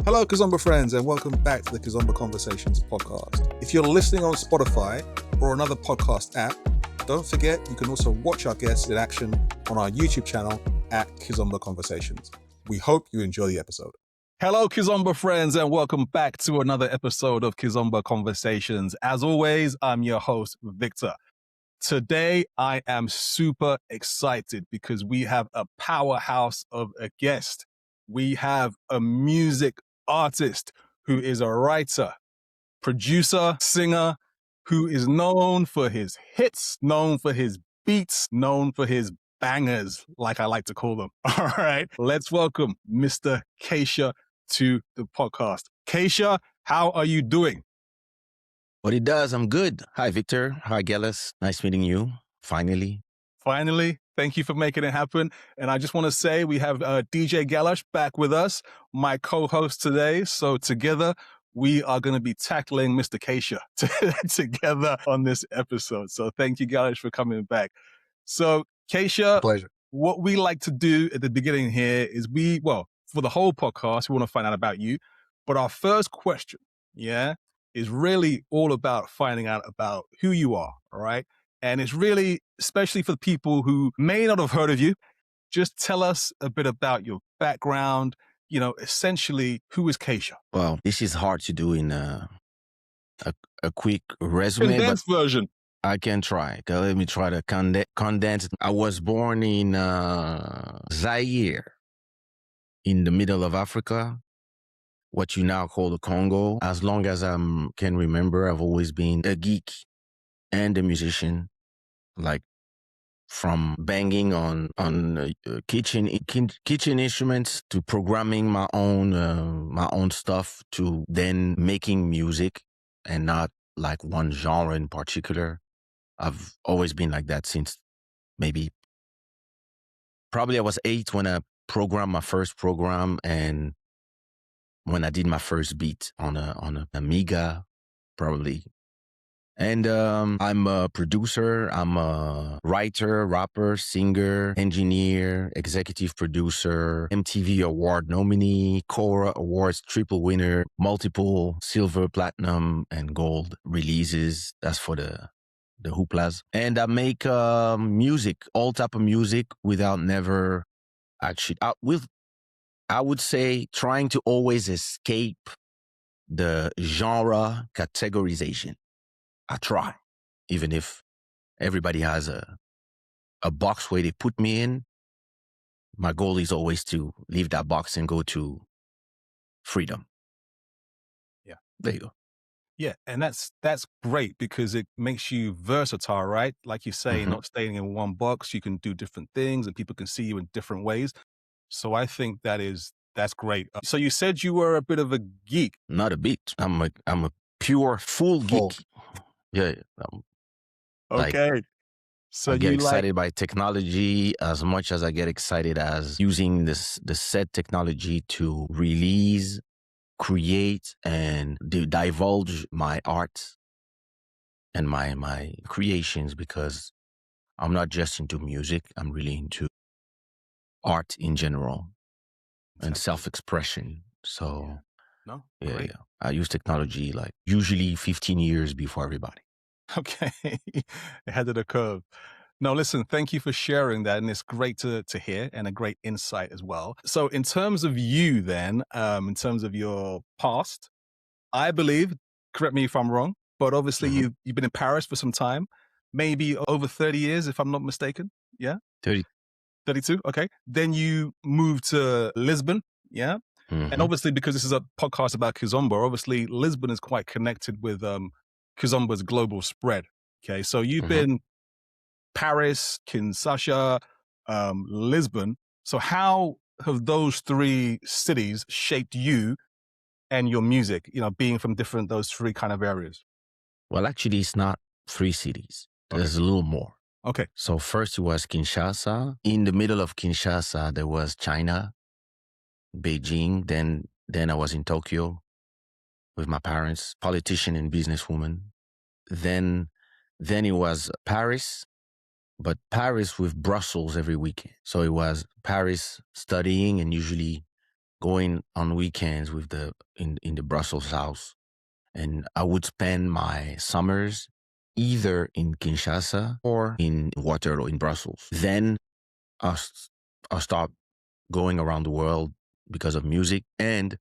Hello, Kizomba friends, and welcome back to the Kizomba Conversations podcast. If you're listening on Spotify or another podcast app, don't forget you can also watch our guests in action on our YouTube channel at Kizomba Conversations. We hope you enjoy the episode. Hello, Kizomba friends, and welcome back to another episode of Kizomba Conversations. As always, I'm your host, Victor. Today, I am super excited because we have a powerhouse of a guest. We have a music artist who is a writer, producer, singer, who is known for his hits, known for his beats, known for his bangers, like I like to call them. All right, let's welcome Mr. Kaysha to the podcast. Kaysha, how are you doing? What it does, I'm good. Hi, Victor. Hi, Guelas. Nice meeting you. Finally. Thank you for making it happen. And I just want to say we have DJ Guelas back with us, my co-host today. So together, we are going to be tackling Mr. Kaysha together on this episode. So thank you, Guelas, for coming back. So Kaysha, Pleasure. What we like to do at the beginning here is for the whole podcast, we want to find out about you. But our first question, is really all about finding out about who you are, all right? And it's really, especially for the people who may not have heard of you, just tell us a bit about your background, essentially, who is Kaysha? Well, this is hard to do in a quick resume. Condensed version. I can try. Let me try to condense. I was born in Zaire, in the middle of Africa, what you now call the Congo. As long as I can remember, I've always been a geek and a musician, like from banging on kitchen instruments to programming my own stuff to then making music, and not like one genre in particular. I've always been like that since probably I was 8 when I programmed my first program, and when I did my first beat on a Amiga, probably. And I'm a producer, I'm a writer, rapper, singer, engineer, executive producer, MTV Award nominee, Cora Awards triple winner, multiple silver, platinum, and gold releases. That's for the hooplas. And I make music, all type of music, without never actually... I would say trying to always escape the genre categorization. I try, even if everybody has a box where they put me in. My goal is always to leave that box and go to freedom. Yeah. There you go. Yeah, and that's great because it makes you versatile, right? Like you say, not staying in one box, you can do different things and people can see you in different ways. So I think that's great. So you said you were a bit of a geek. Not a bit. I'm a pure full geek. Yeah. Okay. So I get excited by technology as much as I get excited as using the said technology to release, create, and divulge my art and my creations, because I'm not just into music. I'm really into art in general and self-expression. So yeah. I use technology like usually 15 years before everybody. Okay. Ahead of the curve. No, listen, thank you for sharing that. And it's great to hear, and a great insight as well. So in terms of you then, in terms of your past, I believe, correct me if I'm wrong, but obviously you've been in Paris for some time, maybe over 30 years, if I'm not mistaken. Yeah? 32. Okay. Then you moved to Lisbon. Yeah. And obviously, because this is a podcast about Kizomba, obviously Lisbon is quite connected with Kizomba's global spread. Okay. So you've been Paris, Kinshasa, Lisbon. So how have those 3 cities shaped you and your music, being from those 3 kind of areas? Well, actually, it's not 3 cities. There's a little more. Okay. So first it was Kinshasa. In the middle of Kinshasa, there was China, Beijing. Then I was in Tokyo with my parents, politician and businesswoman. Then it was Paris, but Paris with Brussels every weekend. So it was Paris studying and usually going on weekends with in the Brussels house. And I would spend my summers either in Kinshasa or in Waterloo in Brussels. Then I'll start going around the world because of music. And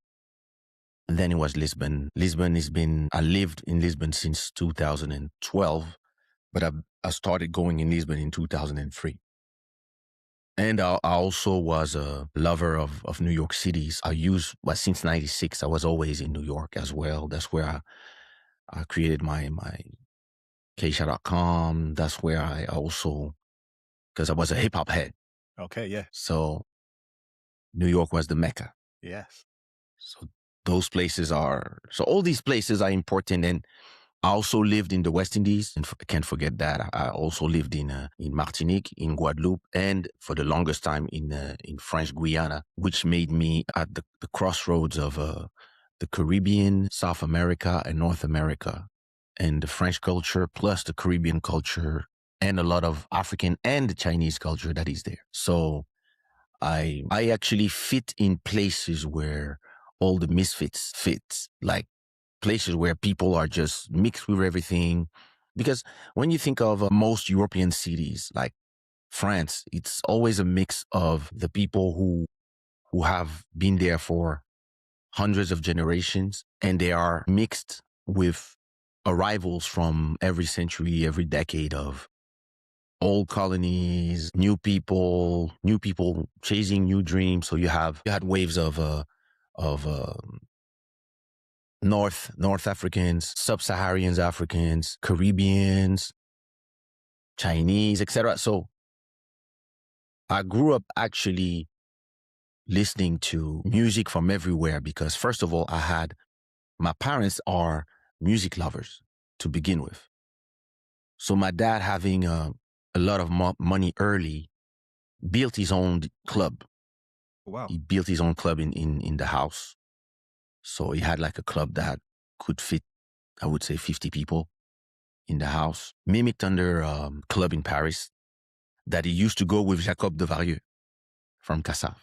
then it was Lisbon. I lived in Lisbon since 2012, but I started going in Lisbon in 2003. And I also was a lover of New York City. Since 96, I was always in New York as well. That's where I created my Kaysha.com. That's where I also, because I was a hip hop head. Okay, yeah. So New York was the Mecca. Yes. So all these places are important. And I also lived in the West Indies, and I can't forget that. I also lived in Martinique, in Guadeloupe, and for the longest time in French Guiana, which made me at the crossroads of the Caribbean, South America, and North America, and the French culture plus the Caribbean culture, and a lot of African and Chinese culture that is there. So I actually fit in places where all the misfits fit, like places where people are just mixed with everything. Because when you think of most European cities, like France, it's always a mix of the people who have been there for hundreds of generations, and they are mixed with arrivals from every century, every decade of old colonies, new people chasing new dreams. So you had waves of North Africans, Sub-Saharan Africans, Caribbeans, Chinese, etc. So I grew up actually listening to music from everywhere because, first of all, my parents are music lovers to begin with. So my dad, having a lot of money early, built his own club. Wow. He built his own club in the house. So he had like a club that could fit, I would say, 50 people in the house, mimicked under a club in Paris that he used to go with Jacob de Varieux from Cassav.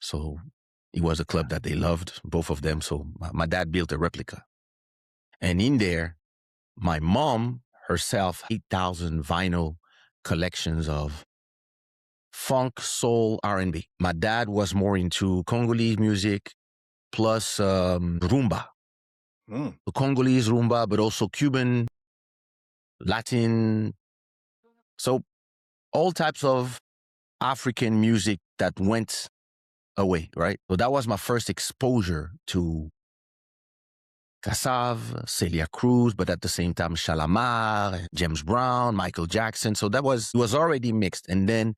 So it was a club that they loved, both of them. So my dad built a replica. And in there, my mom herself, 8,000 vinyl collections of funk, soul, R&B. My dad was more into Congolese music plus rumba. The Congolese rumba, but also Cuban, Latin. So all types of African music that went away, right? So that was my first exposure to Cassav, Celia Cruz, but at the same time, Shalamar, James Brown, Michael Jackson. So it was already mixed. And then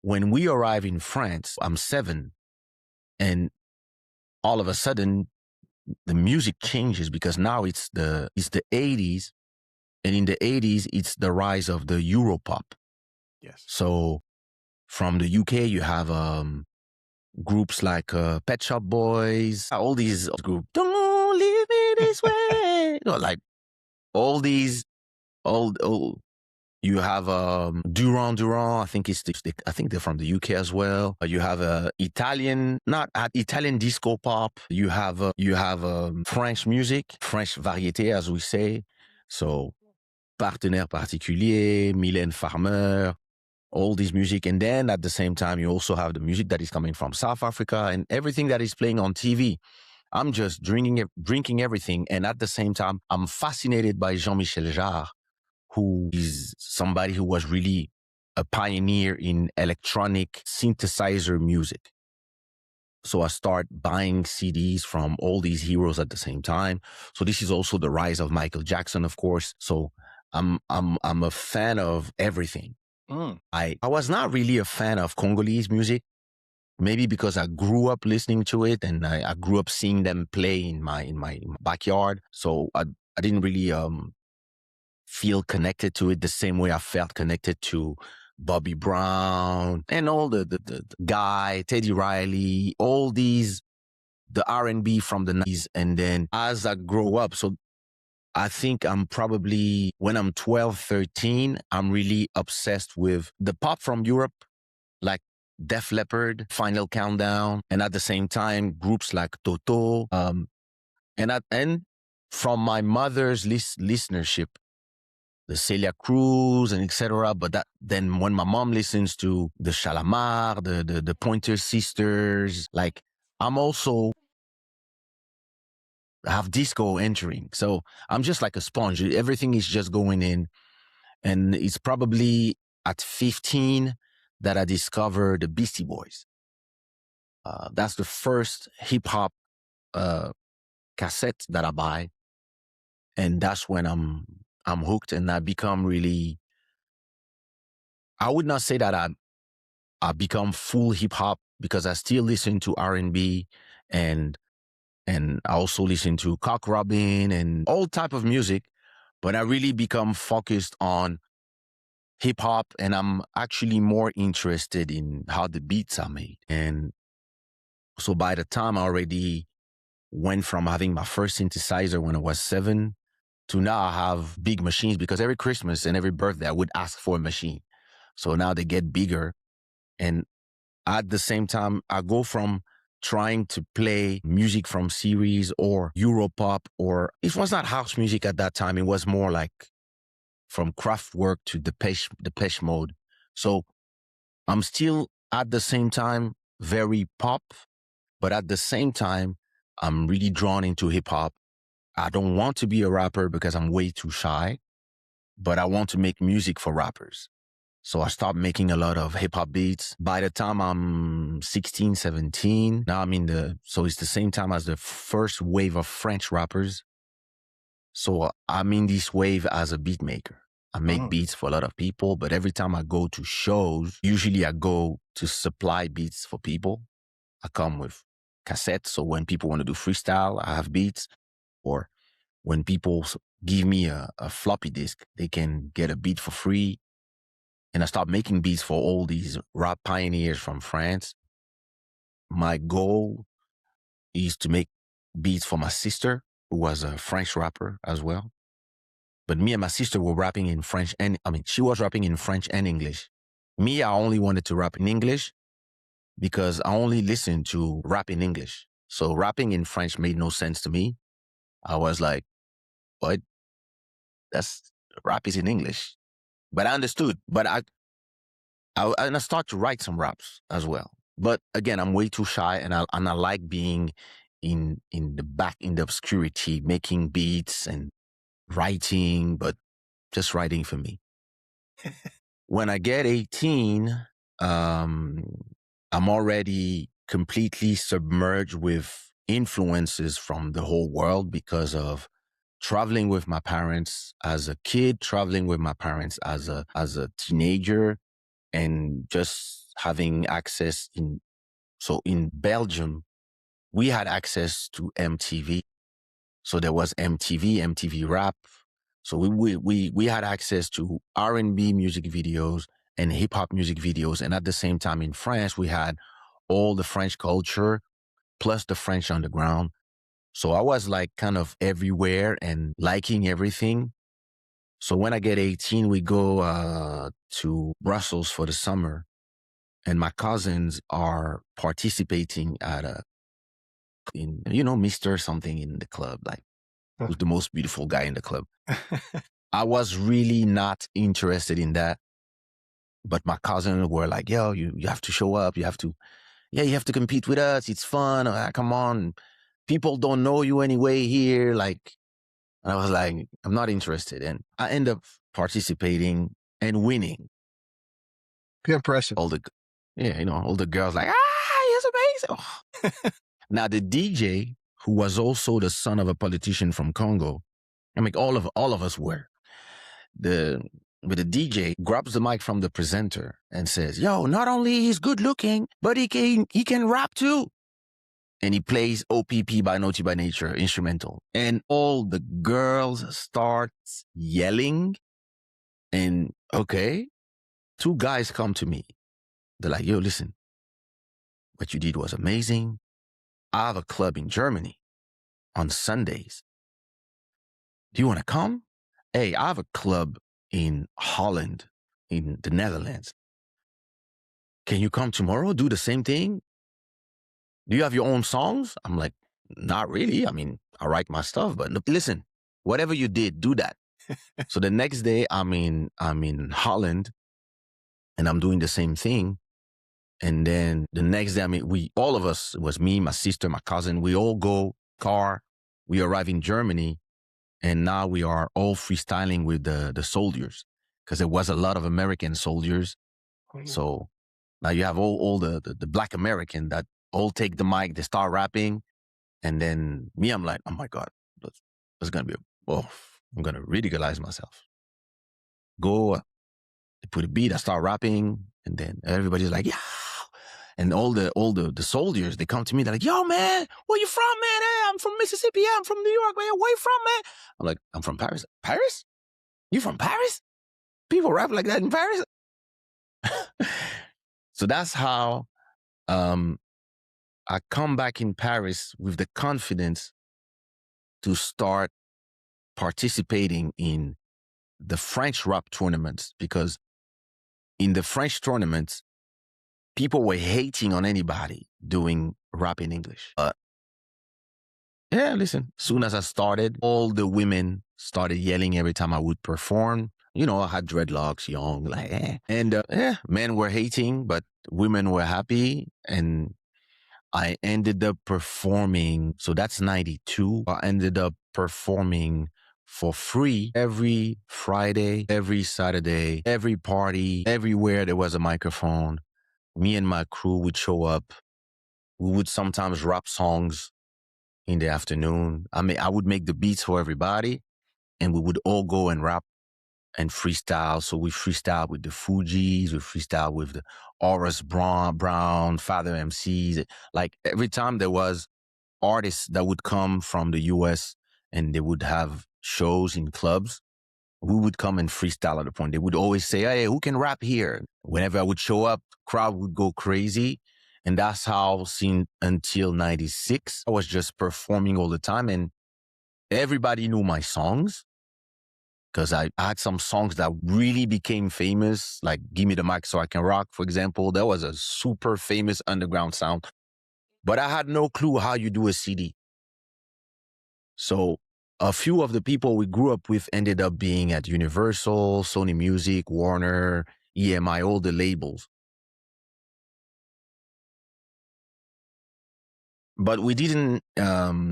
when we arrive in France, I'm 7, and all of a sudden the music changes because now it's the 80s, and in the 80s it's the rise of the Europop. Yes. So from the UK you have groups like Pet Shop Boys, all these groups. Don't leave me this way. Like all these, all you have Duran Duran. I think I think they're from the UK as well. You have Italian disco pop. You have French music, French variété as we say. So Partenaire Particulier, Mylène Farmer, all this music. And then at the same time, you also have the music that is coming from South Africa and everything that is playing on TV. I'm just drinking everything. And at the same time, I'm fascinated by Jean-Michel Jarre, who is somebody who was really a pioneer in electronic synthesizer music. So I start buying CDs from all these heroes at the same time. So this is also the rise of Michael Jackson, of course. So I'm a fan of everything. I was not really a fan of Congolese music, maybe because I grew up listening to it and I grew up seeing them play in my backyard. So I didn't really feel connected to it the same way I felt connected to Bobby Brown and all the Guy, Teddy Riley, all these, the R&B from the 90s. And then as I grow up, so I think I'm probably, when I'm 12, 13, I'm really obsessed with the pop from Europe, like Def Leppard, Final Countdown, and at the same time, groups like Toto. And from my mother's listenership, the Celia Cruz and etc. But then when my mom listens to the Shalamar, the Pointer Sisters, like I'm also have disco entering. So I'm just like a sponge. Everything is just going in. And it's probably at 15 that I discovered the Beastie Boys. That's the first hip hop cassette that I buy. And that's when I'm hooked and I become really, I would not say that I become full hip hop because I still listen to R&B and I also listen to cock robin and all type of music, but I really become focused on hip hop and I'm actually more interested in how the beats are made. And so by the time I already went from having my first synthesizer when I was 7 to now I have big machines because every Christmas and every birthday I would ask for a machine. So now they get bigger. And at the same time, I go from trying to play music from series or Europop, or it was not house music at that time. It was more like from Kraftwerk to Depeche Mode. So I'm still at the same time very pop, but at the same time, I'm really drawn into hip hop. I don't want to be a rapper because I'm way too shy, but I want to make music for rappers. So I stopped making a lot of hip hop beats. By the time I'm 16, 17, now so it's the same time as the first wave of French rappers. So I'm in this wave as a beat maker. I make beats for a lot of people, but every time I go to shows, usually I go to supply beats for people. I come with cassettes. So when people want to do freestyle, I have beats. Or when people give me a floppy disk, they can get a beat for free. And I started making beats for all these rap pioneers from France. My goal is to make beats for my sister, who was a French rapper as well. But me and my sister were rapping in French she was rapping in French and English. Me, I only wanted to rap in English because I only listened to rap in English. So rapping in French made no sense to me. I was like, what? Rap is in English. But I understood. But I start to write some raps as well. But again, I'm way too shy and I like being in the obscurity, making beats and writing, but just writing for me. When I get 18, I'm already completely submerged with influences from the whole world because of traveling with my parents as a kid, traveling with my parents as a teenager, and just having access in Belgium, we had access to MTV. So there was MTV Rap. So we had access to R&B music videos and hip hop music videos. And at the same time in France, we had all the French culture plus the French underground. So I was like kind of everywhere and liking everything. So when I get 18, we go to Brussels for the summer. And my cousins are participating at Mr. something in the club, like who's the most beautiful guy in the club. I was really not interested in that. But my cousins were like, yo, you have to show up. You have to compete with us. It's fun. Come on. People don't know you anyway here. Like, and I was like, I'm not interested. And I end up participating and winning. Peer pressure. All the girls like, he's amazing. Oh. Now the DJ, who was also the son of a politician from Congo, all of us were. But the DJ grabs the mic from the presenter and says, yo, not only he's good looking, but he can rap too. And he plays OPP by Naughty by Nature instrumental. And all the girls start yelling. And okay, 2 guys come to me. They're like, yo, listen, what you did was amazing. I have a club in Germany on Sundays. Do you want to come? Hey, I have a club in Holland, in the Netherlands. can you come tomorrow, do the same thing? Do you have your own songs? I'm like, not really. I mean, I write my stuff, but listen, whatever you did, do that. So the next day, I'm in Holland, and I'm doing the same thing. And then the next day, all of us, it was me, my sister, my cousin, we all go car. We arrive in Germany, and now we are all freestyling with the soldiers, because there was a lot of American soldiers. So now you have all the Black American that all take the mic, they start rapping. And then me, I'm like, oh my God, that's going to be, I'm going to ridiculize myself. Go, they put a beat, I start rapping, and then everybody's like, yeah. And all the soldiers, they come to me, they're like, yo, man, where you from, man? Hey, I'm from Mississippi. Yeah, I'm from New York, man. Where you from, man? I'm like, I'm from Paris. Paris? You from Paris? People rap like that in Paris? So that's how I come back in Paris with the confidence to start participating in the French rap tournaments, because in the French tournaments, people were hating on anybody doing rap in English. Yeah, listen, soon as I started, all the women started yelling every time I would perform. You know, I had dreadlocks, young, like, eh. And men were hating, but women were happy. And I ended up performing. So that's 92. I ended up performing for free every Friday, every Saturday, every party, everywhere there was a microphone. Me and my crew would show up. We would sometimes rap songs in the afternoon. I would make the beats for everybody, and we would all go and rap and freestyle. So we freestyle with the Fugees, we freestyle with the Horace Brown, Father MCs. Like every time there was artists that would come from the US and they would have shows in clubs, we would come and freestyle at the point. They would always say, hey, who can rap here? Whenever I would show up, crowd would go crazy. And that's how, until 96, I was just performing all the time. And everybody knew my songs, because I had some songs that really became famous, like Give Me the Mic So I Can Rock, for example. That was a super famous underground sound. But I had no clue how you do a CD. So a few of the people we grew up with ended up being at Universal, Sony Music, Warner, EMI, all the labels. But we didn't have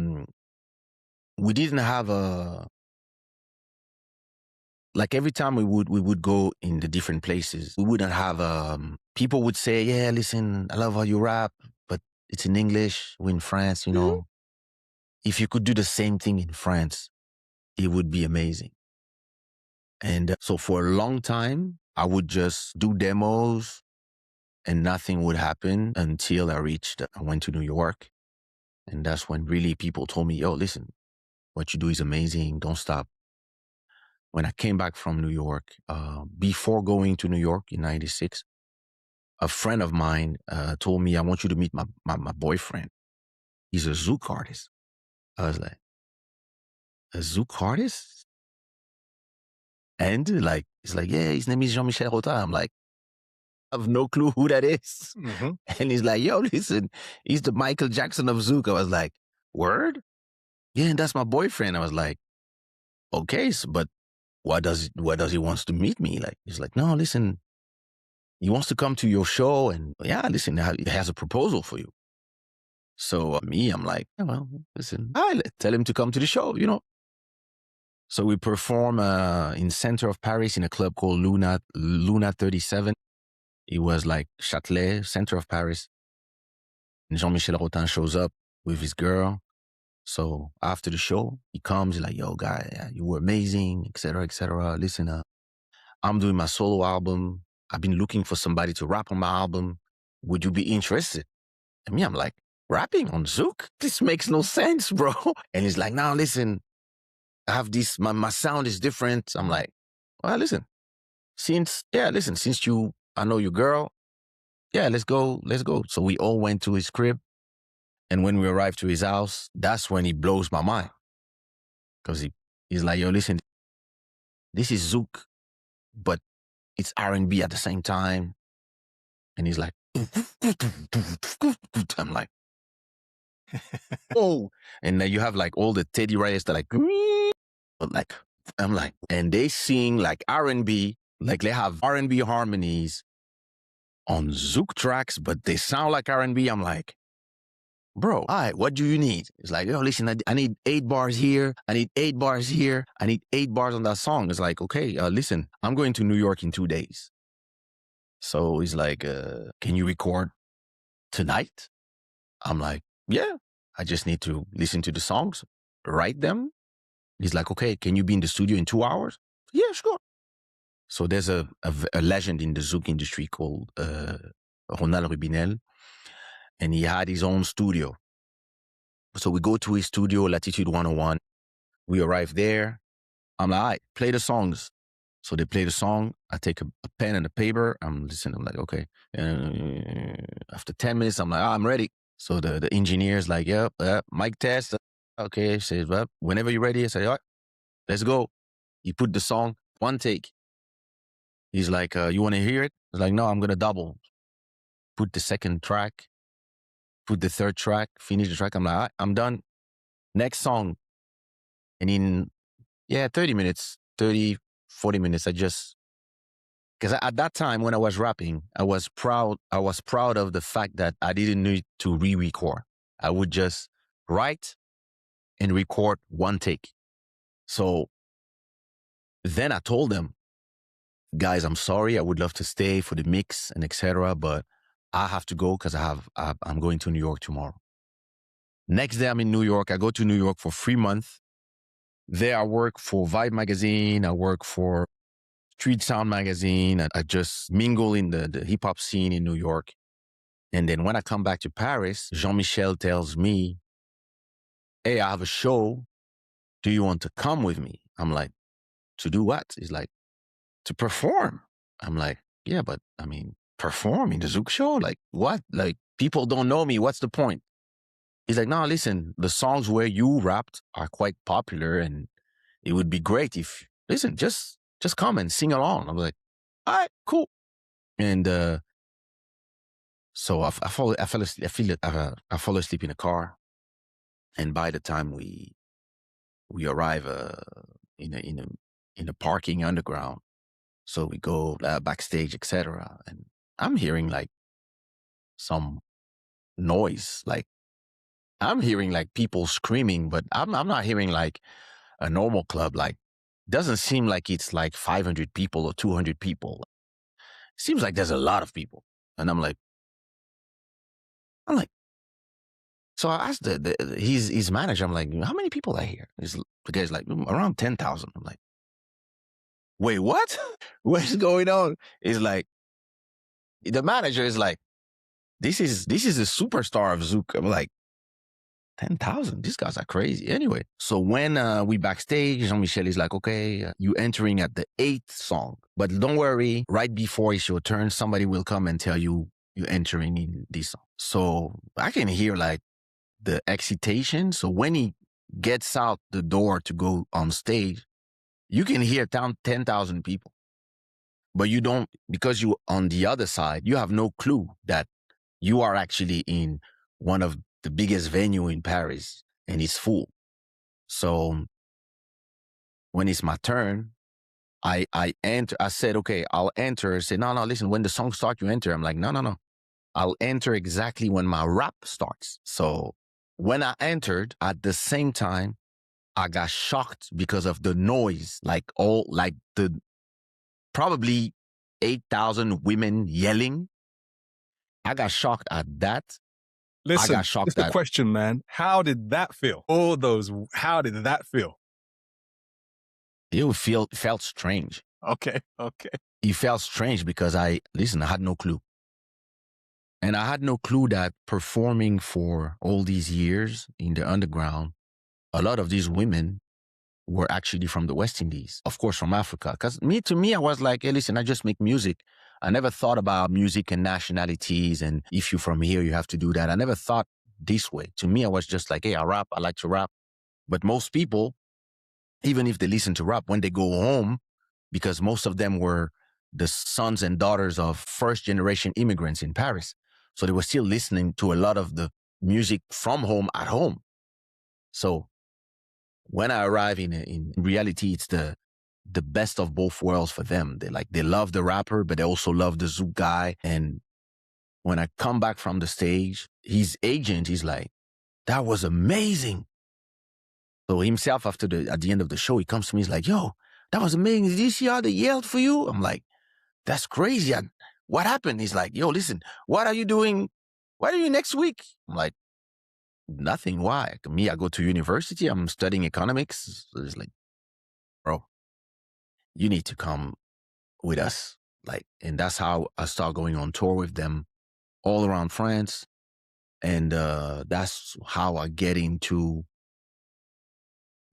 like every time we would go in the different places, we wouldn't have people would say, yeah, listen, I love how you rap, but it's in English. We're in France, you know. If you could do the same thing in France, it would be amazing. And so for a long time, I would just do demos and nothing would happen until I went to New York. And that's when really people told me, yo, listen, what you do is amazing. Don't stop. When I came back from New York, before going to New York in 96, a friend of mine told me, I want you to meet my boyfriend. He's a Zouk artist. I was like, a Zouk artist? And like, it's like, yeah, his name is Jean-Michel Rota. I'm like, I have no clue who that is. Mm-hmm. And he's like, yo, listen, he's the Michael Jackson of Zouk. I was like, word? Yeah, and that's my boyfriend. I was like, okay, but why does he wants to meet me? Like, he's like, no, listen, he wants to come to your show, and yeah, listen, he has a proposal for you. So I'm like, oh, well, listen, tell him to come to the show, you know. So we perform in center of Paris in a club called Luna 37. It was like Châtelet, center of Paris. And Jean-Michel Rotin shows up with his girl. So after the show, he comes, he's like, yo, guy, you were amazing, etc., etc. Listen, I'm doing my solo album. I've been looking for somebody to rap on my album. Would you be interested? And me, I'm like, rapping on Zouk? This makes no sense, bro. And he's like, now listen, I have this, my sound is different. I'm like, well, listen, since I know your girl, yeah, let's go. So we all went to his crib. And when we arrived to his house, that's when he blows my mind. Because he's like, yo, listen, this is Zouk, but it's R&B at the same time. And he's like, I'm like, oh, and then you have like all the Teddy Riders that like, but like, I'm like, and they sing like R&B, like they have R&B harmonies on Zouk tracks, but they sound like R&B. I'm like, bro, all right, what do you need? It's like, yo, listen, I need 8 bars here. I need 8 bars here. I need 8 bars on that song. It's like, okay, listen, I'm going to New York in 2 days. So he's like, can you record tonight? I'm like, yeah, I just need to listen to the songs, write them. He's like, okay, can you be in the studio in 2 hours? Yeah, sure. So there's a legend in the Zouk industry called Ronald Rubinel, and he had his own studio. So we go to his studio, Latitude 101. We arrive there. I'm like, all right, play the songs. So they play the song. I take a pen and a paper. I'm listening. I'm like, okay. After 10 minutes, I'm like, I'm ready. So the engineer's like, yep, mic test. Okay, he says, well, whenever you're ready, I say, all right, let's go. He put the song, one take. He's like, you want to hear it? I was like, no, I'm going to double. Put the second track, put the third track, finish the track. I'm like, all right, I'm done. Next song. And in, 30 minutes, 40 minutes, because at that time when I was rapping, I was proud of the fact that I didn't need to re-record. I would just write and record one take. So then I told them, guys, I'm sorry. I would love to stay for the mix and etc. But I have to go because I'm going to New York tomorrow. Next day, I'm in New York. I go to New York for 3 months. There, I work for Vibe magazine. I work for Street Sound magazine. I just mingle in the hip hop scene in New York. And then when I come back to Paris, Jean-Michel tells me, hey, I have a show. Do you want to come with me? I'm like, to do what? He's like, to perform. I'm like, yeah, but I mean, perform in the Zouk show? Like, what? Like, people don't know me. What's the point? He's like, no, listen, the songs where you rapped are quite popular and it would be great if, listen, just come and sing along. I'm like, all right, cool. And so I fall asleep in the car. And by the time we arrive in a parking underground, so we go backstage, etc. And I'm hearing like some noise, like I'm hearing like people screaming, but I'm not hearing like a normal club. Like, doesn't seem like it's like 500 people or 200 people. Seems like there's a lot of people. And I'm like, so I asked his manager, I'm like, how many people are here? The guy's like, around 10,000. I'm like, wait, what? What's going on? It's like, the manager is like, this is a superstar of Zouk. I'm like, 10,000? These guys are crazy. Anyway, so when we backstage, Jean-Michel is like, okay, you entering at the 8th song. But don't worry, right before it's your turn, somebody will come and tell you you're entering in this song. So I can hear like the excitation. So when he gets out the door to go on stage, you can hear 10,000 people. But you don't, because you on the other side, you have no clue that you are actually in one of the biggest venue in Paris and it's full. So when it's my turn, I enter. I said, okay, I'll enter. I said, no, listen, when the song starts, you enter. I'm like, no. I'll enter exactly when my rap starts. So when I entered, at the same time, I got shocked because of the noise, like the probably 8,000 women yelling. I got shocked at that. Listen, I got shocked it's the question, man. How did that feel? How did that feel? It felt strange. Okay. It felt strange because I had no clue. And I had no clue that performing for all these years in the underground, a lot of these women were actually from the West Indies, of course, from Africa. Because to me, I was like, hey, listen, I just make music. I never thought about music and nationalities. And if you're from here, you have to do that. I never thought this way. To me, I was just like, hey, I rap. I like to rap. But most people, even if they listen to rap, when they go home, because most of them were the sons and daughters of first generation immigrants in Paris. So they were still listening to a lot of the music from home at home. So when I arrive in reality, it's the best of both worlds for them. They love the rapper, but they also love the Zouk guy. And when I come back from the stage, his agent is like, that was amazing. So himself, at the end of the show, he comes to me, he's like, yo, that was amazing. Did you see how they yelled for you? I'm like, that's crazy. What happened? He's like, yo, listen, what are you doing? What are you next week? I'm like, nothing. Why? Me, I go to university. I'm studying economics. So it's like, bro, you need to come with us. And that's how I start going on tour with them all around France. And that's how I get into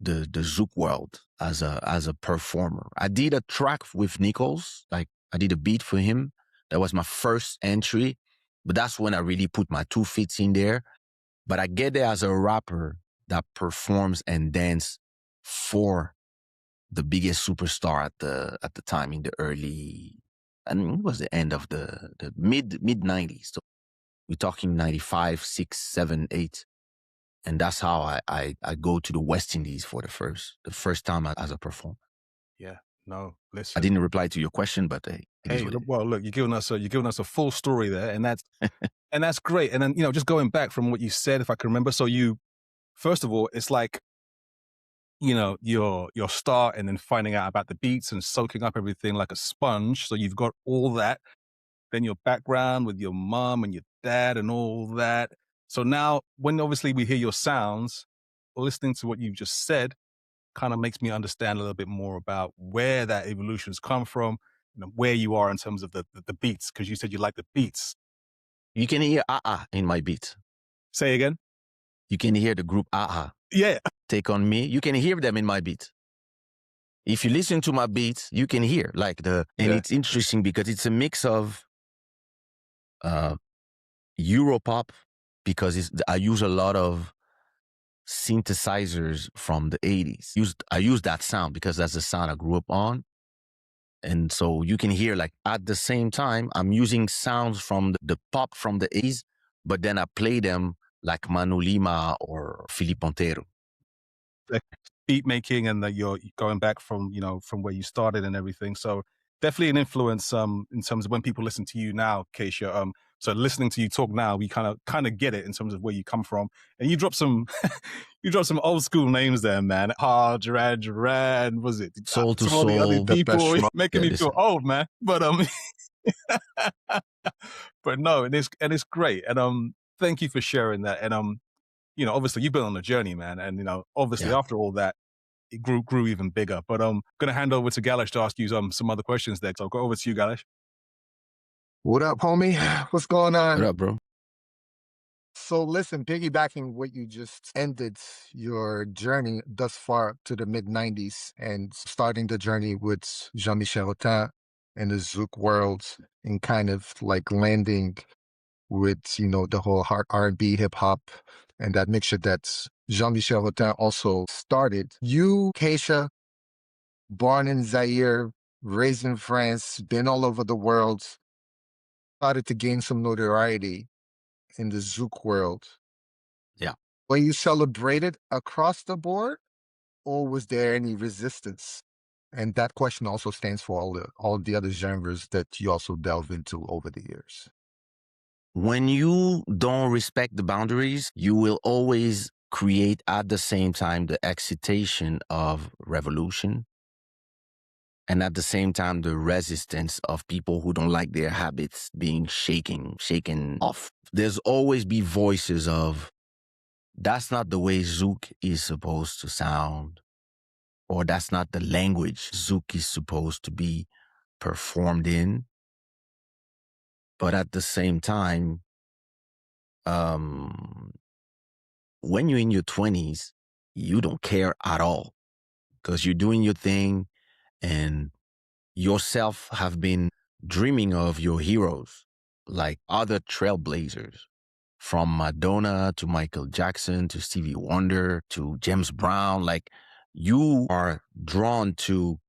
the Zouk world as a performer. I did a track with Nichols. I did a beat for him. That was my first entry, but that's when I really put my 2 feet in there. But I get there as a rapper that performs and dance for the biggest superstar at the time in the early, it was the end of the mid 90s. So we're talking 95, 6, 7, 8. And that's how I go to the West Indies for the first time as a performer. Yeah, no, listen. I didn't reply to your question, but well, look, you're giving us a full story there, and that's great. And then just going back from what you said, if I can remember, so you, first of all, it's like your start, and then finding out about the beats and soaking up everything like a sponge. So you've got all that, then your background with your mom and your dad and all that. So now, when obviously we hear your sounds, listening to what you've just said kind of makes me understand a little bit more about where that evolution's come from, where you are in terms of the beats, because you said you like the beats. You can hear in my beat. Say again? You can hear the group Yeah. Take on Me. You can hear them in my beat. If you listen to my beats, you can hear and it's interesting because it's a mix of Europop, because I use a lot of synthesizers from the 80s. I use that sound because that's the sound I grew up on. And so you can hear, at the same time, I'm using sounds from the pop from the 80s, but then I play them like Manu Lima or Philippe Montero. Like beat making, and that you're going back from where you started and everything. So definitely an influence in terms of when people listen to you now, Kaysha. So listening to you talk now, we kind of get it in terms of where you come from. And you drop some old school names there, man. Duran, was it? Soul to Some of the other Soul, people making me feel old, man. But but no, and it's great. And thank you for sharing that. And obviously you've been on a journey, man. And obviously after all that, it grew even bigger. But I'm gonna hand over to Guelas to ask you some other questions there. So I'll go over to you, Guelas. What up, homie? What's going on? What up, bro? So listen, piggybacking what you just ended your journey thus far to the mid 90s and starting the journey with Jean-Michel Autain and the Zouk world, and kind of landing with, the whole hard R&B, hip hop, and that mixture that Jean-Michel Autain also started. You, Kaysha, born in Zaire, raised in France, been all over the world, started to gain some notoriety in the Zouk world. Yeah. Were you celebrated across the board, or was there any resistance? And that question also stands for all the other genres that you also delve into over the years. When you don't respect the boundaries, you will always create at the same time the excitation of revolution, and at the same time the resistance of people who don't like their habits being shaken off. There's always be voices of, that's not the way Zouk is supposed to sound, or that's not the language Zouk is supposed to be performed in. But at the same time, when you're in your 20s, you don't care at all, because you're doing your thing and yourself have been dreaming of your heroes, like other trailblazers, from Madonna to Michael Jackson to Stevie Wonder to James Brown. You are drawn to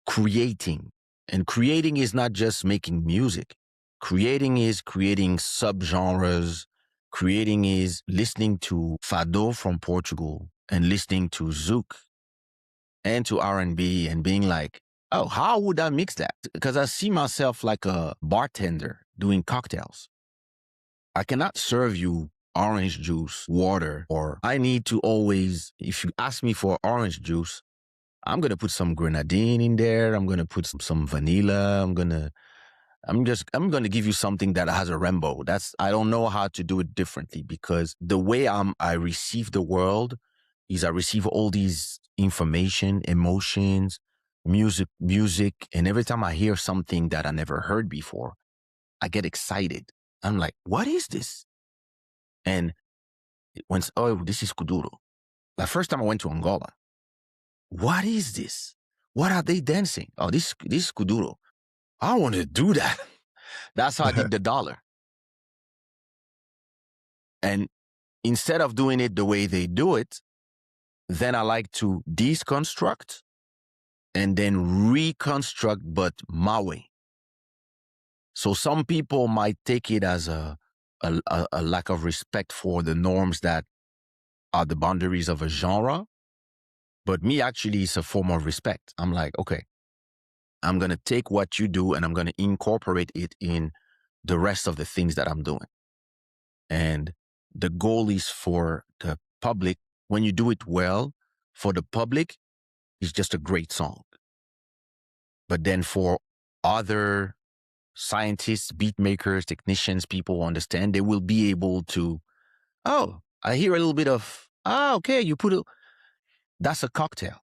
creating And creating is not just making music. Creating is creating subgenres. Creating is listening to Fado from Portugal and listening to Zouk and to R&B and being like, oh, how would I mix that? Because I see myself like a bartender doing cocktails. I cannot serve you orange juice, water, or I need to always, if you ask me for orange juice, I'm going to put some grenadine in there. I'm going to put some vanilla. I'm going to give you something that has a rainbow. I don't know how to do it differently because the way I receive the world is I receive all these information, emotions, music. And every time I hear something that I never heard before, I get excited. I'm like, what is this? And this is Kuduro. The first time I went to Angola, what is this? What are they dancing? Oh, this is Kuduro. I want to do that. That's how I did the dollar. And instead of doing it the way they do it, then I like to deconstruct and then reconstruct, but my way. So some people might take it as a lack of respect for the norms that are the boundaries of a genre. But me, actually, it's a form of respect. I'm like, okay, I'm going to take what you do and I'm going to incorporate it in the rest of the things that I'm doing. And the goal is for the public, when you do it well, for the public, it's just a great song. But then for other scientists, beat makers, technicians, people who understand, they will be able to, oh, I hear a little bit of, okay, that's a cocktail.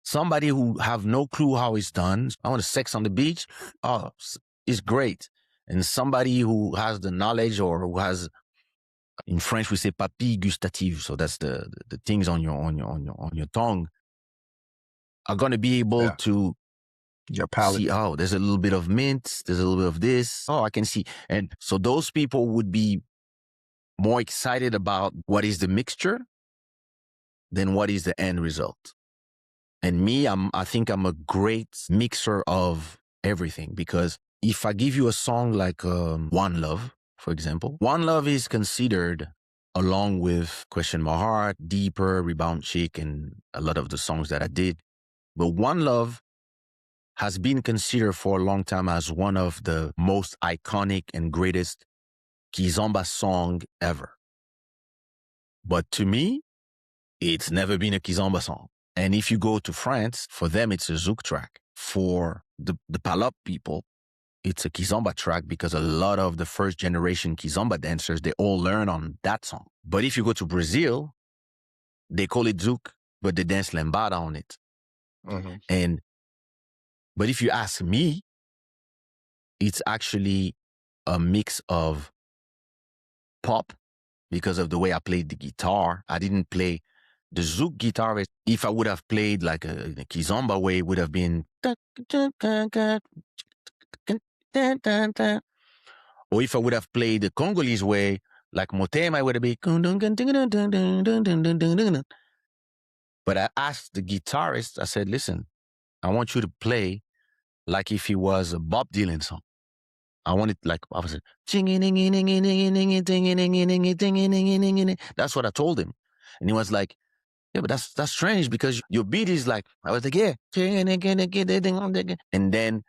Somebody who have no clue how it's done, I want to sex on the beach, oh, it's great. And somebody who has the knowledge or who has, in French we say papille gustative, so that's the things on your tongue, are going to be able to your palate. See, oh, there's a little bit of mint, there's a little bit of this. Oh, I can see. And so those people would be more excited about what is the mixture than what is the end result. And me, I think I'm a great mixer of everything, because if I give you a song like One Love, for example, One Love is considered, along with Question My Heart, Deeper, Rebound Chick, and a lot of the songs that I did, but One Love has been considered for a long time as one of the most iconic and greatest Kizomba song ever. But to me, it's never been a Kizomba song. And if you go to France, for them, it's a Zouk track. For the Palop people, it's a Kizomba track, because a lot of the first generation Kizomba dancers, they all learn on that song. But if you go to Brazil, they call it Zouk, but they dance lambada on it. Mm-hmm. But if you ask me, it's actually a mix of pop, because of the way I played the guitar. I didn't play the Zouk guitar. If I would have played like a Kizomba way, it would have been, or if I would have played the Congolese way, like Motema, it would have been. But I asked the guitarist, I said, listen, I want you to play like if it was a Bob Dylan song. I want it like, I was like, that's what I told him. And he was like, yeah, but that's strange, because your beat is like, I was like, yeah. And then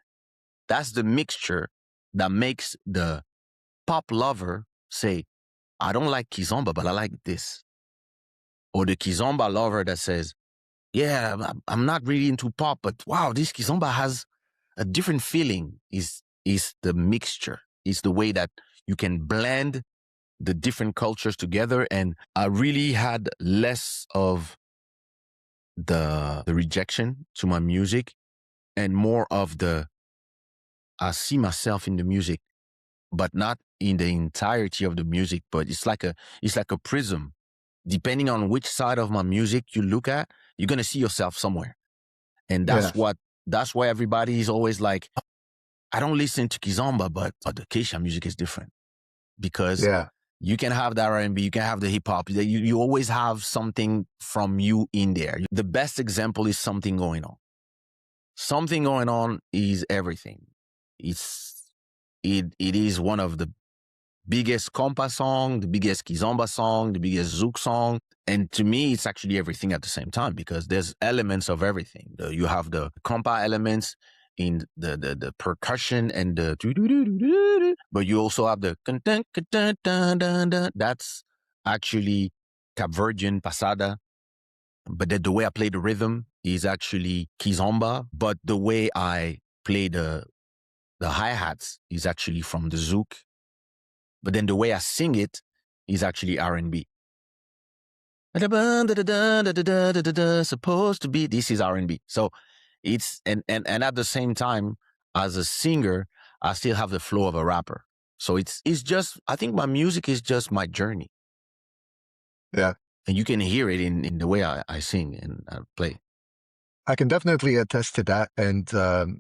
that's the mixture that makes the pop lover say, I don't like Kizomba, but I like this. Or the Kizomba lover that says, yeah, I'm not really into pop, but wow, this Kizomba has a different feeling. Is the mixture. It's the way that you can blend the different cultures together. And I really had less of the rejection to my music and more of I see myself in the music, but not in the entirety of the music, but it's like a prism. Depending on which side of my music you look at, you're going to see yourself somewhere. And that's why everybody is always like, I don't listen to Kizomba, but the Kaysha music is different, because you can have the R&B, you can have the hip hop. You always have something from you in there. The best example is Something Going On. something going on is everything. It is one of the biggest Konpa song, the biggest Kizomba song, the biggest Zouk song. And to me, it's actually everything at the same time because there's elements of everything. You have the Konpa elements in the percussion and the but you also have the that's actually Capverdian Pasada. But the way I play the rhythm is actually Kizomba, but the way I play the hi-hats is actually from the Zouk. But then the way I sing it is actually R&B. Supposed to be, this is R&B. So it's, and at the same time, as a singer, I still have the flow of a rapper. So it's just, I think my music is just my journey. Yeah. And you can hear it in the way I sing and I play. I can definitely attest to that. And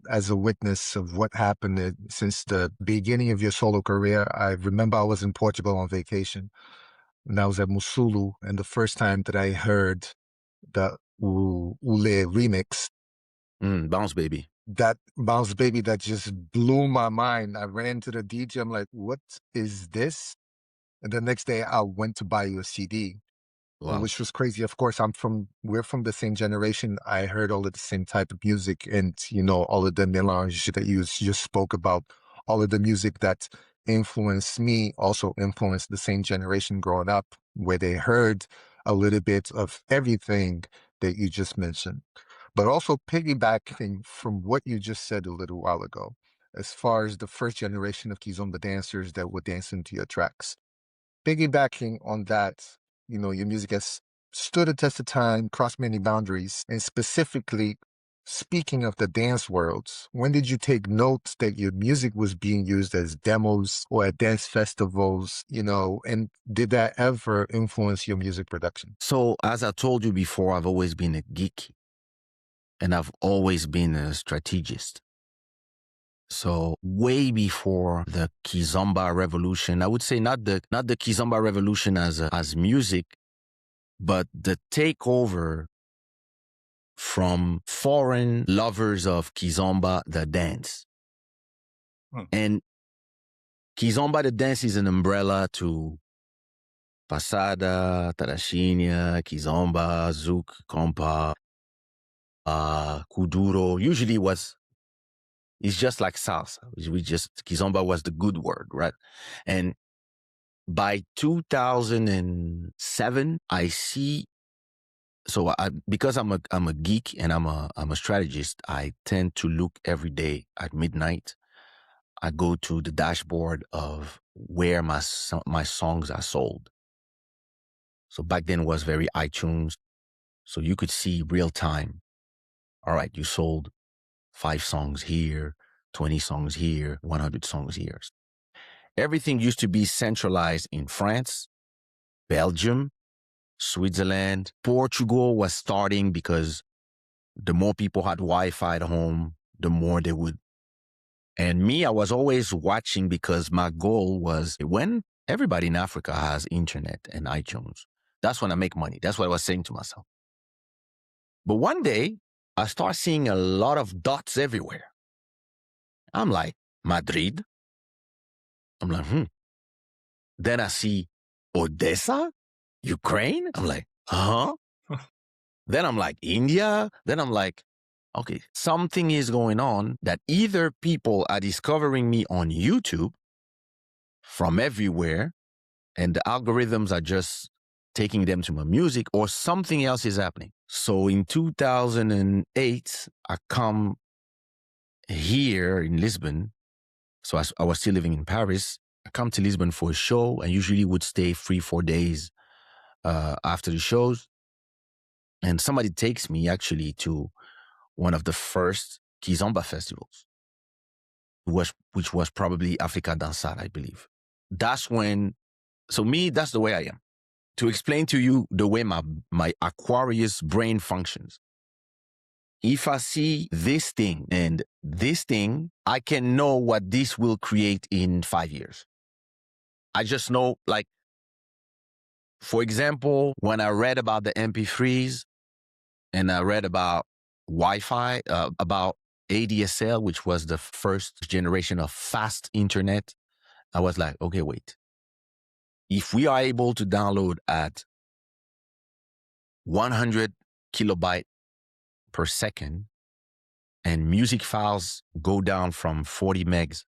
as a witness of what happened since the beginning of your solo career, I remember I was in Portugal on vacation and I was at Musulu. And the first time that I heard the Ule remix, Bounce Baby. that Bounce Baby, that just blew my mind. I ran to the DJ. I'm like, what is this? And the next day I went to buy you a CD. Wow. Which was crazy. Of course, we're from the same generation. I heard all of the same type of music and, all of the melange that you just spoke about, all of the music that influenced me also influenced the same generation growing up, where they heard a little bit of everything that you just mentioned. But also piggybacking from what you just said a little while ago, as far as the first generation of Kizomba dancers that would dance into your tracks. Piggybacking on that, your music has stood a test of time, crossed many boundaries, and specifically speaking of the dance worlds, when did you take note that your music was being used as demos or at dance festivals, and did that ever influence your music production? So as I told you before, I've always been a geek and I've always been a strategist. So way before the Kizomba revolution, I would say not the Kizomba revolution as music, but the takeover from foreign lovers of Kizomba, the dance. And Kizomba, the dance, is an umbrella to Pasada, Tarashinia, Kizomba, Zouk, Konpa, Kuduro. Usually it's just like salsa. Kizomba was the good word, right? And by 2007, I see. So because I'm a geek and I'm a strategist, I tend to look every day at midnight. I go to the dashboard of where my songs are sold. So back then it was very iTunes. So you could see real time. All right, you sold 5 songs here, 20 songs here, 100 songs here. Everything used to be centralized in France, Belgium, Switzerland. Portugal was starting because the more people had Wi-Fi at home, the more they would. And me, I was always watching because my goal was when everybody in Africa has internet and iTunes, that's when I make money. That's what I was saying to myself. But one day, I start seeing a lot of dots everywhere. I'm like, Madrid? I'm like, Then I see Odessa, Ukraine. I'm like, huh? Then I'm like, India. Then I'm like, okay, something is going on that either people are discovering me on YouTube from everywhere and the algorithms are just taking them to my music, or something else is happening. So in 2008, I come here in Lisbon. So I was still living in Paris. I come to Lisbon for a show and usually would stay 3-4 days after the shows. And somebody takes me actually to one of the first Kizomba festivals, which was probably Africa Dansar, I believe. That's when, so me, that's the way I am. To explain to you the way my Aquarius brain functions. If I see this thing and this thing, I can know what this will create in 5 years. I just know, like, for example, when I read about the MP3s and I read about Wi-Fi, about ADSL, which was the first generation of fast internet, I was like, okay, wait. If we are able to download at 100 kilobyte per second and music files go down from 40 megs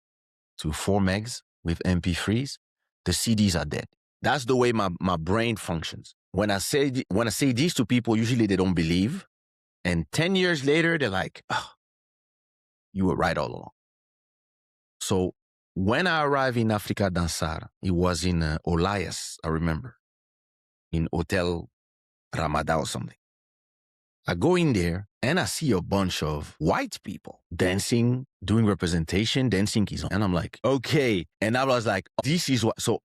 to 4 megs with MP3s, the CDs are dead. That's the way my brain functions. When I say this to people, usually they don't believe. And 10 years later, they're like, oh, you were right all along. So when I arrived in Africa Dansar, it was in Olayas, I remember, in Hotel Ramada or something. I go in there and I see a bunch of white people dancing, doing representation, dancing Kizomba. And I'm like, okay. And I was like, this is what. So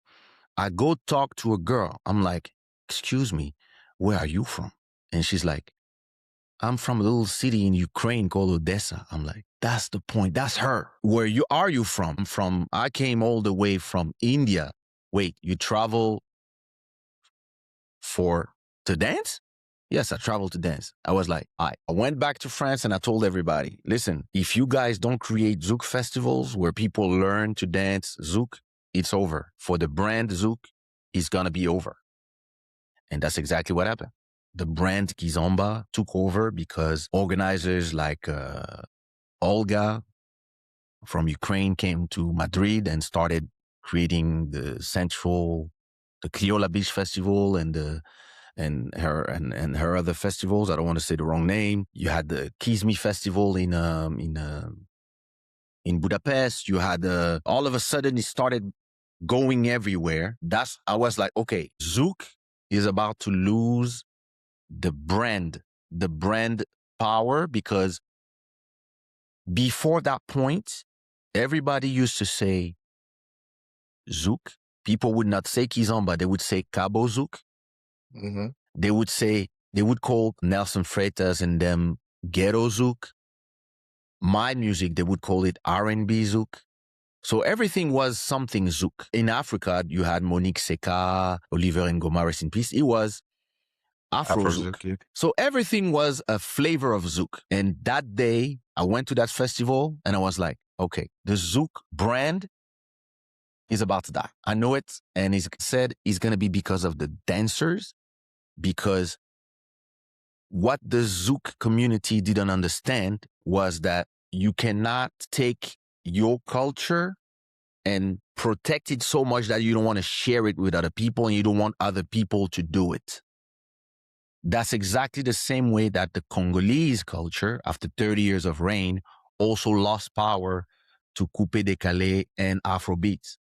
I go talk to a girl. I'm like, excuse me, where are you from? And she's like, I'm from a little city in Ukraine called Odessa. I'm like, that's the point. That's her. Where are you from? I came all the way from India. Wait, you travel to dance? Yes, I traveled to dance. I was like, I went back to France and I told everybody, listen, if you guys don't create Zouk festivals where people learn to dance Zouk, it's over. For the brand Zouk, it's going to be over. And that's exactly what happened. The brand Kizomba took over because organizers like Olga from Ukraine came to Madrid and started creating the Criolla Beach Festival and her other festivals. I don't want to say the wrong name. You had the Kizmi Festival in Budapest. You had all of a sudden it started going everywhere. I was like, okay, Zouk is about to lose the brand power, because before that point, everybody used to say Zouk. People would not say Kizomba. They would say Cabo Zouk. Mm-hmm. They would call Nelson Freitas and them Ghetto Zouk. My music, they would call it R&B Zouk. So everything was something Zouk. In Africa, you had Monique Seka, Oliver Ngoma, rest in peace. It was Afro Zouk. Yeah. So everything was a flavor of Zouk. And that day, I went to that festival and I was like, okay, the Zouk brand is about to die. I know it. And he said it's going to be because of the dancers, because what the Zouk community didn't understand was that you cannot take your culture and protect it so much that you don't want to share it with other people and you don't want other people to do it. That's exactly the same way that the Congolese culture, after 30 years of reign, also lost power to coupé décalé and Afrobeats,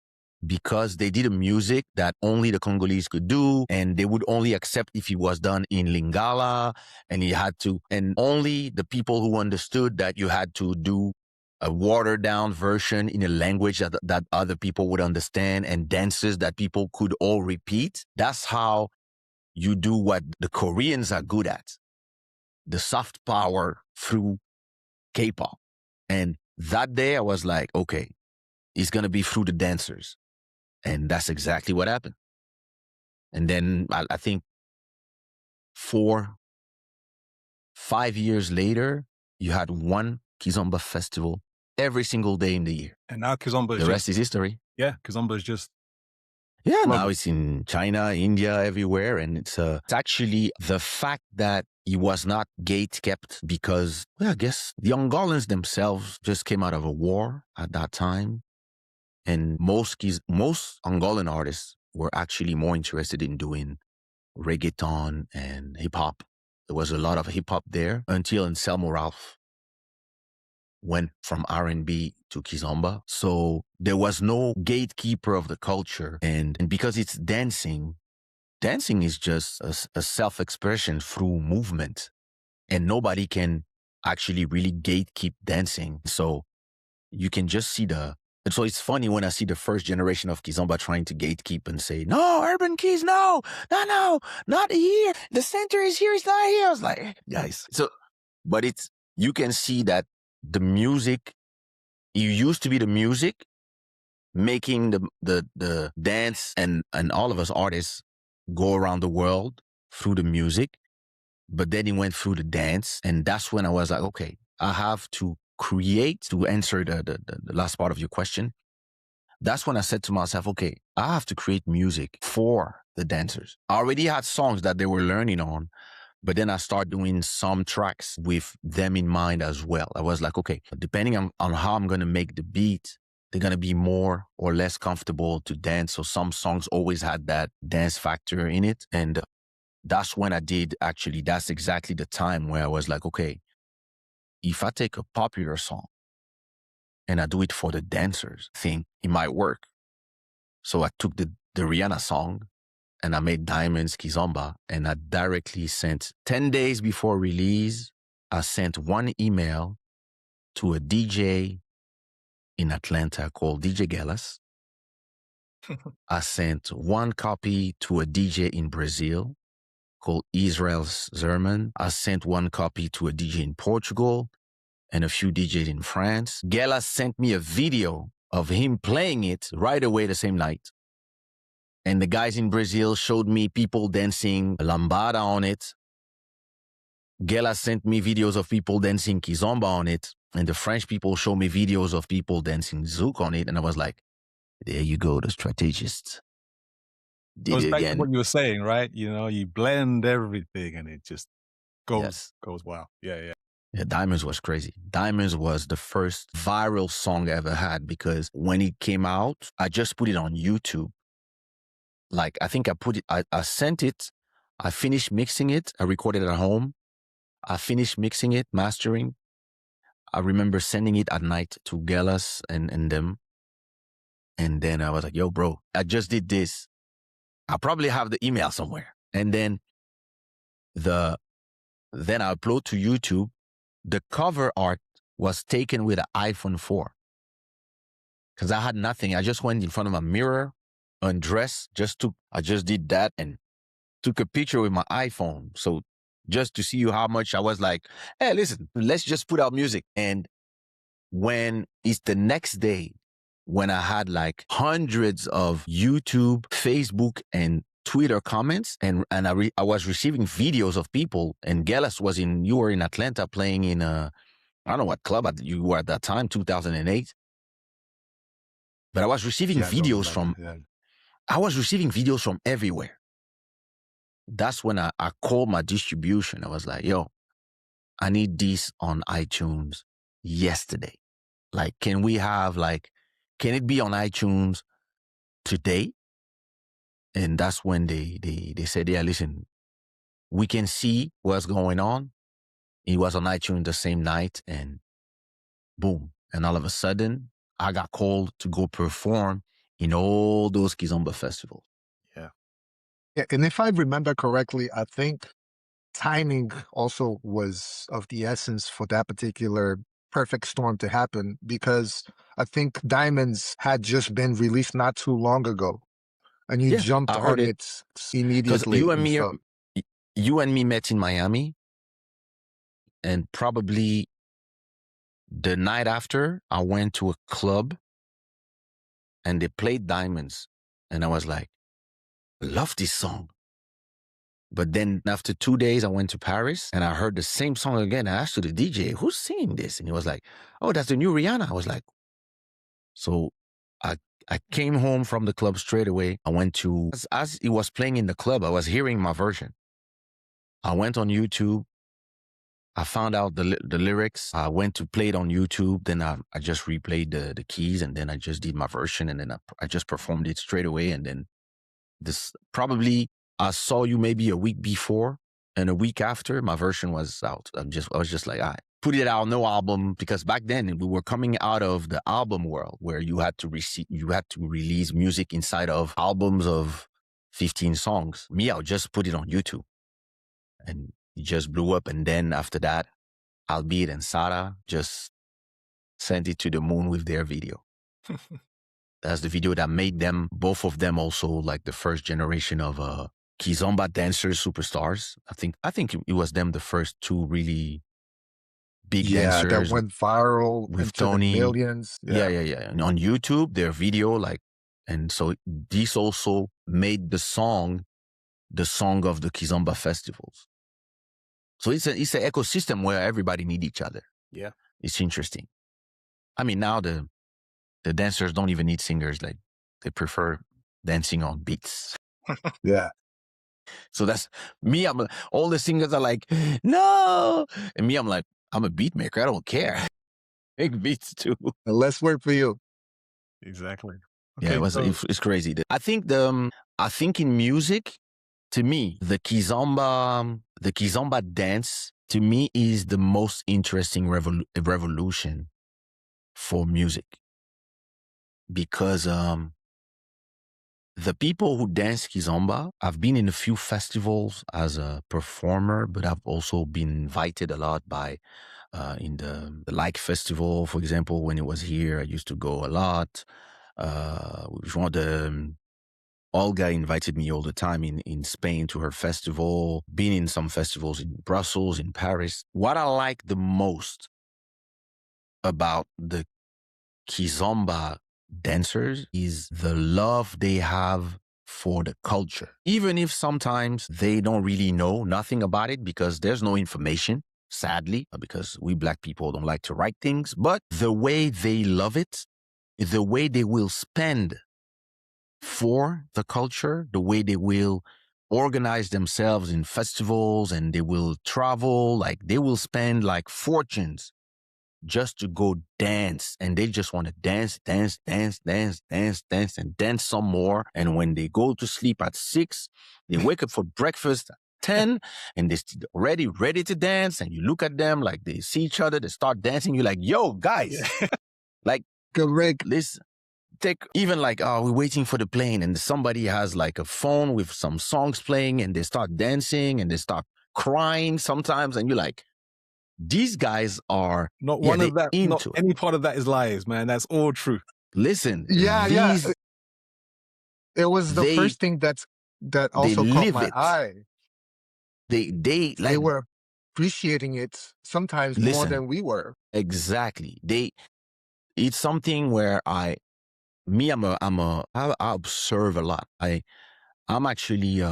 because they did a music that only the Congolese could do, and they would only accept if it was done in Lingala, and only the people who understood that you had to do a watered down version in a language that other people would understand, and dances that people could all repeat. That's how you do what the Koreans are good at, the soft power through K-pop. And that day I was like, okay, it's going to be through the dancers. And that's exactly what happened. And then I think 4-5 years later, you had one Kizomba festival every single day in the year. And now Kizomba the rest is history. Yeah, Kizomba is just... Yeah, now it's in China, India, everywhere. And it's actually the fact that it was not gate kept because, well, I guess the Angolans themselves just came out of a war at that time. And most Angolan artists were actually more interested in doing reggaeton and hip-hop. There was a lot of hip-hop there until Anselmo Ralph went from R&B to Kizomba. So there was no gatekeeper of the culture. And because it's dancing is just a self-expression through movement. And nobody can actually really gatekeep dancing. So you can just see so it's funny when I see the first generation of Kizomba trying to gatekeep and say, no, urban keys, no, not here. The center is here, it's not here. I was like, guys. But you can see that the music, it used to be the music making the dance and all of us artists go around the world through the music. But then it went through the dance. And that's when I was like, okay, I have to create, to answer the last part of your question, that's when I said to myself, okay, I have to create music for the dancers. I already had songs that they were learning on, but then I started doing some tracks with them in mind as well. I was like, okay, depending on how I'm going to make the beat, they're going to be more or less comfortable to dance. So some songs always had that dance factor in it. And that's when that's exactly the time where I was like, okay, if I take a popular song and I do it for the dancers, I think it might work. So I took the Rihanna song and I made Diamonds Kizomba, and I directly sent 10 days before release, I sent one email to a DJ in Atlanta called DJ Guelas. I sent one copy to a DJ in Brazil called Israel Zerman. I sent one copy to a DJ in Portugal and a few DJs in France. Guelas sent me a video of him playing it right away the same night. And the guys in Brazil showed me people dancing lambada on it. Guelas sent me videos of people dancing Kizomba on it. And the French people showed me videos of people dancing Zouk on it. And I was like, there you go, the strategist. It was back to what you were saying, right? You know, you blend everything and it just goes wow. Yeah. Yeah, Diamonds was crazy. Diamonds was the first viral song I ever had, because when it came out, I just put it on YouTube. Like, I think I sent it, I finished mixing it, I recorded it at home, I finished mixing it, mastering. I remember sending it at night to Guelas and them. And then I was like, yo, bro, I just did this. I probably have the email somewhere. And then I upload to YouTube. The cover art was taken with an iPhone 4. Because I had nothing. I just went in front of a mirror, undressed, I just did that and took a picture with my iPhone. So just to see how much I was like, hey, listen, let's just put out music. And when it's the next day, when I had like hundreds of YouTube, Facebook, and Twitter comments, and I was receiving videos of people, and Guelas you were in Atlanta playing in I don't know what club you were at that time, 2008. But I was receiving videos from everywhere. That's when I called my distribution. I was like, yo, I need this on iTunes yesterday. Like, can it be on iTunes today? And that's when they said, yeah, listen, we can see what's going on. It was on iTunes the same night, and boom. And all of a sudden, I got called to go perform in all those Kizomba festivals. Yeah. And if I remember correctly, I think timing also was of the essence for that particular perfect storm to happen, because I think Diamonds had just been released not too long ago, and you jumped on it immediately. You and me met in Miami, and probably the night after, I went to a club and they played Diamonds, and I was like, I love this song. But then after 2 days, I went to Paris and I heard the same song again. I asked the DJ, who's singing this? And he was like, oh, that's the new Rihanna. I was like, so I came home from the club straight away. I went to, as it was playing in the club, I was hearing my version. I went on YouTube. I found out the lyrics. I went to play it on YouTube. Then I just replayed the keys, and then I just did my version, and then I just performed it straight away. And then I saw you maybe a week before, and a week after my version was out. I was just like, I put it out, no album, because back then we were coming out of the album world where you had to release music inside of albums of 15 songs. Me, I'll just put it on YouTube, and it just blew up. And then after that, Albeit and Sarah just sent it to the moon with their video. That's the video that made them, both of them, also like the first generation of Kizomba dancers, superstars. I think it was them, the first two really big dancers. Yeah, that went viral with into Tony. the millions. Yeah. And on YouTube, their video, and so this also made the song of the Kizomba festivals. So it's an ecosystem where everybody need each other. Yeah. It's interesting. I mean, now the dancers don't even need singers. Like, they prefer dancing on beats. Yeah. So that's me. All the singers are like, no. And me, I'm like, I'm a beat maker. I don't care. Make beats too. And less work for you. Exactly. Yeah, Okay, it's crazy. I think in music, to me, the Kizomba dance, to me, is the most interesting revolution for music, because the people who dance Kizomba, I've been in a few festivals as a performer, but I've also been invited a lot by in the Like Festival, for example. When it was here, I used to go a lot. Olga invited me all the time in Spain to her festival, been in some festivals in Brussels, in Paris. What I like the most about the Kizomba dancers is the love they have for the culture. Even if sometimes they don't really know nothing about it because there's no information, sadly, because we Black people don't like to write things, but the way they love it, the way they will spend for the culture, the way they will organize themselves in festivals, and they will travel, like they will spend like fortunes just to go dance, and they just want to dance, and dance some more. And when they go to sleep at 6, they wake up for breakfast at 10, and they're ready to dance. And you look at them like they see each other, they start dancing. You're like, yo, guys, like, Correct. listen. Take even like, we're waiting for the plane, and somebody has like a phone with some songs playing, and they start dancing and they start crying sometimes, and you're like, these guys are not one of that. into Not it. any part of that is lies, man. That's all true. Listen, Yeah. It was the first thing that also caught my eye. They were appreciating it sometimes more than we were. Exactly. It's something where I observe a lot. I'm actually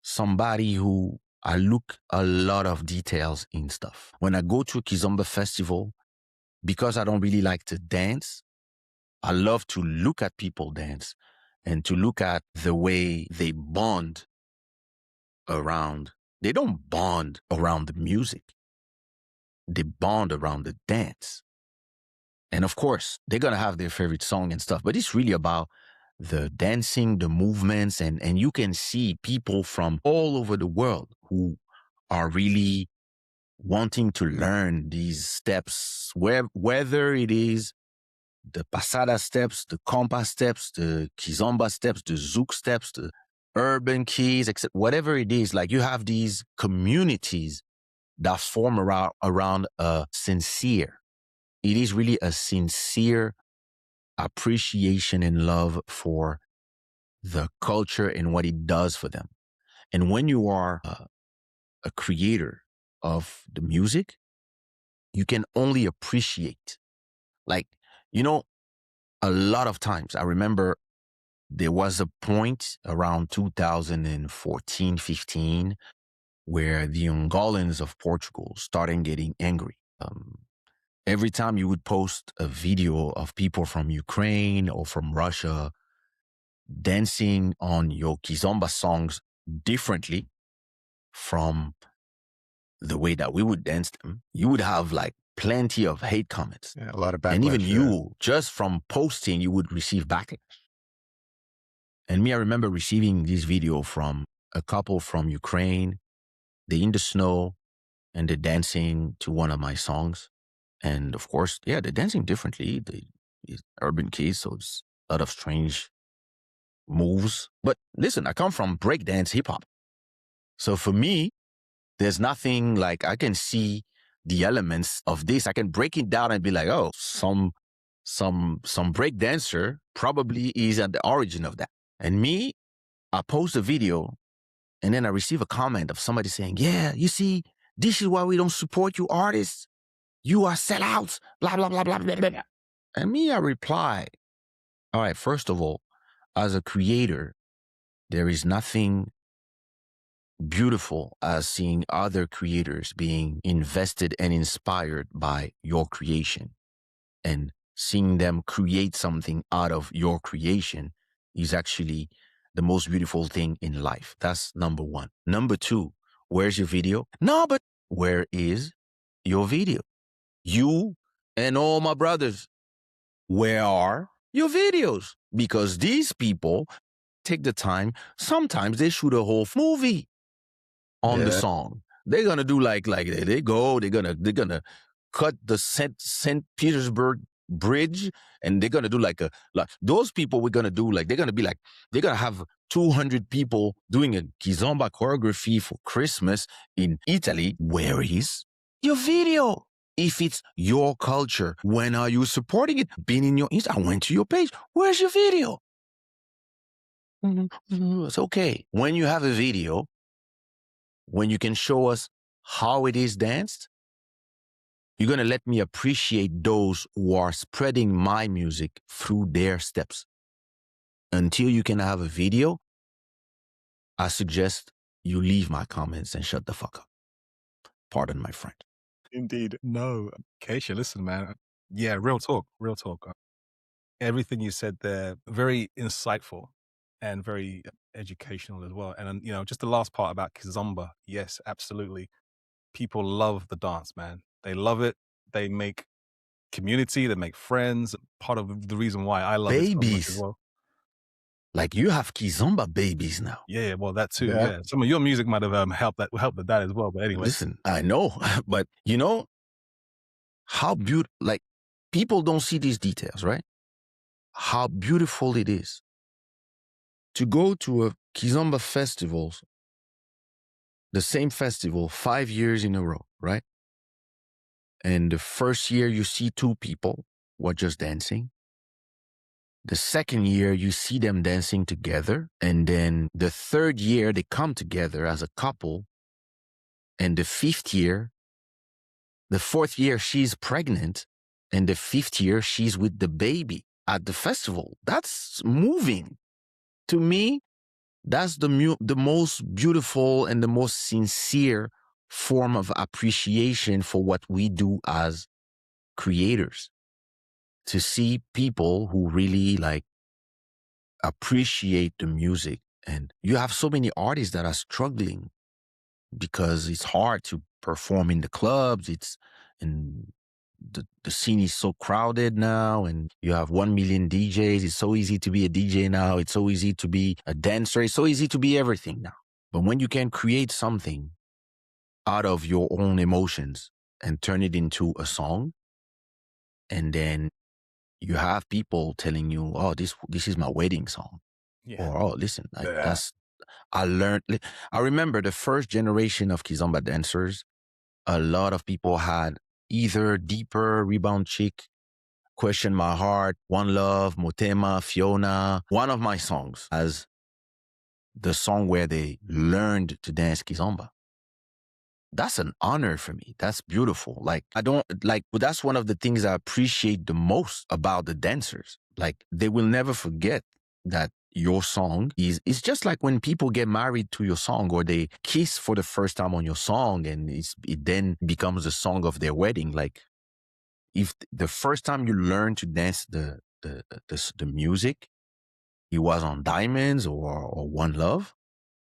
somebody who I look a lot of details in stuff. When I go to a Kizomba festival, because I don't really like to dance, I love to look at people dance and to look at the way they bond around. They don't bond around the music. They bond around the dance. And of course, they're going to have their favorite song and stuff, but it's really about the dancing, the movements, and you can see people from all over the world who are really wanting to learn these steps, whether it is the Pasada steps, the Konpa steps, the Kizomba steps, the Zouk steps, the urban keys, etc. Whatever it is, like you have these communities that form around a sincere. It is really a sincere appreciation and love for the culture and what it does for them. And when you are a creator of the music, you can only appreciate. Like, a lot of times, I remember there was a point around 2014, 15, where the Angolans of Portugal started getting angry. Every time you would post a video of people from Ukraine or from Russia dancing on your Kizomba songs differently from the way that we would dance them, you would have like plenty of hate comments. Yeah, a lot of backlash. And even you, just from posting, you would receive backlash. And me, I remember receiving this video from a couple from Ukraine. They're in the snow and they're dancing to one of my songs. And of course, they're dancing differently. It's urban kids, so it's a lot of strange moves. But listen, I come from breakdance hip hop. So for me, there's nothing like I can see the elements of this. I can break it down and be like, oh, some break dancer probably is at the origin of that. And me, I post a video and then I receive a comment of somebody saying, yeah, you see, this is why we don't support you artists. You are sellouts, blah, blah, blah, blah, blah, blah. And me, I reply, all right, first of all, as a creator, there is nothing beautiful as seeing other creators being invested and inspired by your creation, and seeing them create something out of your creation is actually the most beautiful thing in life. That's number one. Number two, where's your video? No, but where is your video? You and all my brothers, where are your videos? Because these people take the time. Sometimes they shoot a whole movie on the song. They're gonna do like they're gonna cut the Saint Petersburg Bridge, and they're gonna do like those people. We're gonna do like they're gonna have 200 people doing a Kizomba choreography for Christmas in Italy. Where is your video? If it's your culture, when are you supporting it? Been in your Insta? I went to your page. Where's your video? It's okay. When you have a video, when you can show us how it is danced, you're going to let me appreciate those who are spreading my music through their steps. Until you can have a video, I suggest you leave my comments and shut the fuck up. Pardon my friend. Indeed. No, Kaysha, listen, man. Yeah, real talk, real talk. Everything you said there, very insightful and very educational as well. And, you know, just the last part about Kizomba. Yes, absolutely. People love the dance, man. They love it. They make community, they make friends. Part of the reason why I love it so much as well. Like you have Kizomba babies now. Yeah, well, that too. Yeah. Some of your music might have helped with that as well. But anyway. Listen, I know, but you know how beautiful, like people don't see these details, right? How beautiful it is to go to a Kizomba festival, the same festival 5 years in a row, right? And the first year you see 2 people who are just dancing. The second year you see them dancing together. And then the third year they come together as a couple. And the fourth year she's pregnant. And the 5th year she's with the baby at the festival. That's moving. To me, that's the most beautiful and the most sincere form of appreciation for what we do as creators. To see people who really like appreciate the music. And you have so many artists that are struggling because it's hard to perform in the clubs. The scene is so crowded now, and you have 1 million DJs. It's so easy to be a DJ now. It's so easy to be a dancer. It's so easy to be everything now. But when you can create something out of your own emotions and turn it into a song, and then you have people telling you, oh, this is my wedding song. Yeah. Or, oh, listen, I remember the first generation of Kizomba dancers, a lot of people had either Deeper, Rebound Chick, Question My Heart, One Love, Motema, Fiona, one of my songs as the song where they learned to dance Kizomba. That's an honor for me. That's beautiful. That's one of the things I appreciate the most about the dancers. Like, they will never forget that your song it's just like when people get married to your song, or they kiss for the first time on your song, and it then becomes the song of their wedding. Like, if the first time you learn to dance the music, it was on Diamonds or One Love,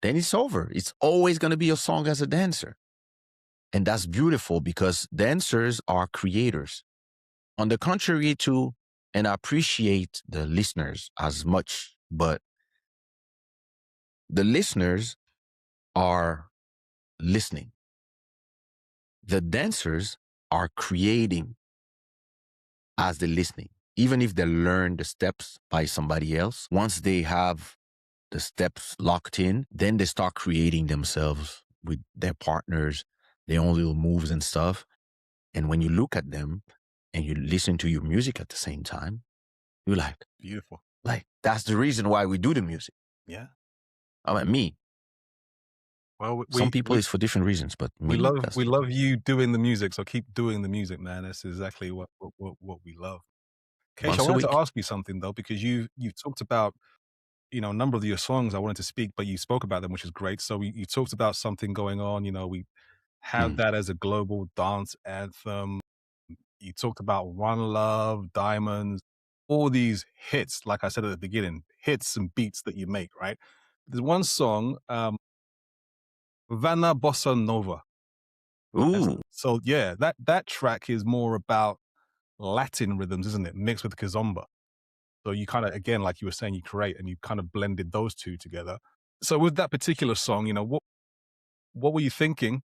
then it's over. It's always going to be your song as a dancer. And that's beautiful because dancers are creators. On the contrary to, and I appreciate the listeners as much, but the listeners are listening. The dancers are creating as they're listening. Even if they learn the steps by somebody else, once they have the steps locked in, then they start creating themselves with their partners, their own little moves and stuff. And when you look at them and you listen to your music at the same time, you're like, beautiful. Like, that's the reason why we do the music. Yeah. I mean, me. Well, some people it's for different reasons, but me, we love you doing the music. So keep doing the music, man. That's exactly what we love. Kaysha, I wanted to ask you something though, because you've talked about a number of your songs I wanted to speak, but you spoke about them, which is great. So you talked about something going on. We have that as a global dance anthem. You talked about One Love, Diamonds, all these hits, like I said at the beginning, hits and beats that you make, right? There's one song, Vanna Bossa Nova. Ooh. So yeah, that track is more about Latin rhythms, isn't it? Mixed with Kizomba. So you kind of, again, like you were saying, you create and you kind of blended those two together. So with that particular song, what were you thinking?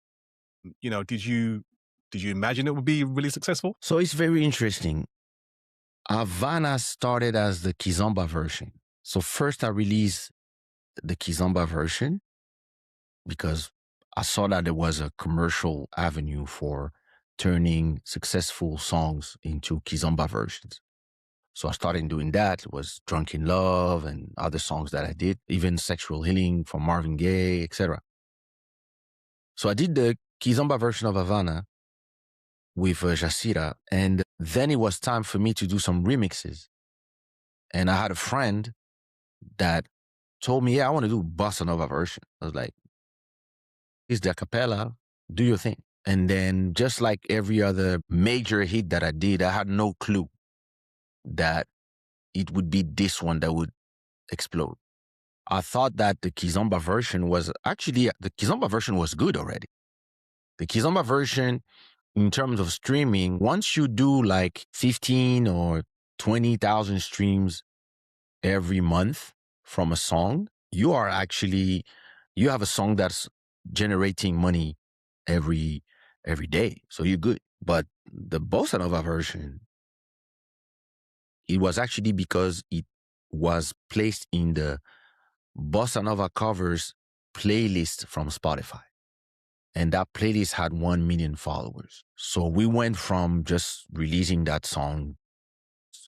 Did you imagine it would be really successful? So it's very interesting. Havana started as the Kizomba version. So first I released the Kizomba version because I saw that there was a commercial avenue for turning successful songs into Kizomba versions. So I started doing that. It was Drunk in Love and other songs that I did, even Sexual Healing from Marvin Gaye, etc. So I did the Kizomba version of Havana with Jacira, and then it was time for me to do some remixes. And I had a friend that told me, yeah, I want to do bossa nova version. I was like, it's the a cappella, do your thing. And then just like every other major hit that I did, I had no clue that it would be this one that would explode. I thought that the Kizomba version was good already. The Kizomba version, in terms of streaming, once you do like 15 or 20,000 streams every month from a song, you have a song that's generating money every day. So you're good. But the bossa nova version, it was actually because it was placed in the bossa nova covers playlist from Spotify. And that playlist had 1 million followers. So we went from just releasing that song,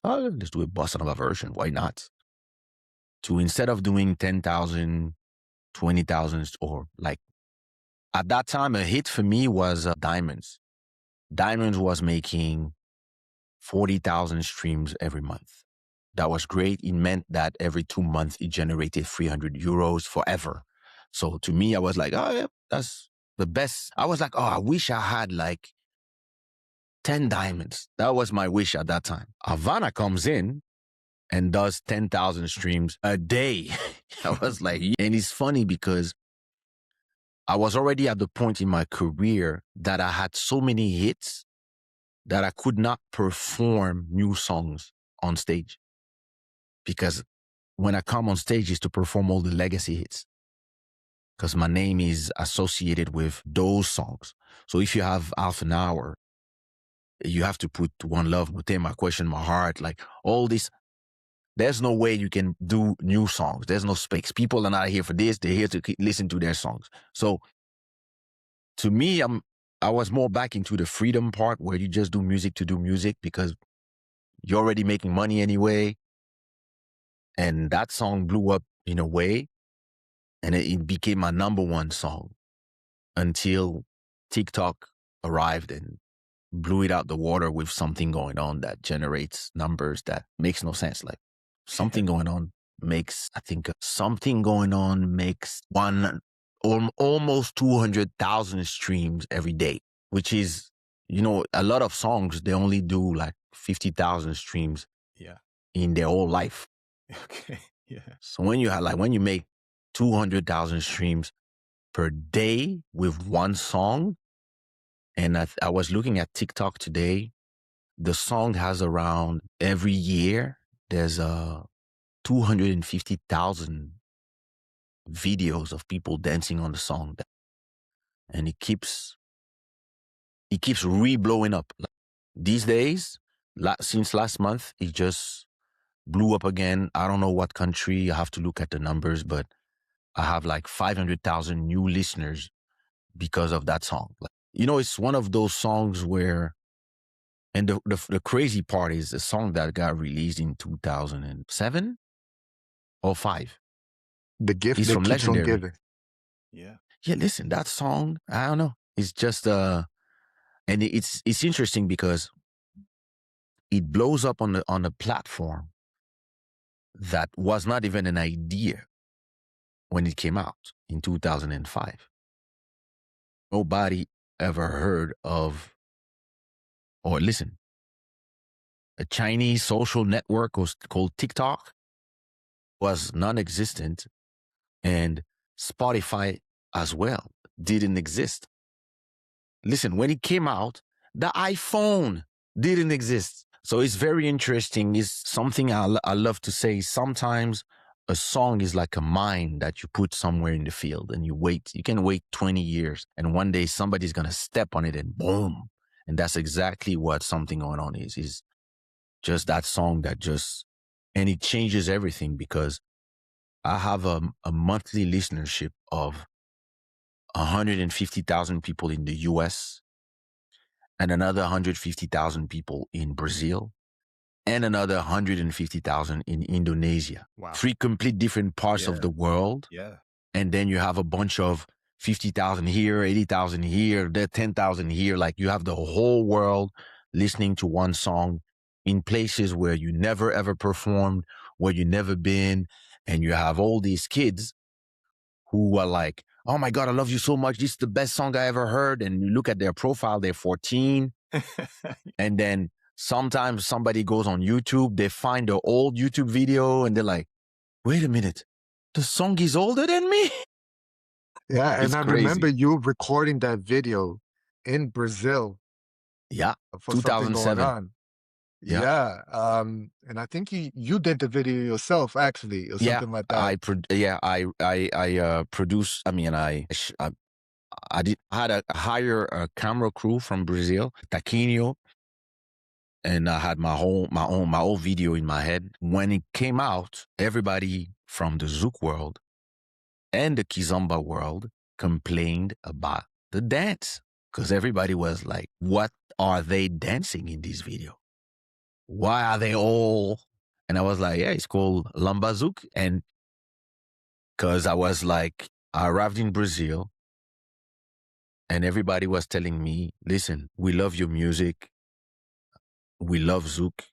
let's do a bossa nova version, why not? To instead of doing 10,000, 20,000, or like at that time, a hit for me was Diamonds. Diamonds was making 40,000 streams every month. That was great. It meant that every 2 months it generated 300 euros forever. So to me, I was like, oh yeah, that's the best. I was like, oh, I wish I had like 10 diamonds. That was my wish at that time. Havana comes in and does 10,000 streams a day. I was like, and it's funny because I was already at the point in my career that I had so many hits that I could not perform new songs on stage. Because when I come on stage is to perform all the legacy hits. Because my name is associated with those songs. So if you have half an hour, you have to put One Love, My Question, My Heart, like all this. There's no way you can do new songs. There's no space. People are not here for this. They're here to listen to their songs. So to me, I was more back into the freedom part where you just do music to do music because you're already making money anyway. And that song blew up in a way, and it became my number one song until TikTok arrived and blew it out the water with something going on that generates numbers that makes no sense. Like something going on makes almost 200,000 streams every day, which is, a lot of songs, they only do like 50,000 streams in their whole life. Okay. Yeah. So when you make 200,000 streams per day with one song, and I was looking at TikTok today, the song has around, every year, there's 250,000 videos of people dancing on the song. And it keeps re-blowing up. These days, since last month, it just blew up again. I don't know what country. I have to look at the numbers, but I have like 500,000 new listeners because of that song. It's one of those songs where, and the crazy part is the song that got released in 2007 or 5. The gift He's that from keeps on Legendary. giving. Yeah. Yeah, listen, that song, I don't know. It's just, and it's interesting because it blows up on the platform that was not even an idea when it came out in 2005. Nobody ever heard of, or listen, a Chinese social network was called TikTok was non-existent, and Spotify as well didn't exist. Listen, when it came out, the iPhone didn't exist. So it's very interesting. It's something I love to say. Sometimes a song is like a mine that you put somewhere in the field and you wait. You can wait 20 years and one day somebody's going to step on it and boom. And that's exactly what something going on is just that song that just, and it changes everything because I have a monthly listenership of 150,000 people in the US and another 150,000 people in Brazil and another 150,000 in Indonesia. Wow. 3 complete different parts of the world. Yeah. And then you have a bunch of 50,000 here, 80,000 here, 10,000 here. Like you have the whole world listening to one song in places where you never ever performed, where you never been. And you have all these kids who are like, oh my God, I love you so much. This is the best song I ever heard. And you look at their profile, they're 14. And then sometimes somebody goes on YouTube, they find the old YouTube video and they're like, wait a minute, the song is older than me? Yeah, and It's I crazy. remember you recording that video in Brazil. Yeah, For something going 2007. on. Yeah. Yeah. And I think you did the video yourself, actually, or Yeah, something like that. I produced. I mean, I had a hire a camera crew from Brazil, Taquinho, and I had my own video in my head. When it came out, everybody from the Zouk world and the Kizomba world complained about the dance because everybody was like, "What are they dancing in this video? Why are they all?" And I was like, "Yeah, it's called Lamba Zouk," and because I was like, I arrived in Brazil and everybody was telling me, listen, we love your music. We love Zouk.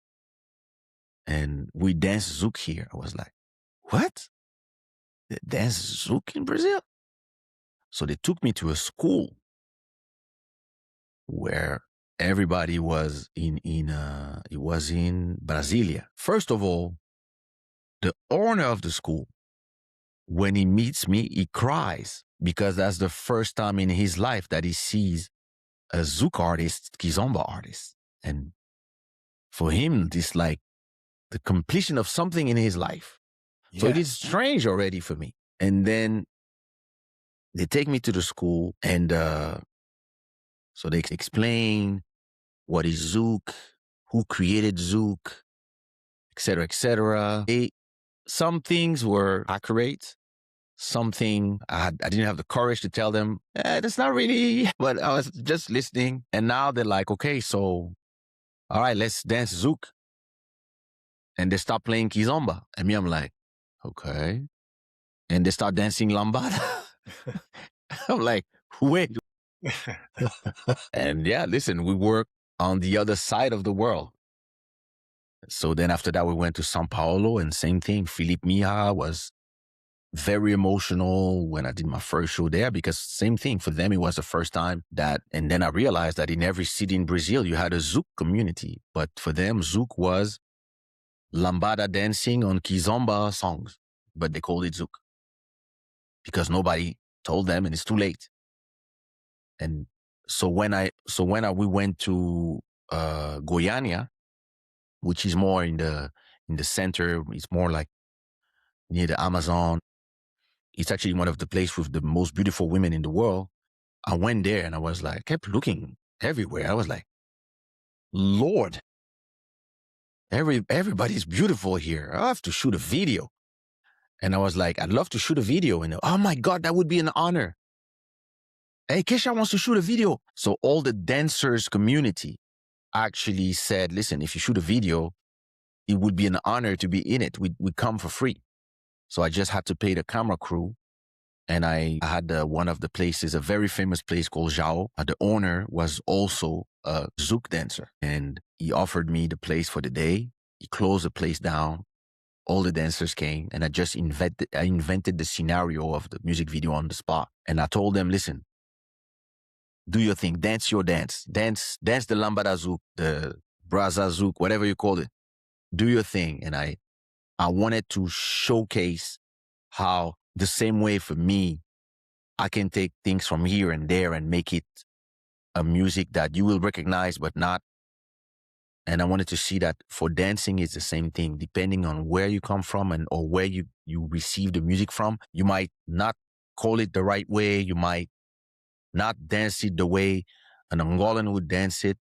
And we dance Zouk here. I was like, what? They dance Zouk in Brazil? So they took me to a school where everybody was it was in Brasilia. First of all, the owner of the school, when he meets me, he cries because that's the first time in his life that he sees a Zouk artist, Kizomba artist. And for him, this like the completion of something in his life. So it is strange already for me. And then they take me to the school and so they explain what is Zouk, who created Zouk, etc., etc. Some things were accurate. Something I didn't have the courage to tell them, that's not really, but I was just listening. And now they're like, okay, so, all right, let's dance Zouk. And they start playing Kizomba. And me, I'm like, okay. And they start dancing Lambada. I'm like, wait. And yeah, listen, we work on the other side of the world. So then after that, we went to Sao Paulo and same thing. Felipe Mija was very emotional when I did my first show there because same thing for them. It was the first time that, and then I realized that in every city in Brazil, you had a Zouk community, but for them, Zouk was Lambada dancing on Kizomba songs, but they called it Zouk because nobody told them and it's too late. And so when we went to Goiânia, which is more in the center, it's more like near the Amazon. It's actually one of the places with the most beautiful women in the world. I went there and I was like, kept looking everywhere. I was like, Lord, everybody's beautiful here. I have to shoot a video. And I was like, I'd love to shoot a video. And oh my God, that would be an honor. Hey, Kaysha wants to shoot a video. So all the dancers community actually said, listen, if you shoot a video, it would be an honor to be in it. We'd come for free. So I just had to pay the camera crew. And I had one of the places, a very famous place called Zhao. The owner was also a Zouk dancer. And he offered me the place for the day. He closed the place down. all the dancers came, and I just invented the scenario of the music video on the spot. And I told them, listen, do your thing, dance your dance, dance the lambada zouk, the braza zouk, whatever you call it. Do your thing. And I wanted to showcase how the same way for me, I can take things from here and there and make it a music that you will recognize, but not. And I wanted to see that for dancing, it's the same thing. Depending on where you come from or where you receive the music from, you might not call it the right way. You might not dance it the way an Angolan would dance it,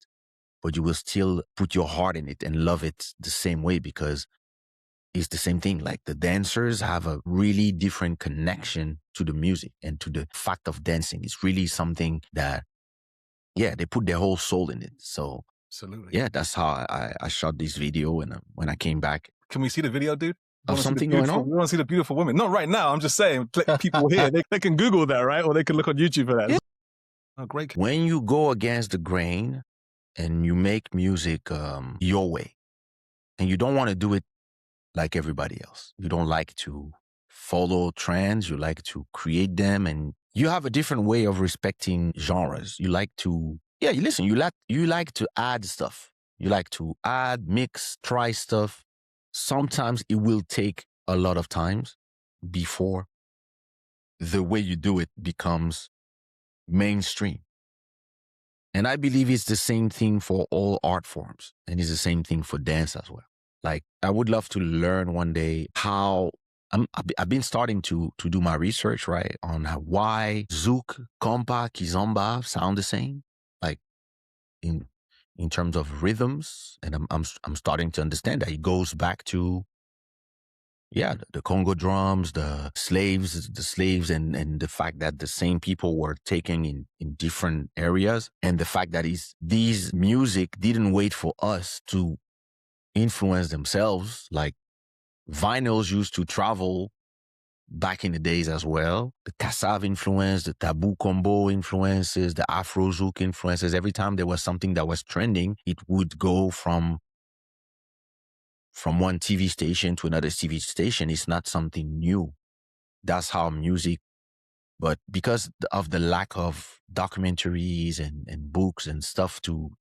but you will still put your heart in it and love it the same way because it's the same thing. Like the dancers have a really different connection to the music and to the fact of dancing. It's really something that, yeah, they put their whole soul in it. So Absolutely. yeah, that's how I shot this video. And when I came back, Can we see the video, dude? of something going on? We want to see the beautiful women. Not right now. I'm just saying, people here, they can Google that, right? Or they can look on YouTube for that. Yeah. Oh, great. When you go against the grain and you make music your way, and you don't want to do it like everybody else. You don't like to follow trends. You like to create them, and you have a different way of respecting genres. You like to, yeah, you listen. You like to add stuff. You like to add, mix, try stuff. Sometimes it will take a lot of times before the way you do it becomes mainstream. And I believe it's the same thing for all art forms, and it's the same thing for dance as well. Like, I would love to learn one day how I've been starting to do my research, right, on why Zouk, Konpa, Kizomba sound the same, like in terms of rhythms, and I'm starting to understand that it goes back to, yeah, the Congo drums, the slaves, and the fact that the same people were taken in different areas, and the fact that these music didn't wait for us to influence themselves. Like vinyls used to travel back in the days as well. The Kassav influence, the Taboo Combo influences, the Afro Zouk influences. Every time there was something that was trending, it would go from one TV station to another TV station. It's not something new. That's how music, but because of the lack of documentaries and books and stuff to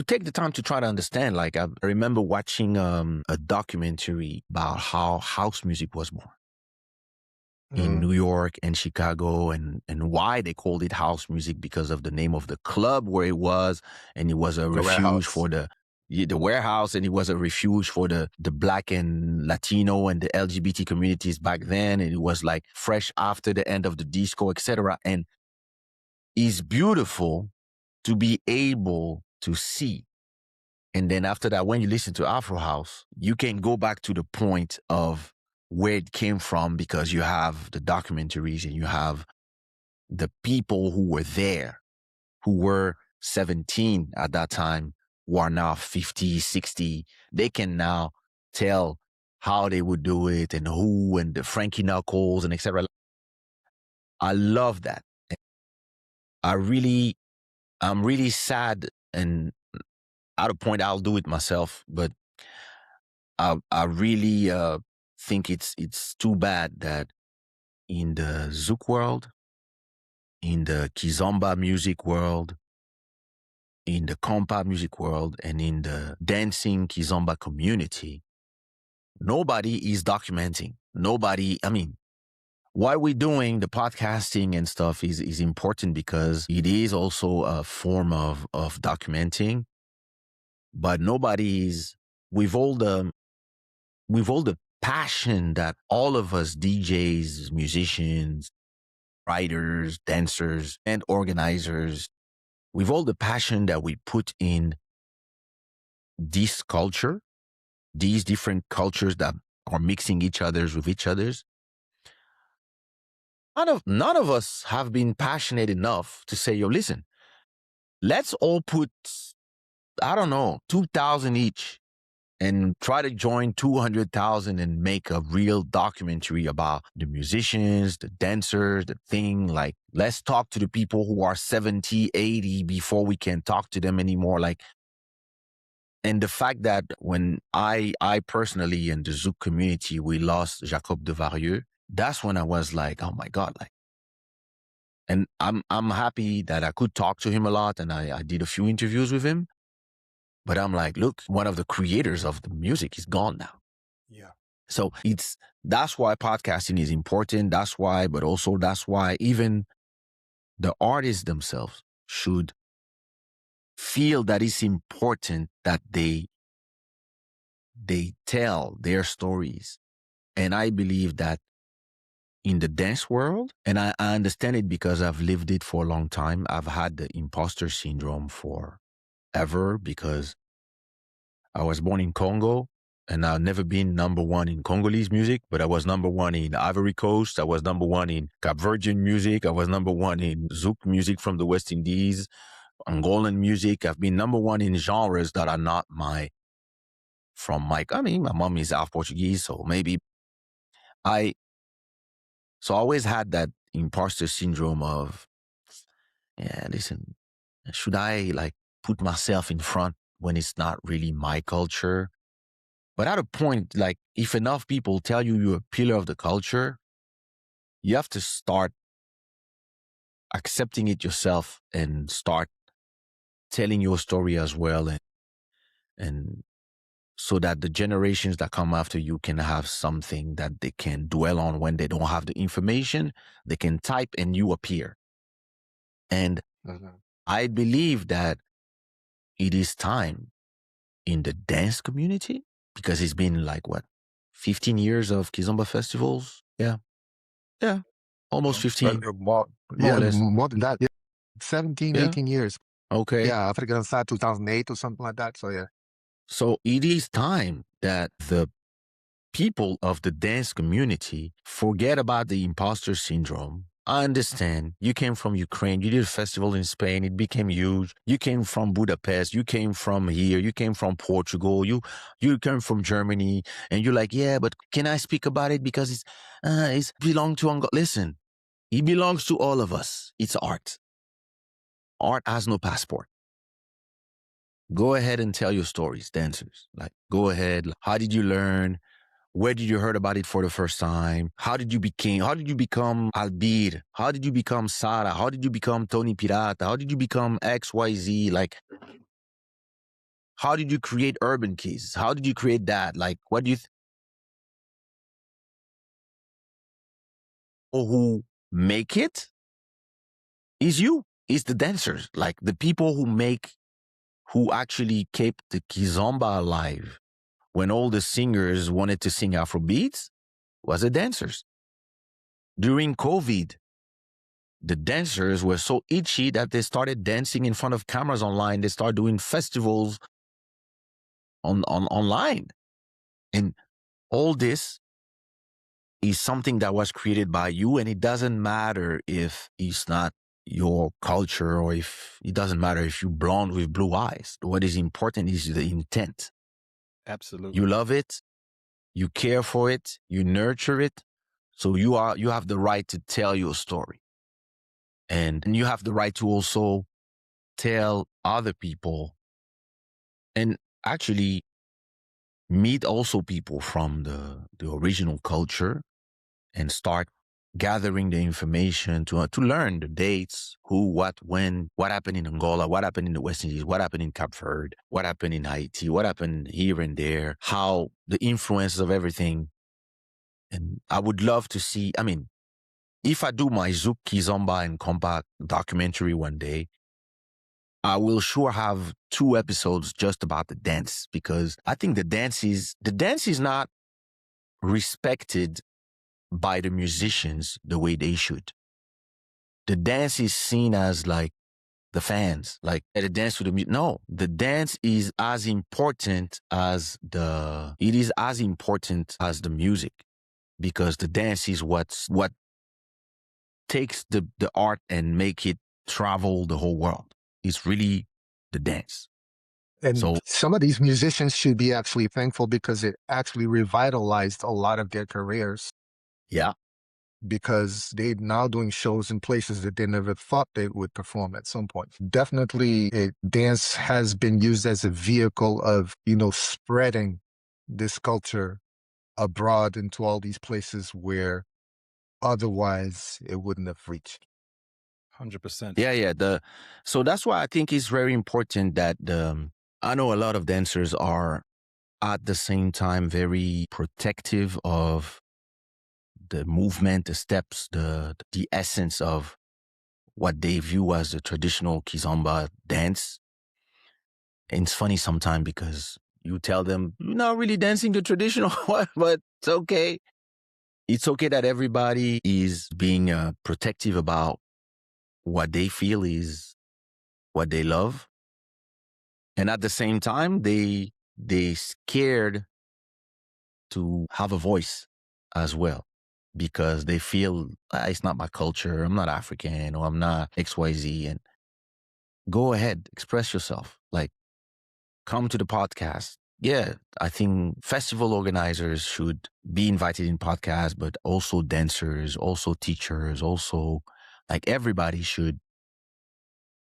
take the time to try to understand, like I remember watching a documentary about how house music was born in New York and Chicago, and why they called it house music, because of the name of the club where it was, and it was a refuge for the warehouse, and it was a refuge for the Black and Latino and the LGBT communities back then, and it was like fresh after the end of the disco, etc. And it's beautiful to be able to see. And then after that, when you listen to Afro House, you can go back to the point of where it came from, because you have the documentaries and you have the people who were there, who were 17 at that time, who are now 50, 60. They can now tell how they would do it and who, and the Frankie Knuckles and etc. I love that. I'm really sad, and at a point I'll do it myself, but I really think it's too bad that in the Zouk world, in the Kizomba music world, in the Konpa music world, and in the dancing Kizomba community, nobody is documenting. Nobody, I mean, why we're doing the podcasting and stuff is important, because it is also a form of documenting, but nobody's, with all the passion that all of us DJs, musicians, writers, dancers, and organizers, with all the passion that we put in this culture, these different cultures that are mixing each other's with each other's, none of us have been passionate enough to say, yo, listen, let's all put, I don't know, 2,000 each, and try to join 200,000 and make a real documentary about the musicians, the dancers, the thing. Like, let's talk to the people who are 70, 80 before we can talk to them anymore. Like, And the fact that when I personally in the Zouk community, we lost Jacob de Varieux, that's when I was like, oh my God, like, and I'm happy that I could talk to him a lot, and I did a few interviews with him. But I'm like, look, one of the creators of the music is gone now. Yeah. So that's why podcasting is important. That's why, but also that's why even the artists themselves should feel that it's important that they tell their stories. And I believe that in the dance world, and I understand it because I've lived it for a long time. I've had the imposter syndrome forever because I was born in Congo and I've never been number one in Congolese music, but I was number one in Ivory Coast. I was number one in Cape Verdean music. I was number one in Zouk music from the West Indies, Angolan music. I've been number one in genres that are not my mom is half Portuguese, so maybe I always had that imposter syndrome of, yeah, listen, should I like put myself in front when it's not really my culture? But at a point, like if enough people tell you you're a pillar of the culture, you have to start accepting it yourself and start telling your story as well. And so that the generations that come after you can have something that they can dwell on when they don't have the information. They can type and you appear. And I believe that it is time in the dance community, because it's been like, 15 years of Kizomba festivals? Yeah. Almost 15, more more or less. more than that. Yeah. 17, Yeah. 18 years. Okay. Yeah, African side 2008 or something like that. So yeah. So it is time that the people of the dance community forget about the imposter syndrome. I understand you came from Ukraine, you did a festival in Spain, it became huge. You came from Budapest, you came from here, you came from Portugal, you came from Germany, and you're like, yeah, but can I speak about it because it's belong to Angola? Listen, it belongs to all of us. It's art. Art has no passport. Go ahead and tell your stories, dancers. Like, go ahead. How did you learn? Where did you heard about it for the first time? How did you become Albir? How did you become Sara? How did you become Tony Pirata? How did you become XYZ? Like, how did you create Urban Keys? How did you create that? Like, what do you who make it is you, is the dancers. Like the people who actually kept the Kizomba alive when all the singers wanted to sing Afrobeats was the dancers. During COVID, the dancers were so itchy that they started dancing in front of cameras online. They started doing festivals online. And all this is something that was created by you, and it doesn't matter if it's not your culture or if it doesn't matter if you're blonde with blue eyes. What is important is the intent. Absolutely. You love it, you care for it, you nurture it. So you have the right to tell your story. And you have the right to also tell other people and actually meet also people from the original culture and start gathering the information to learn the dates, who, what, when, what happened in Angola, what happened in the West Indies, what happened in Cape Verde, what happened in Haiti, what happened here and there, how the influences of everything. And I would love to see, if I do my Zouk, Kizomba, and Konpa documentary one day, I will sure have 2 episodes just about the dance, because I think the dance is not respected by the musicians the way they should. The dance is seen as like the fans, like the dance to the music. No, the dance is as important as the music, because the dance is what takes the art and make it travel the whole world. It's really the dance. And So some of these musicians should be actually thankful because it actually revitalized a lot of their careers. yeah, because they're now doing shows in places that they never thought they would perform at some point. Definitely, dance has been used as a vehicle of, spreading this culture abroad into all these places where otherwise it wouldn't have reached. 100%. Yeah. So that's why I think it's very important that I know a lot of dancers are at the same time very protective of the movement, the steps, the essence of what they view as the traditional Kizomba dance. And it's funny sometimes because you tell them you're not really dancing the traditional one, but it's okay. It's okay that everybody is being protective about what they feel is what they love, and at the same time they scared to have a voice as well because they feel it's not my culture, I'm not African, or I'm not XYZ. And go ahead, express yourself, like come to the podcast. Yeah, I think festival organizers should be invited in podcasts, but also dancers, also teachers, also like everybody should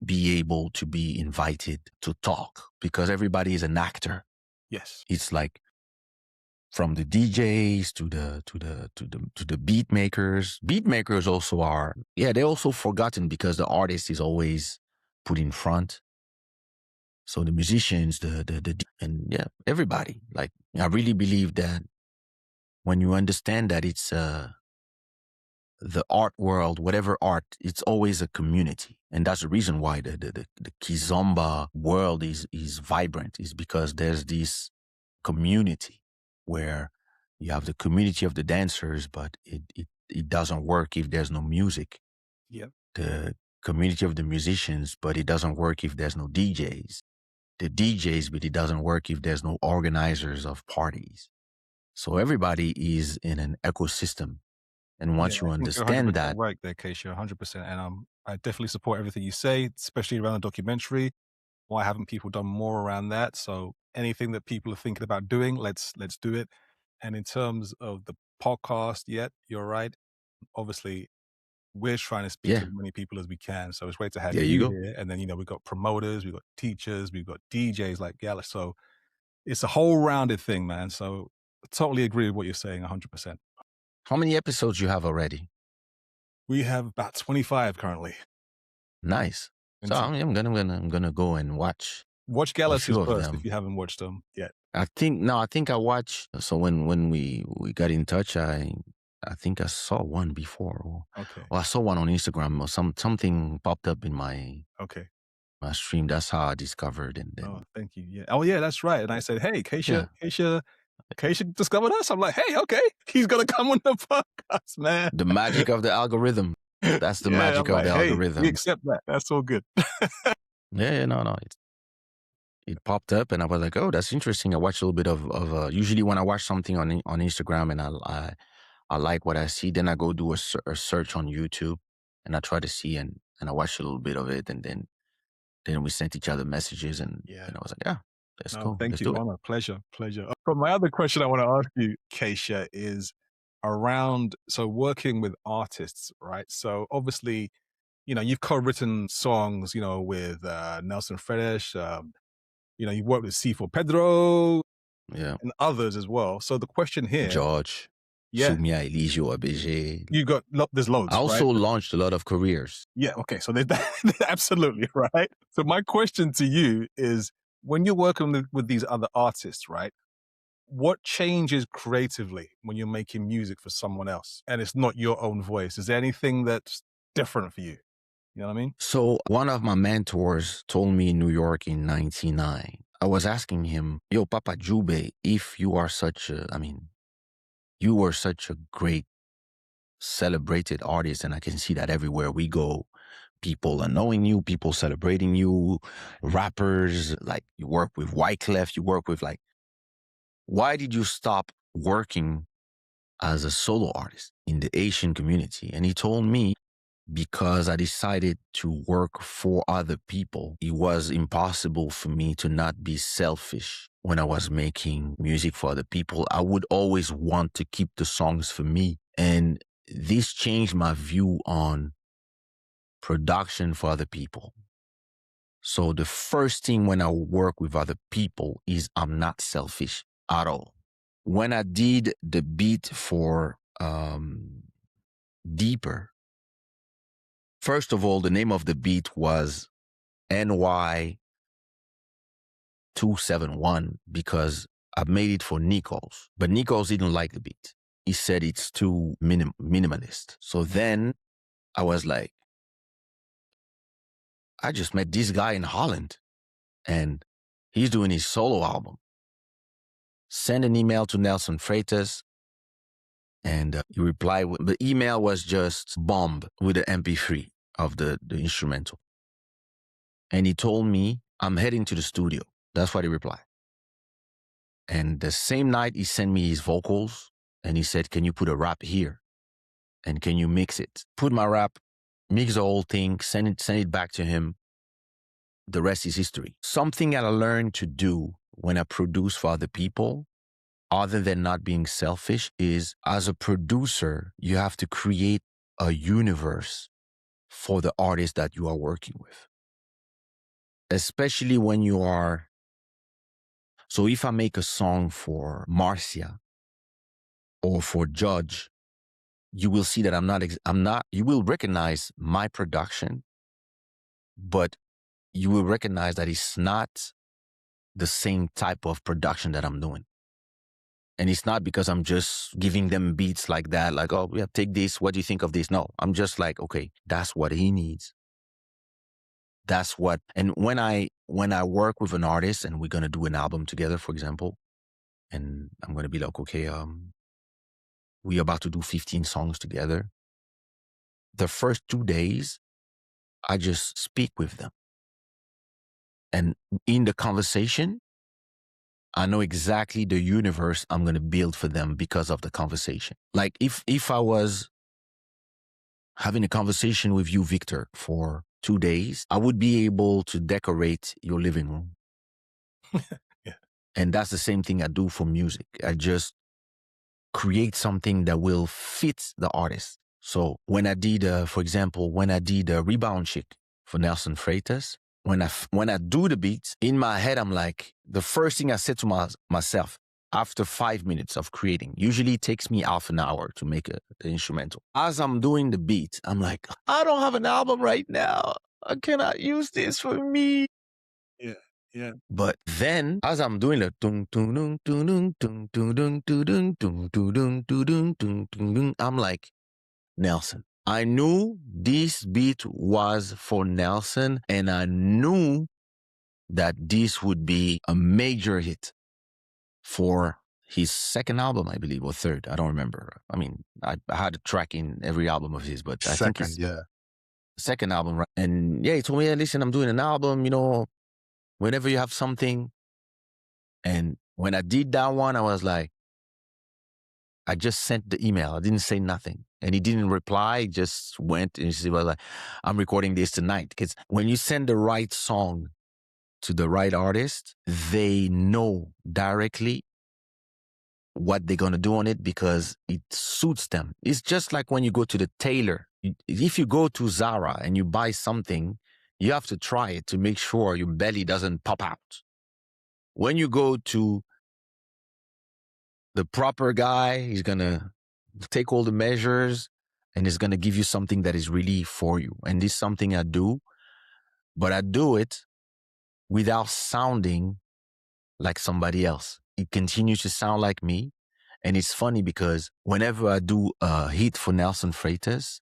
be able to be invited to talk because everybody is an actor. Yes. It's like from the DJs to the beat makers. Beat makers also are, they're also forgotten because the artist is always put in front. So the musicians, and everybody. Like I really believe that when you understand that it's the art world, whatever art, it's always a community. And that's the reason why the Kizomba world is vibrant, is because there's this community where you have the community of the dancers, but it doesn't work if there's no music. Yep. The community of the musicians, but it doesn't work if there's no DJs. The DJs, but it doesn't work if there's no organizers of parties. So everybody is in an ecosystem. And once you I think you're 100% understand that, right there, Kaysha, 100%. And I definitely support everything you say, especially around the documentary. Why haven't people done more around that? So anything that people are thinking about doing, let's do it. And in terms of the podcast, you're right. Obviously, we're trying to speak to as many people as we can. So it's great to have there you you go. here. And then, we've got promoters, we've got teachers, we've got DJs like Guelas. So it's a whole rounded thing, man. So I totally agree with what you're saying, 100%. How many episodes you have already? We have about 25 currently. Nice. So I'm gonna go and watch Guelas first if you haven't watched them yet. I think I watched. So when we got in touch, I think I saw one before. Okay. Or I saw one on Instagram or something popped up in my stream. That's how I discovered. And then, thank you. Yeah. Oh yeah, that's right. And I said, hey, Kaysha discovered us. I'm like, hey, okay, he's gonna come on the podcast, man. The magic of the algorithm. That's the magic of the algorithm. We accept that. That's all good. No. It popped up and I was like, oh, that's interesting. I watched a little bit of usually when I watch something on Instagram and I like what I see, then I go do a search on YouTube and I try to see and I watch a little bit of it, and then we sent each other messages and I was like, let's go. Thank you. Honor, pleasure. But my other question I want to ask you, Kaysha, is around working with artists, right? So obviously, you've co-written songs, with Nelson Fredesh, you've worked with C4 Pedro, and others as well. So the question here, George, Sumia, Eligio, ABG. You got there's loads. I also right? launched a lot of careers. Yeah. Okay. So there's that, absolutely right. So my question to you is, when you're working with these other artists, right? What changes creatively when you're making music for someone else and it's not your own voice? Is there anything that's different for you? You know what I mean? So one of my mentors told me in New York in 1999, I was asking him, yo, Papa Jube, if you are you were such a great celebrated artist, and I can see that everywhere we go, people are knowing you, people celebrating you, rappers, like you work with Wyclef, you work with why did you stop working as a solo artist in the Asian community? And he told me, because I decided to work for other people, it was impossible for me to not be selfish when I was making music for other people. I would always want to keep the songs for me. And this changed my view on production for other people. So the first thing when I work with other people is I'm not selfish at all. When I did the beat for Deeper, first of all, the name of the beat was NY271 because I made it for Nichols, but Nichols didn't like the beat. He said it's too minimalist. So then I was like, I just met this guy in Holland and he's doing his solo album. Send an email to Nelson Freitas and he replied. The email was just bomb with the MP3 of the instrumental. And he told me, I'm heading to the studio. That's what he replied. And the same night he sent me his vocals and he said, can you put a rap here? And can you mix it? Put my rap, mix the whole thing, send it back to him. The rest is history. Something that I learned to do when I produce for other people, other than not being selfish, is as a producer, you have to create a universe for the artist that you are working with. Especially when you are, so if I make a song for Marcia or for Judge, you will see that I'm not, you will recognize my production, but you will recognize that it's not the same type of production that I'm doing. And it's not because I'm just giving them beats like that, like, oh, yeah, take this. What do you think of this? No, I'm just like, okay, that's what he needs. That's what, and when I work with an artist and we're going to do an album together, for example, and I'm going to be like, okay, we're about to do 15 songs together. The first 2 days, I just speak with them. And in the conversation, I know exactly the universe I'm going to build for them because of the conversation. Like if I was having a conversation with you, Victor, for 2 days, I would be able to decorate your living room. Yeah. And that's the same thing I do for music. I just create something that will fit the artist. So when I did, for example, when I did Rebound Chick for Nelson Freitas, when I do the beats, in my head, I'm like, the first thing I said to myself, after 5 minutes of creating, usually it takes me half an hour to make the instrumental. As I'm doing the beat, I'm like, I don't have an album right now. I cannot use this for me. Yeah. Yeah. But then, as I'm doing the tung tung tung tung tung tung tung tung tung tung tung tung tung tung, I'm like, Nelson. I knew this beat was for Nelson, and I knew that this would be a major hit for his second album, I believe, or third. I don't remember. I mean, I had a track in every album of his, but I think it's second album. Right? And yeah, he told me, yeah, listen, I'm doing an album, whenever you have something. And when I did that one, I was like, I just sent the email. I didn't say nothing. And he didn't reply. He just went and he said, well, I'm recording this tonight. Because when you send the right song to the right artist, they know directly what they're going to do on it because it suits them. It's just like when you go to the tailor. If you go to Zara and you buy something, you have to try it to make sure your belly doesn't pop out. When you go to the proper guy, he's going to take all the measures and he's going to give you something that is really for you. And this is something I do, but I do it without sounding like somebody else. It continues to sound like me. And it's funny because whenever I do a hit for Nelson Freitas,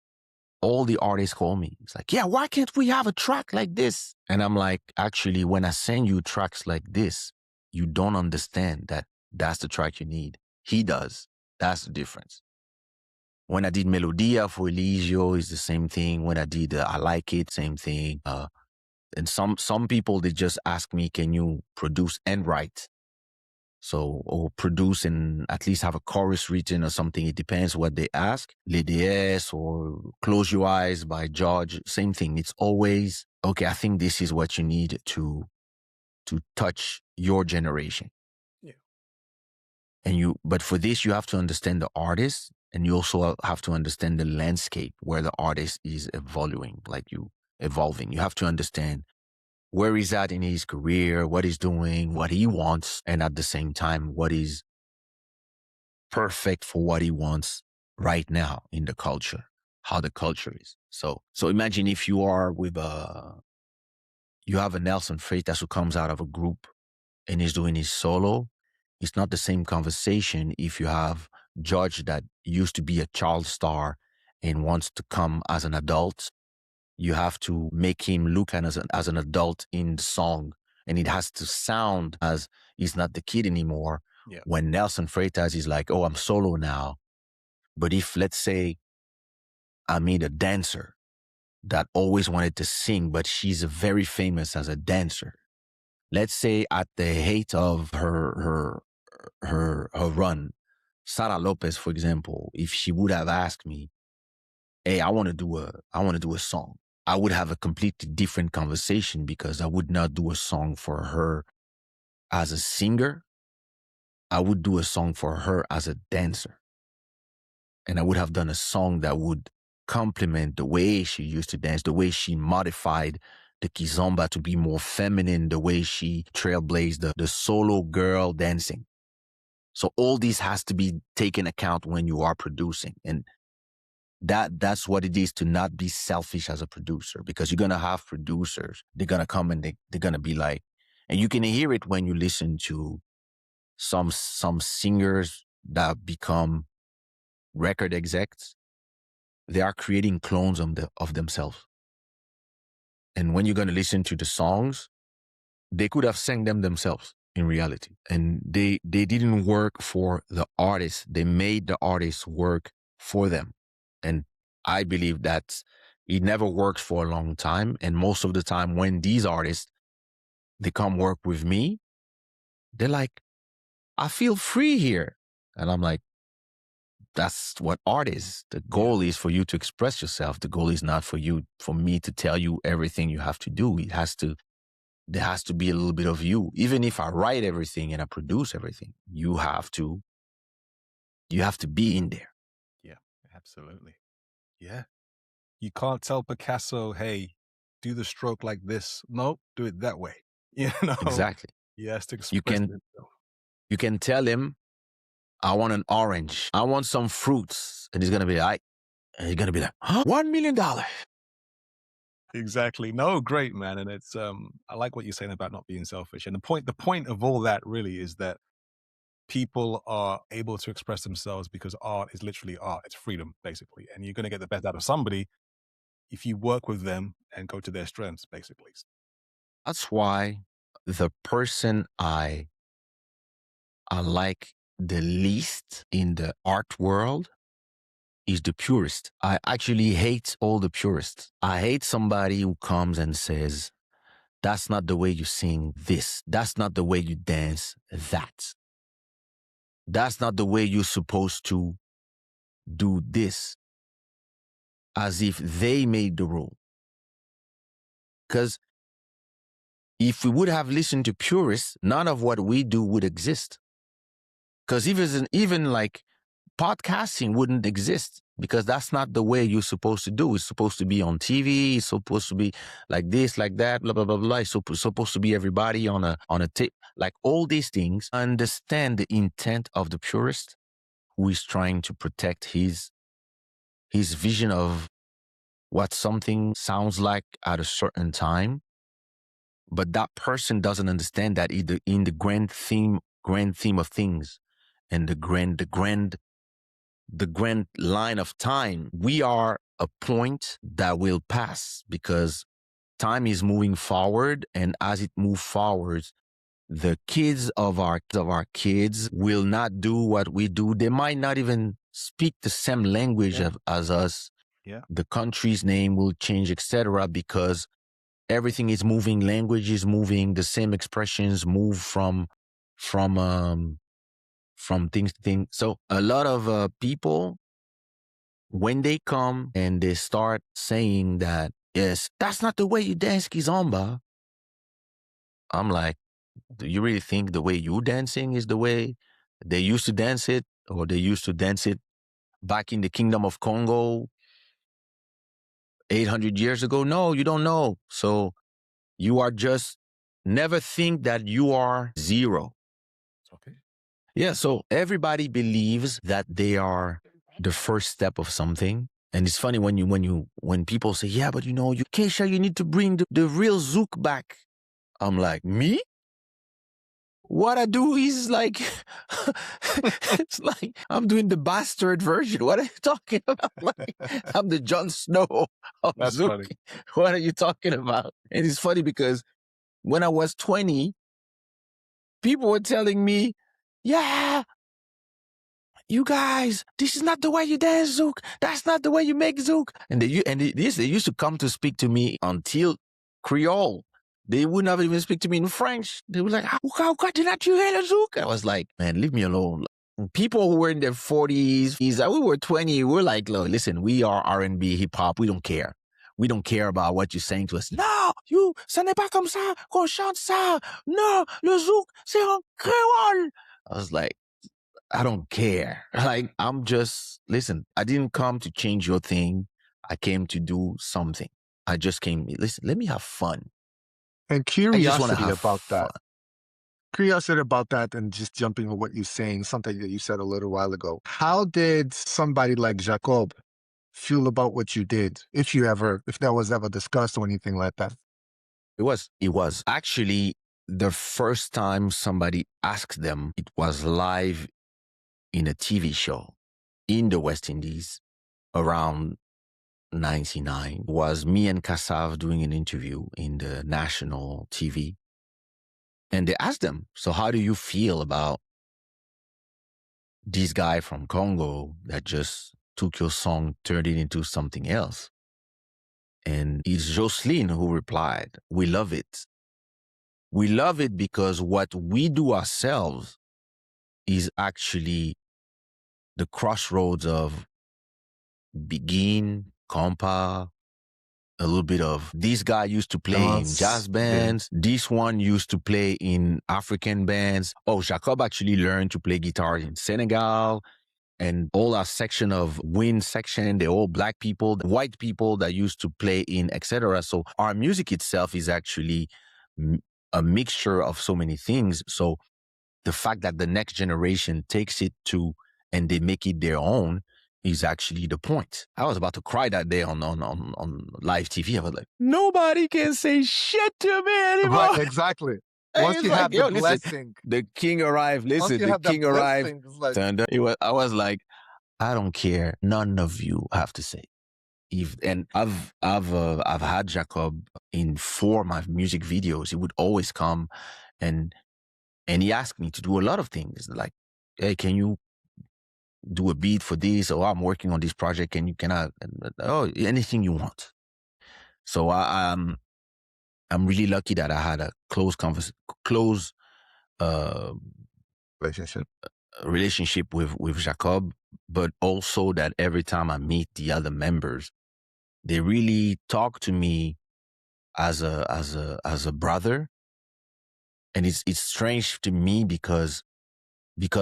all the artists call me. It's like, yeah, why can't we have a track like this? And I'm like, actually, when I send you tracks like this, you don't understand that that's the track you need. He does. That's the difference. When I did Melodia for Eligio, it's the same thing. When I did I Like It, same thing. And some people, they just ask me, can you produce and write? So, or produce and at least have a chorus written or something. It depends what they ask. L'EDS or Close Your Eyes by George, same thing. It's always, okay, I think this is what you need to touch your generation. Yeah. But for this, you have to understand the artist. And you also have to understand the landscape where the artist is evolving, evolving. You have to understand where he's at in his career, what he's doing, what he wants, and at the same time, what is perfect for what he wants right now in the culture, how the culture is. So imagine if you are with you have a Nelson Freitas who comes out of a group and is doing his solo. It's not the same conversation if you have George that used to be a child star and wants to come as an adult. You have to make him look as an adult in the song, and it has to sound as he's not the kid anymore. Yeah. When Nelson Freitas is like, oh, I'm solo now. But if, let's say, I meet a dancer that always wanted to sing, but she's very famous as a dancer. Let's say at the height of her run, Sarah Lopez, for example, if she would have asked me, hey, I want to do a song, I would have a completely different conversation because I would not do a song for her as a singer. I would do a song for her as a dancer. And I would have done a song that would complement the way she used to dance, the way she modified the Kizomba to be more feminine, the way she trailblazed the solo girl dancing. So all this has to be taken account when you are producing. And that's what it is to not be selfish as a producer, because you're going to have producers. They're going to come and they're going to be like, and you can hear it when you listen to some singers that become record execs. They are creating clones of themselves. And when you're going to listen to the songs, they could have sang them themselves in reality. And they didn't work for the artist. They made the artist work for them. And I believe that it never works for a long time. And most of the time when these artists, they come work with me, they're like, I feel free here. And I'm like, that's what art is. The goal is for you to express yourself. The goal is not for me to tell you everything you have to do. There has to be a little bit of you. Even if I write everything and I produce everything, you have to be in there. Yeah, absolutely. Yeah. You can't tell Picasso, hey, do the stroke like this. No, do it that way. You know? Exactly. He has to express himself. You can tell him, I want an orange. I want some fruits. And he's going to be like, huh? $1 million. Exactly. No, great, man. And it's I like what you're saying about not being selfish. And the point of all that really is that people are able to express themselves because art is literally art. It's freedom, basically. And you're going to get the best out of somebody if you work with them and go to their strengths, basically. That's why the person I like the least in the art world is the purist. I actually hate all the purists. I hate somebody who comes and says, that's not the way you sing this. That's not the way you dance that. That's not the way you're supposed to do this. As if they made the rule. Because if we would have listened to purists, none of what we do would exist. Because even like podcasting wouldn't exist, because that's not the way you're supposed to do. It's supposed to be on TV. It's supposed to be like this, like that, blah, blah, blah, blah. It's supposed to be everybody on a tape. Like all these things, understand the intent of the purist who is trying to protect his vision of what something sounds like at a certain time. But that person doesn't understand that either in the grand theme of things and the grand line of time, we are a point that will pass because time is moving forward. And as it moves forward, the kids of our kids will not do what we do. They might not even speak the same language as us. Yeah. The country's name will change, etc., because everything is moving. Language is moving. The same expressions move from things to things. So a lot of people, when they come and they start saying that, yes, that's not the way you dance Kizomba, I'm like, do you really think the way you dancing is the way they used to dance it, or they used to dance it back in the kingdom of Congo 800 years ago? No, you don't know. So you are just never think that you are zero. Okay. Yeah, so everybody believes that they are the first step of something. And it's funny when people say, yeah, but Kaysha, you need to bring the real Zouk back. I'm like, me? What I do is like, it's like I'm doing the bastard version. What are you talking about? Like, I'm the Jon Snow of That's Zouk. funny. What are you talking about? And it's funny because when I was 20, people were telling me, yeah, you guys, this is not the way you dance Zouk. That's not the way you make Zouk. And they used to come to speak to me until Creole. They would not even speak to me in French. They were like, how did not you hear the Zouk? I was like, man, leave me alone. People who were in their 40s, we were 20, we're like, look, listen, we are R&B, hip-hop, we don't care. We don't care about what you're saying to us. Non, ça n'est pas comme ça qu'on chante ça. Non, le Zouk, c'est en créole. I was like, I don't care. Like, listen, I didn't come to change your thing. I came to do something. I just came, listen, let me have fun. And I just want to curiosity have about fun. that. Curiosity about that, and just jumping on what you're saying, something that you said a little while ago. How did somebody like Jacob feel about what you did? If that was ever discussed or anything like that? It was actually the first time somebody asked them. It was live in a TV show in the West Indies around 99. It was me and Kassav doing an interview in the national TV. And they asked them, so how do you feel about this guy from Congo that just took your song, turned it into something else? And it's Jocelyn who replied, we love it. We love it because what we do ourselves is actually the crossroads of Begin, Konpa, a little bit of this guy used to play in jazz bands. Yeah. This one used to play in African bands. Oh, Jacob actually learned to play guitar in Senegal. And all our section of wind section, they're all black people, white people that used to play in, etc. So our music itself is actually a mixture of so many things. So the fact that the next generation takes it to and they make it their own is actually the point. I was about to cry that day on live TV. I was like, nobody can say shit to me anymore. Right, exactly. Once you have the blessing. The king arrived. Listen, the king arrived. I was like, I don't care. None of you have to say. I've had Jacob in 4 of my music videos. He would always come and he asked me to do a lot of things. Like, hey, can you do a beat for this? Or I'm working on this project. Anything you want. So I'm really lucky that I had a close relationship with Jacob, but also that every time I meet the other members, they really talk to me as a brother. And it's strange to me because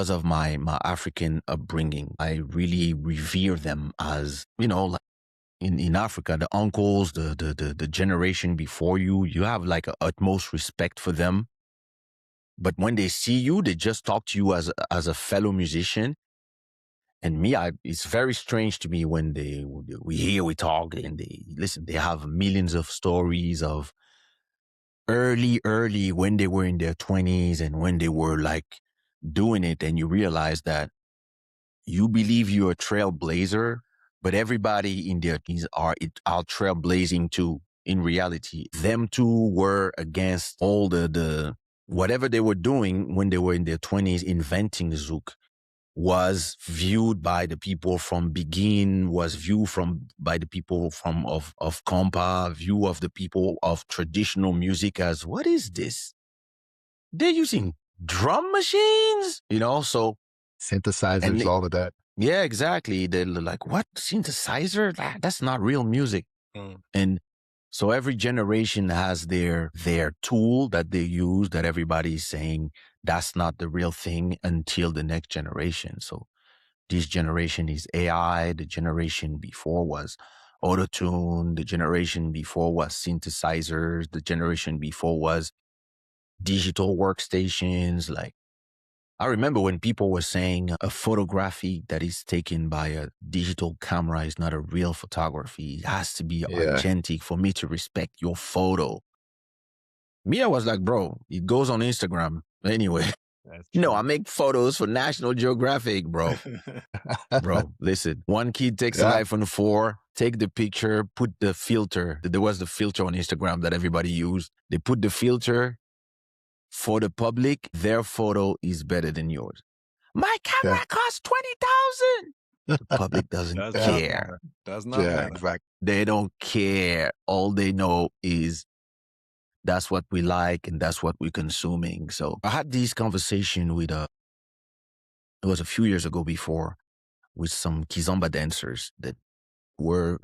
of my African upbringing. I really revere them as, like in Africa, the uncles, the generation before you have like a utmost respect for them. But when they see you, they just talk to you as a fellow musician. And me, it's very strange to me when we talk and they have millions of stories of early when they were in their 20s and when they were like doing it, and you realize that you believe you're a trailblazer, but everybody in their 20s are trailblazing too. In reality, them two were against all the whatever they were doing when they were in their 20s, inventing Zouk was viewed by the people from Begin, was viewed by the people of Konpa, view of the people of traditional music as, what is this? They're using drum machines, so synthesizers, all of that. Yeah, exactly. They're like, what? Synthesizer? That's not real music. And so every generation has their tool that they use that everybody's saying that's not the real thing until the next generation. So this generation is AI. The generation before was auto-tune. The generation before was synthesizers. The generation before was digital workstations. Like, I remember when people were saying a photography that is taken by a digital camera is not a real photography. It has to be authentic for me to respect your photo. Me, I was like, bro, it goes on Instagram anyway. No, I make photos for National Geographic, bro. Bro, listen. One kid takes an iPhone 4, take the picture, put the filter. There was the filter on Instagram that everybody used. They put the filter for the public. Their photo is better than yours. My camera costs $20,000. The public doesn't care. Does not matter. Exactly. They don't care. All they know is that's what we like and that's what we're consuming. So I had this conversation with it was a few years ago before, with some Kizomba dancers that were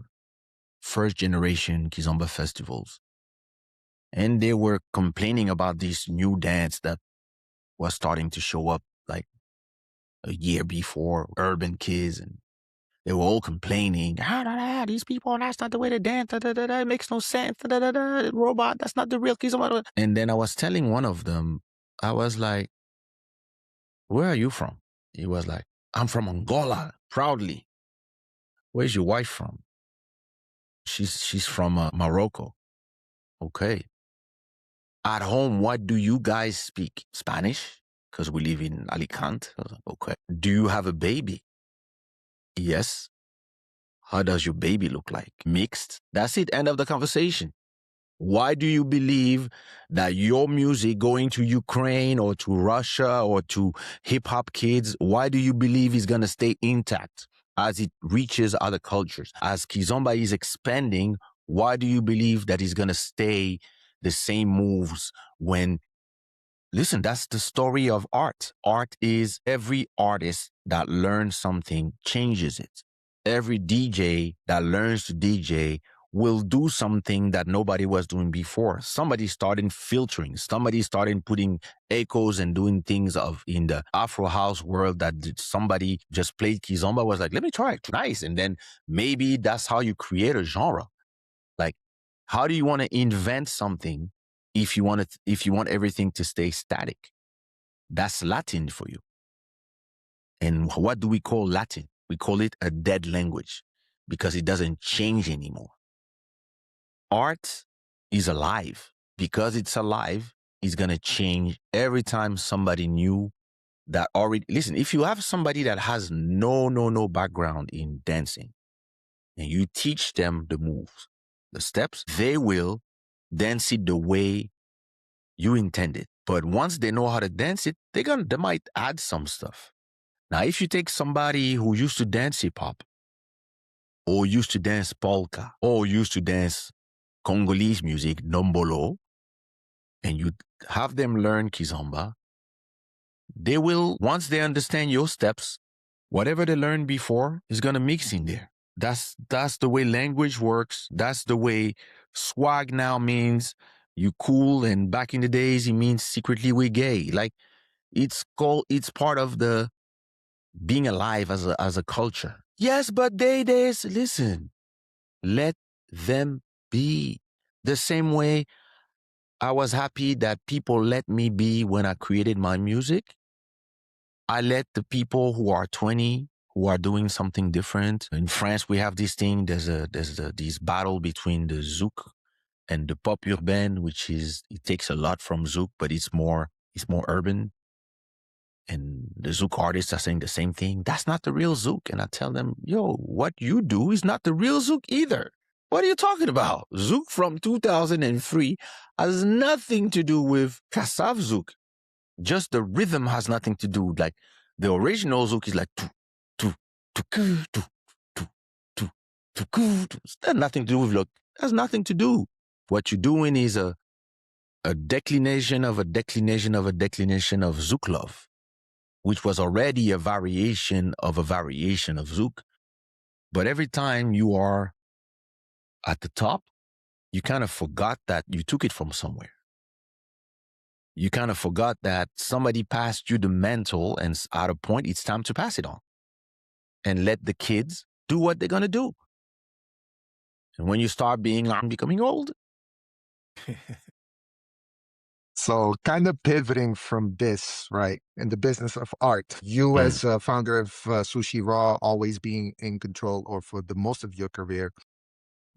first generation Kizomba festivals. And they were complaining about this new dance that was starting to show up like a year before, urban kids, and they were all complaining, these people, that's not the way to dance, it makes no sense, robot, that's not the real Kizomba. And then I was telling one of them, I was like, where are you from? He was like, I'm from Angola, proudly. Where's your wife from? She's from Morocco. Okay. At home, what do you guys speak? Spanish? Because we live in Alicante. I was like, okay. Do you have a baby? Yes. How does your baby look like? Mixed. That's it. End of the conversation. Why do you believe that your music going to Ukraine or to Russia or to hip hop kids, why do you believe is going to stay intact as it reaches other cultures? As Kizomba is expanding, why do you believe that it's going to stay the same moves when, listen, that's the story of art. Art is every artist that learns something changes it. Every DJ that learns to DJ will do something that nobody was doing before. Somebody started filtering. Somebody started putting echoes and doing things in the Afro house world that somebody just played Kizomba, was like, let me try it. Nice. And then maybe that's how you create a genre. Like, how do you want to invent something if you want everything to stay static? That's Latin for you. And what do we call Latin? We call it a dead language because it doesn't change anymore. Art is alive. Because it's alive, it's going to change every time somebody new that already, listen, if you have somebody that has no background in dancing and you teach them the moves, the steps, they will dance it the way you intended. But once they know how to dance it, they might add some stuff. Now, if you take somebody who used to dance hip hop, or used to dance polka, or used to dance Congolese music, nombolo, and you have them learn Kizomba, they will, once they understand your steps, whatever they learned before is going to mix in there. That's the way language works. That's the way swag now means you cool, and back in the days, it means secretly we gay. Like, it's part of the being alive as a culture. Yes, but listen, let them be. The same way I was happy that people let me be when I created my music. I let the people who are 20, who are doing something different. In France, we have this thing, there's this battle between the Zouk and the pop urbain, it takes a lot from Zouk, but it's more urban. And the Zouk artists are saying the same thing. That's not the real Zouk. And I tell them, yo, what you do is not the real Zouk either. What are you talking about? Zouk from 2003 has nothing to do with Kassav Zouk. Just the rhythm has nothing to do. Like, the original Zouk is like, it's got nothing to do with, look, has nothing to do. What you're doing is a declination of a declination of a declination of Zouk love, which was already a variation of Zouk. But every time you are at the top, you kind of forgot that you took it from somewhere. You kind of forgot that somebody passed you the mantle, and at a point, it's time to pass it on. and let the kids do what they're going to do. And when you start being, I'm becoming old. So, kind of pivoting from this, right, in the business of art, you as a founder of Sushi Raw, always being in control, or for the most of your career,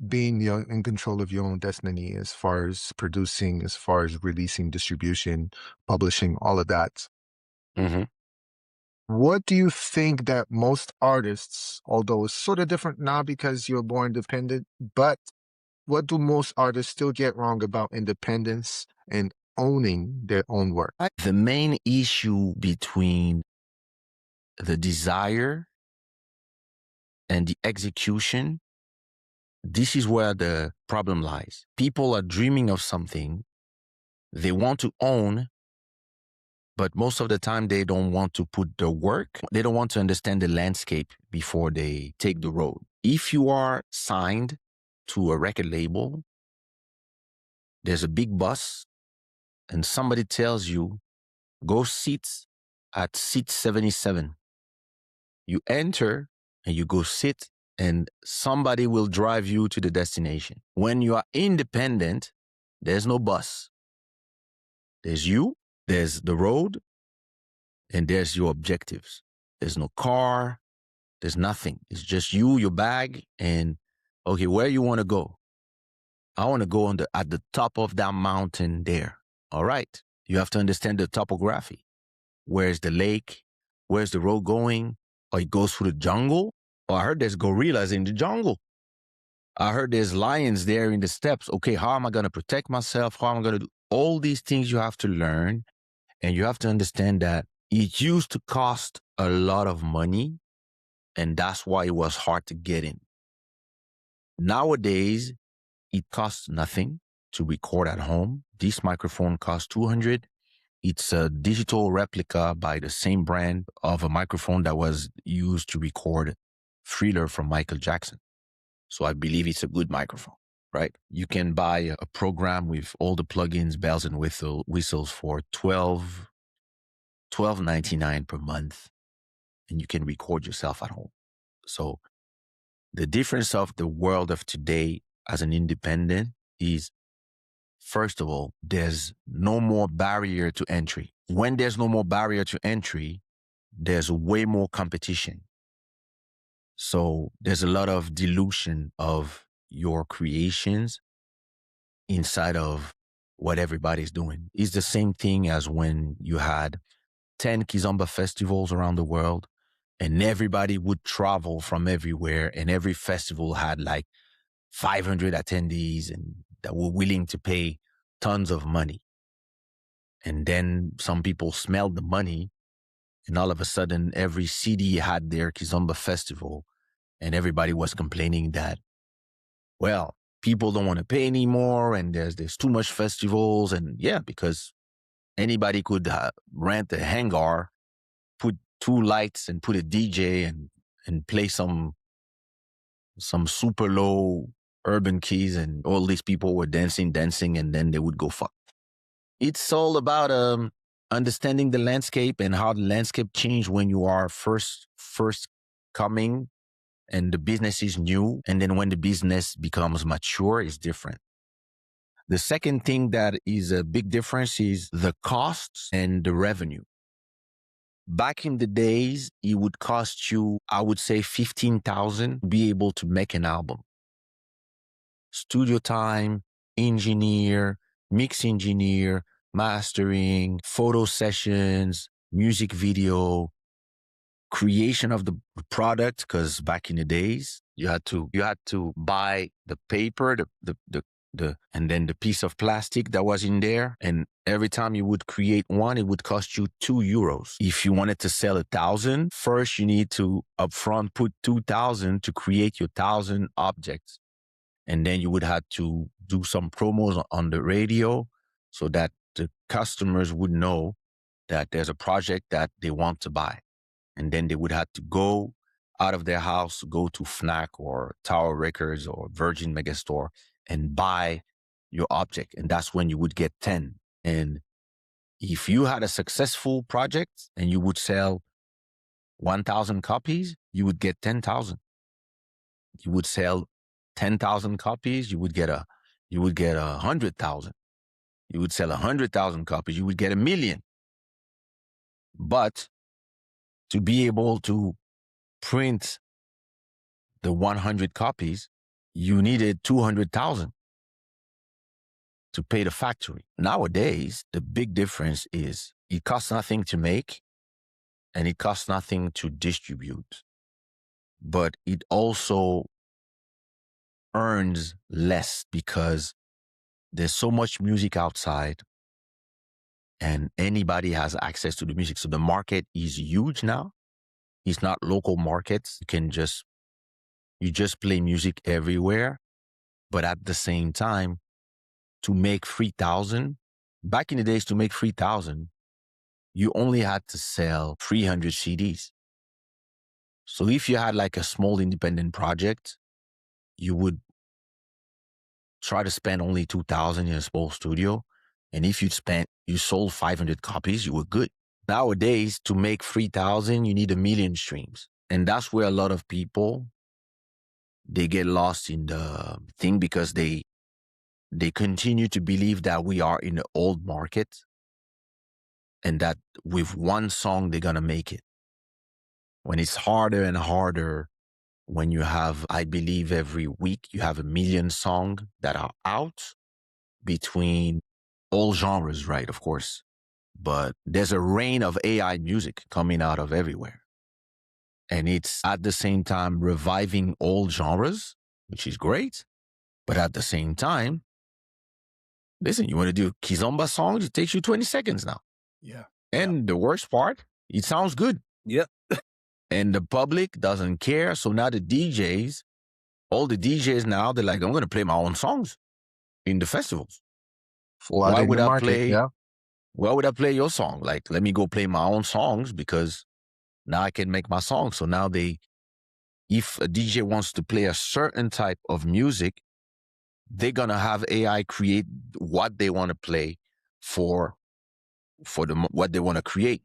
being in control of your own destiny as far as producing, as far as releasing, distribution, publishing, all of that. Mm-hmm. What do you think that most artists, although it's sort of different now because you're more independent, but what do most artists still get wrong about independence and owning their own work? The main issue between the desire and the execution, this is where the problem lies. People are dreaming of something they want to own, but most of the time they don't want to put the work. They don't want to understand the landscape before they take the road. If you are signed to a record label, there's a big bus and somebody tells you, go sit at seat 77. You enter and you go sit and somebody will drive you to the destination. When you are independent, there's no bus. There's you, there's the road, and there's your objectives. There's no car, there's nothing. It's just you, your bag, and okay, where you want to go? I want to go at the top of that mountain there. All right. You have to understand the topography. Where's the lake? Where's the road going? Or it goes through the jungle? Oh, I heard there's gorillas in the jungle. I heard there's lions there in the steppes. Okay, how am I going to protect myself? How am I going to do all these things? You have to learn, and you have to understand that it used to cost a lot of money, and that's why it was hard to get in. Nowadays, it costs nothing to record at home. This microphone costs $200. It's a digital replica by the same brand of a microphone that was used to record Thriller from Michael Jackson. So I believe it's a good microphone, right? You can buy a program with all the plugins, bells and whistles for $12.99 per month, and you can record yourself at home. So the difference of the world of today as an independent is, first of all, there's no more barrier to entry. When there's no more barrier to entry, there's way more competition. So there's a lot of dilution of your creations inside of what everybody's doing. It's the same thing as when you had 10 Kizomba festivals around the world and everybody would travel from everywhere, and every festival had like 500 attendees and that were willing to pay tons of money. And then some people smelled the money, and all of a sudden every city had their Kizomba festival, and everybody was complaining that, well, people don't want to pay anymore, and there's too much festivals. And yeah, because anybody could rent a hangar, put 2 lights and put a DJ and play some super low urban keys, and all these people were dancing, and then they would go fuck. It's all about understanding the landscape and how the landscape changed when you are first coming and the business is new. And then when the business becomes mature, it's different. The second thing that is a big difference is the costs and the revenue. Back in the days, it would cost you, I would say, $15,000 to be able to make an album. Studio time, engineer, mix engineer, mastering, photo sessions, music video, creation of the product. Because back in the days, you had to buy the paper, and then the piece of plastic that was in there. And every time you would create one, it would cost you €2. If you wanted to sell 1,000, first you need to upfront put 2,000 to create your 1,000 objects. And then you would have to do some promos on the radio so that the customers would know that there's a project that they want to buy. And then they would have to go out of their house, go to Fnac or Tower Records or Virgin Megastore and buy your object. And that's when you would get 10. And if you had a successful project and you would sell 1,000 copies, you would get 10,000. You would sell 10,000 copies, you would get 100,000. You would sell 100,000 copies, you would get 1,000,000. But to be able to print the 100 copies, you needed 200,000 to pay the factory. Nowadays, the big difference is it costs nothing to make and it costs nothing to distribute, but it also earns less because there's so much music outside and anybody has access to the music. So the market is huge now. It's not local markets. You just play music everywhere. But at the same time, to make 3,000, back in the days, to make 3,000, you only had to sell 300 CDs. So if you had like a small independent project, you would try to spend only 2,000 in a small studio. And if you sold 500 copies, you were good. Nowadays, to make 3,000, you need 1,000,000 streams. And that's where a lot of people, they get lost in the thing because they continue to believe that we are in the old market and that with one song, they're going to make it. When it's harder and harder, when you have, I believe every week, you have 1,000,000 songs that are out between all genres, right? Of course. But there's a rain of AI music coming out of everywhere. And it's at the same time reviving old genres, which is great. But at the same time, listen, you want to do Kizomba songs, it takes you 20 seconds now. Yeah. And the worst part, it sounds good. Yep. And the public doesn't care. So now all the DJs now, they're like, I'm going to play my own songs in the festivals. Why would I play your song? Like, let me go play my own songs because now I can make my songs. So now if a DJ wants to play a certain type of music, they're going to have AI create what they want to play for what they want to create.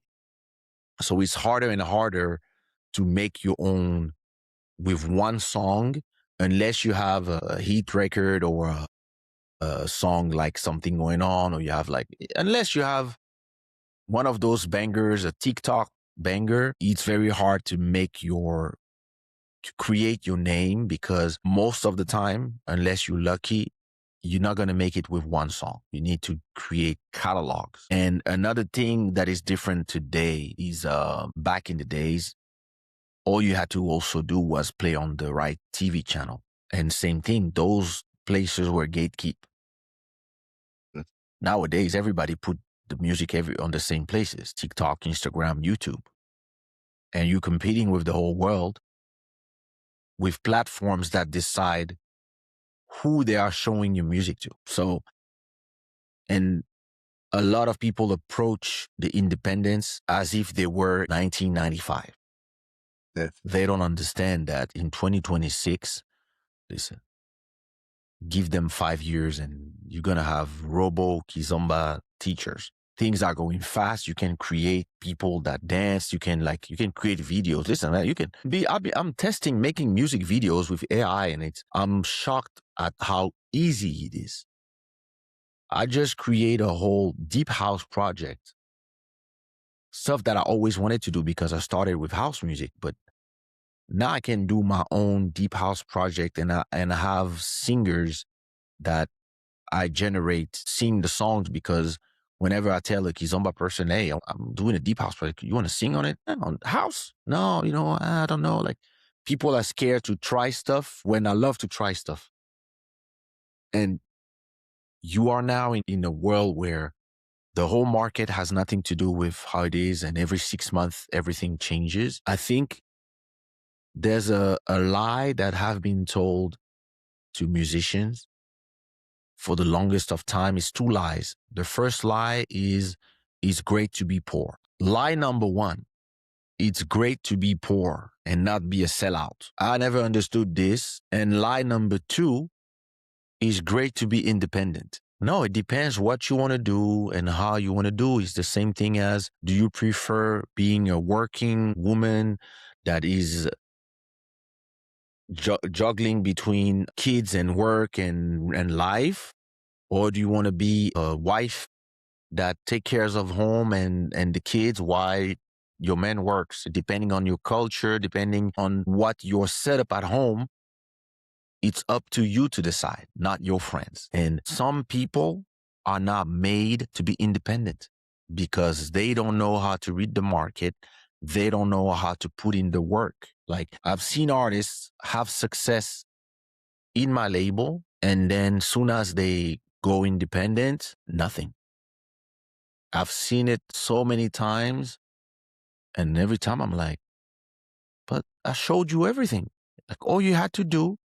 So it's harder and harder to make your own with one song, unless you have a hit record or a song like Something Going On, or unless you have one of those bangers, a TikTok banger, it's very hard to create your name because most of the time, unless you're lucky, you're not going to make it with one song. You need to create catalogs. And another thing that is different today is back in the days, all you had to also do was play on the right TV channel. And same thing, those places were gatekeep. Nowadays, everybody put the music on the same places, TikTok, Instagram, YouTube. And you're competing with the whole world with platforms that decide who they are showing your music to. So, and a lot of people approach the independents as if they were 1995. Yes. They don't understand that in 2026, listen, give them 5 years and you're going to have Kizomba teachers. Things are going fast. You can create people that dance. You can create videos. Listen, man, I'm testing making music videos with AI and I'm shocked at how easy it is. I just create a whole deep house project. Stuff that I always wanted to do because I started with house music, but now I can do my own deep house project and I have singers that I generate sing the songs because whenever I tell a Kizomba person, hey, I'm doing a deep house project, you want to sing on it? On house? No, I don't know. Like, people are scared to try stuff when I love to try stuff. And you are now in a world where the whole market has nothing to do with how it is, and every 6 months, everything changes. I think there's a lie that have been told to musicians for the longest of time. Is 2 lies. The first lie is, it's great to be poor. Lie number 1, it's great to be poor and not be a sellout. I never understood this. And lie number 2, is great to be independent. No, it depends what you want to do and how you want to do. It's the same thing as, do you prefer being a working woman that is juggling between kids and work and life? Or do you want to be a wife that take cares of home and the kids while your man works? Depending on your culture, depending on what your setup at home, it's up to you to decide, not your friends. And some people are not made to be independent because they don't know how to read the market. They don't know how to put in the work. Like, I've seen artists have success in my label, and then soon as they go independent, nothing. I've seen it so many times, and every time I'm like, but I showed you everything. Like, all you had to do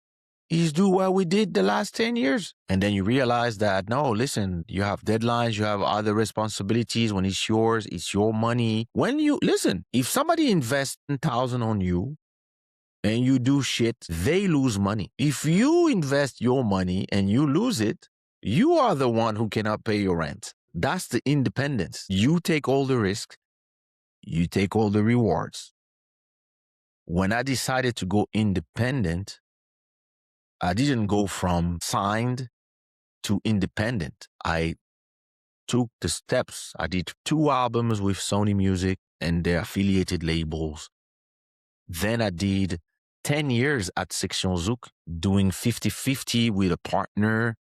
is do what we did the last 10 years. And then you realize that, no, listen, you have deadlines, you have other responsibilities. When it's yours, it's your money. When you, listen, if somebody invests 10,000 on you and you do shit, they lose money. If you invest your money and you lose it, you are the one who cannot pay your rent. That's the independence. You take all the risks. You take all the rewards. When I decided to go independent, I didn't go from signed to independent. I took the steps. I did 2 albums with Sony Music and their affiliated labels. Then I did 10 years at Section Zouk, doing 50-50 with a partner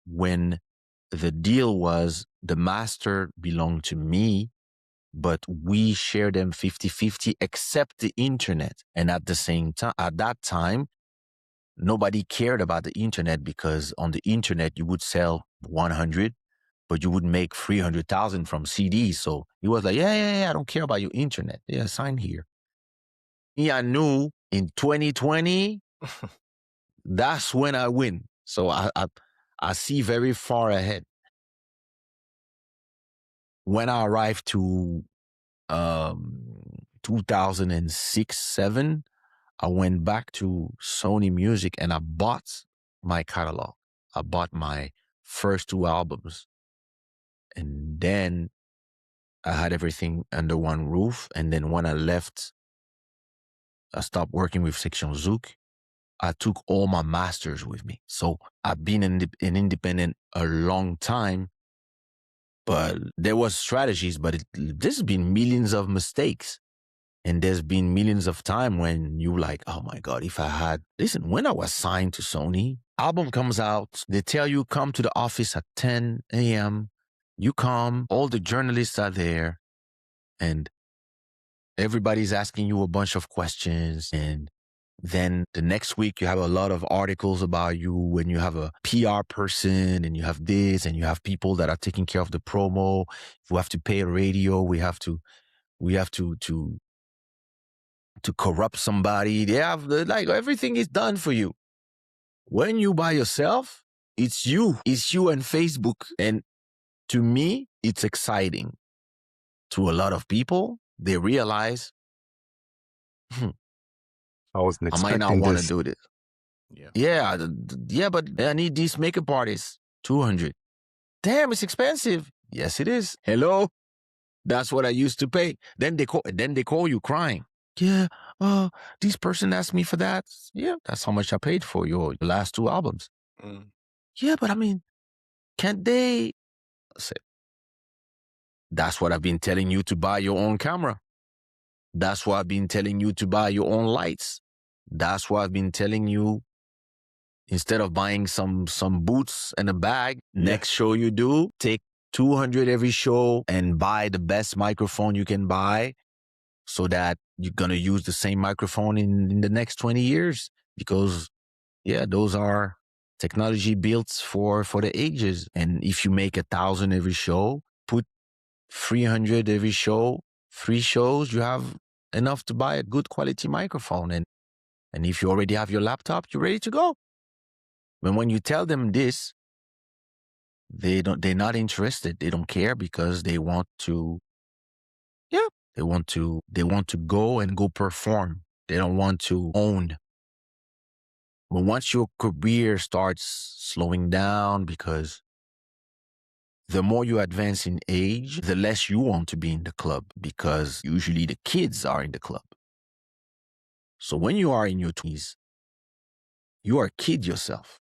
when the deal was the master belonged to me, but we shared them 50-50 except the internet. And at the same time, at that time, nobody cared about the internet because on the internet, you would sell 100, but you would make 300,000 from CDs. So he was like, yeah, I don't care about your internet. Yeah, sign here. Yeah, I knew in 2020, that's when I win. So I see very far ahead. When I arrived to 2006-7, I went back to Sony Music and I bought my catalog. I bought my first 2 albums. And then I had everything under one roof. And then when I left, I stopped working with Section Zouk. I took all my masters with me. So I've been an independent a long time, but there was strategies, but there's been millions of mistakes. And there's been millions of time when you like, oh my God, if I had, listen, when I was signed to Sony, album comes out, they tell you come to the office at 10 a.m. You come, all the journalists are there, and everybody's asking you a bunch of questions. And then the next week you have a lot of articles about you, and you have a PR person, and you have this, and you have people that are taking care of the promo. If we have to pay a radio, we have to corrupt somebody. They have like everything is done for you. When you by yourself, it's you and Facebook. And to me, it's exciting. To a lot of people, they realize, I wasn't I might not expecting want to this. do this. Yeah. Yeah, but I need these makeup artists, 200. Damn, it's expensive. Yes, it is. Hello? That's what I used to pay. Then they call you crying. Yeah, this person asked me for that. Yeah, that's how much I paid for your last 2 albums. Yeah, but I mean, can't they? I said, that's what I've been telling you, to buy your own camera. That's why I've been telling you to buy your own lights. That's why I've been telling you, instead of buying some boots and a bag, next show you do, take 200 every show and buy the best microphone you can buy, so that you're going to use the same microphone in the next 20 years. Because, yeah, those are technology built for the ages. And if you make 1,000 every show, put 300 every show, 3 shows, you have enough to buy a good quality microphone. And if you already have your laptop, you're ready to go. But when you tell them this, they're not interested. They don't care, because they want to, they want to go and go perform. They don't want to own. But once your career starts slowing down because the more you advance in age, the less you want to be in the club because usually the kids are in the club. So when you are in your 20s, you are a kid yourself.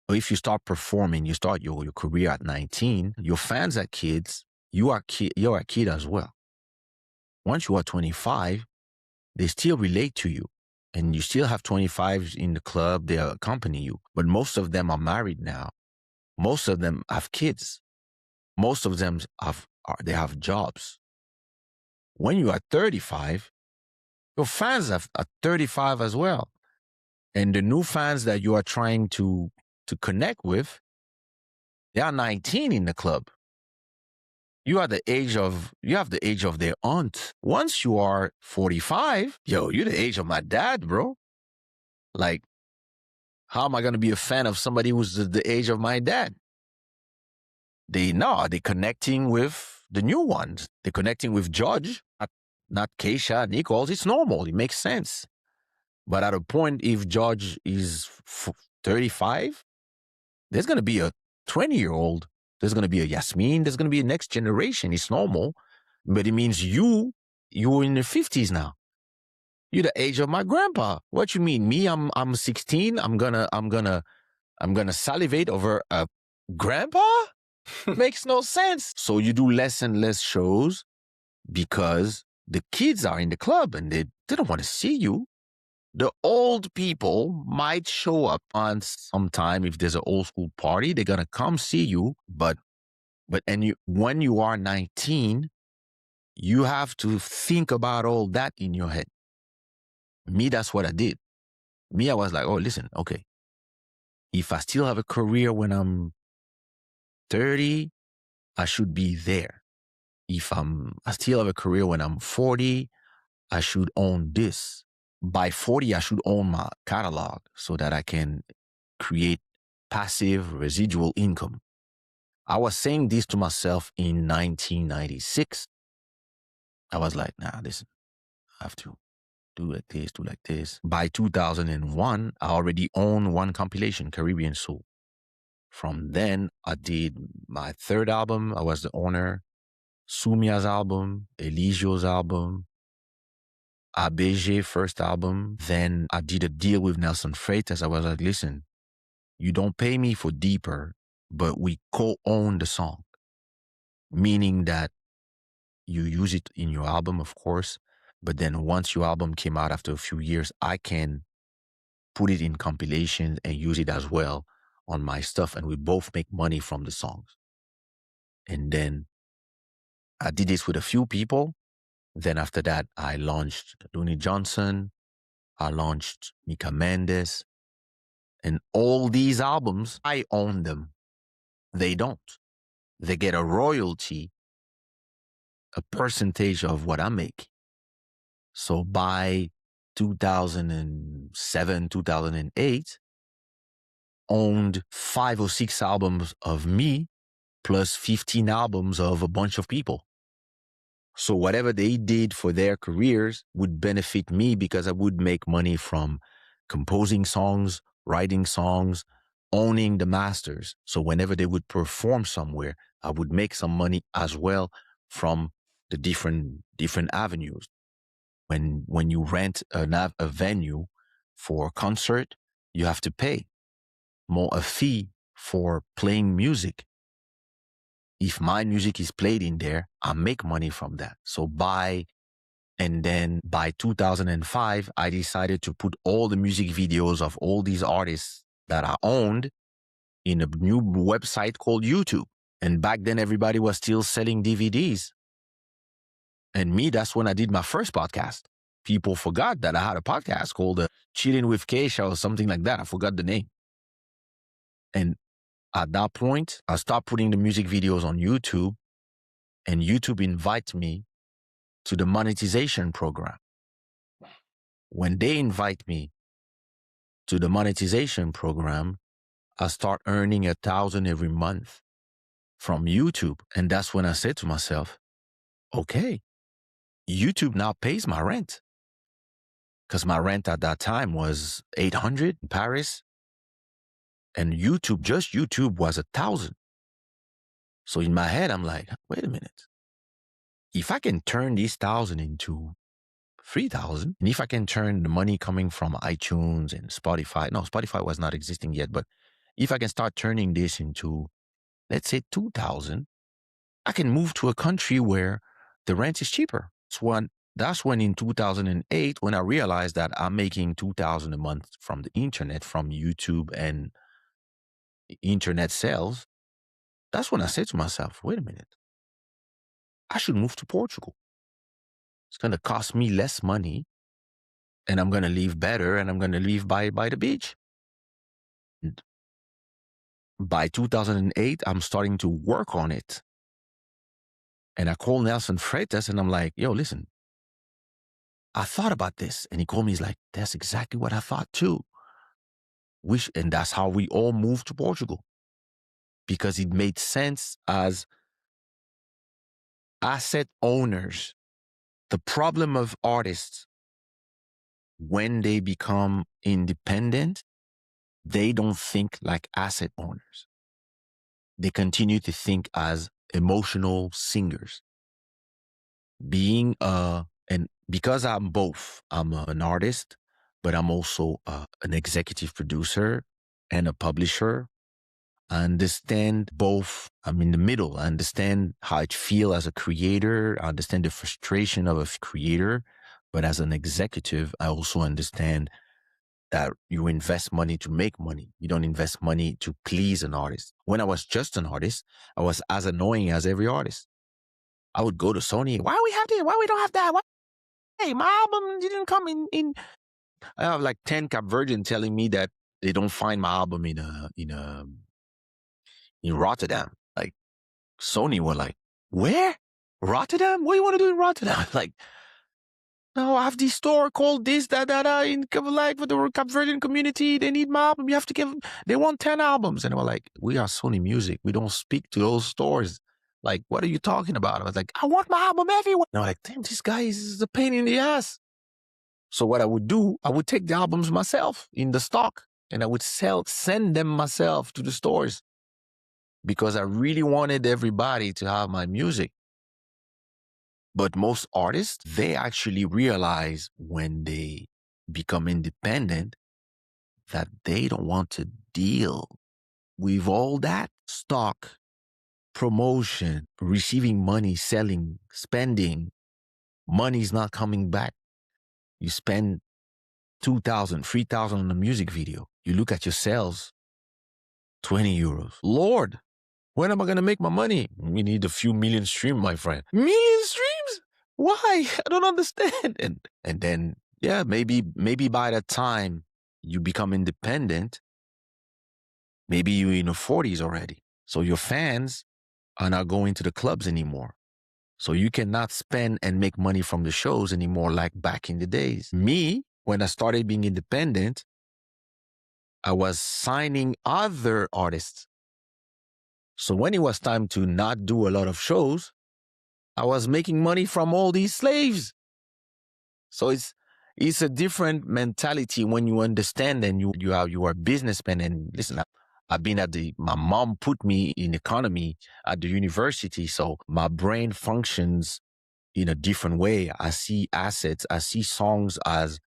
Or if you start performing, you start your career at 19, your fans are kids, you're a kid as well. Once you are 25, they still relate to you. And you still have 25s in the club, they accompany you. But most of them are married now. Most of them have kids. Most of them they have jobs. When you are 35, your fans are 35 as well. And the new fans that you are trying to connect with, they are 19 in the club. You have the age of their aunt. Once you are 45, you're the age of my dad, bro. Like, how am I going to be a fan of somebody who's the age of my dad? They're connecting with the new ones. They're connecting with Judge, not Kaysha, Nichols. It's normal. It makes sense. But at a point, if Judge is 35, there's going to be a 20-year-old. There's going to be a Yasmin. There's going to be a next generation. It's normal. But it means you're in your 50s now. You're the age of my grandpa. What you mean? Me, I'm 16. I'm gonna salivate over a grandpa? Makes no sense. So you do less and less shows because the kids are in the club and they don't want to see you. The old people might show up on sometime if there's an old school party. They're gonna come see you, but when you are 19, you have to think about all that in your head. Me, that's what I did. Me, I was like, oh, listen, okay. If I still have a career when I'm 30, I should be there. If I still have a career when I'm 40, I should own this. By 40, I should own my catalog so that I can create passive residual income. I was saying this to myself in 1996. I was like, nah, listen, I have to do like this. By 2001, I already owned one compilation, Caribbean Soul. From then, I did my third album. I was the owner. Sumia's album, Eligio's album, ABG first album. Then I did a deal with Nelson Freitas. I was like, listen, you don't pay me for Deeper, but we co-own the song. Meaning that you use it in your album, of course, but then once your album came out after a few years, I can put it in compilations and use it as well on my stuff, and we both make money from the songs. And then I did this with a few people. Then after that, I launched Looney Johnson. I launched Mika Mendes. And all these albums, I own them. They don't. They get a royalty, a percentage of what I make. So by 2007, 2008, owned 5 or 6 albums of me plus 15 albums of a bunch of people. So whatever they did for their careers would benefit me because I would make money from composing songs, writing songs, owning the masters. So whenever they would perform somewhere, I would make some money as well from the different avenues. When you rent a venue for a concert, you have to pay a fee for playing music. If my music is played in there, I make money from that. So by 2005, I decided to put all the music videos of all these artists that I owned in a new website called YouTube. And back then, everybody was still selling DVDs. And me, that's when I did my first podcast. People forgot that I had a podcast called Chilling with Kaysha or something like that. I forgot the name. And at that point, I stopped putting the music videos on YouTube, and YouTube invites me to the monetization program. When they invite me to the monetization program, I start earning $1,000 every month from YouTube. And that's when I said to myself, okay, YouTube now pays my rent. Because my rent at that time was $800 in Paris. And just YouTube was $1,000. So in my head, I'm like, wait a minute. If I can turn these 1,000 into 3,000, and if I can turn the money coming from iTunes and Spotify, no, Spotify was not existing yet, but if I can start turning this into, let's say 2,000, I can move to a country where the rent is cheaper. That's when in 2008, when I realized that I'm making 2,000 a month from the internet, from YouTube and internet sales, that's when I said to myself, wait a minute, I should move to Portugal. It's going to cost me less money and I'm going to live better and I'm going to live by the beach. And by 2008, I'm starting to work on it. And I call Nelson Freitas and I'm like, yo, listen, I thought about this. And he called me, he's like, that's exactly what I thought too. And that's how we all moved to Portugal. Because it made sense as asset owners. The problem of artists, when they become independent, they don't think like asset owners. They continue to think as emotional singers. And because I'm both, I'm an artist, but I'm also an executive producer and a publisher. I understand both. I'm in the middle. I understand how it feels as a creator. I understand the frustration of a creator. But as an executive, I also understand that you invest money to make money. You don't invest money to please an artist. When I was just an artist, I was as annoying as every artist. I would go to Sony. Why we have this? Why we don't have that? Why? Hey, my album didn't come in. I have like 10 Cap Virgin telling me that they don't find my album in Rotterdam. Like Sony were like, where? Rotterdam? What do you want to do in Rotterdam? Like, no, I have this store called this, that, in like for the Cap Verdean community. They need my album. You have to give. They want 10 albums, and they were like, we are Sony Music. We don't speak to those stores. Like, what are you talking about? I was like, I want my album everywhere. And I'm like, damn, this guy is a pain in the ass. So what I would do, I would take the albums myself in the stock, and I would send them myself to the stores because I really wanted everybody to have my music. But most artists, they actually realize when they become independent that they don't want to deal with all that stock, promotion, receiving money, selling, spending. Money's not coming back. You spend 2,000, 3,000 on a music video. You look at your sales, 20 euros. Lord, when am I going to make my money? We need a few million streams, my friend. Million streams? Why? I don't understand. And then, yeah, maybe by the time you become independent, maybe you're in your 40s already. So your fans are not going to the clubs anymore. So you cannot spend and make money from the shows anymore like back in the days. Me, when I started being independent, I was signing other artists. So when it was time to not do a lot of shows, I was making money from all these slaves. So it's a different mentality when you understand and you are a businessman. And listen, I've been my mom put me in economy at the university. So my brain functions in a different way. I see assets. I see songs as,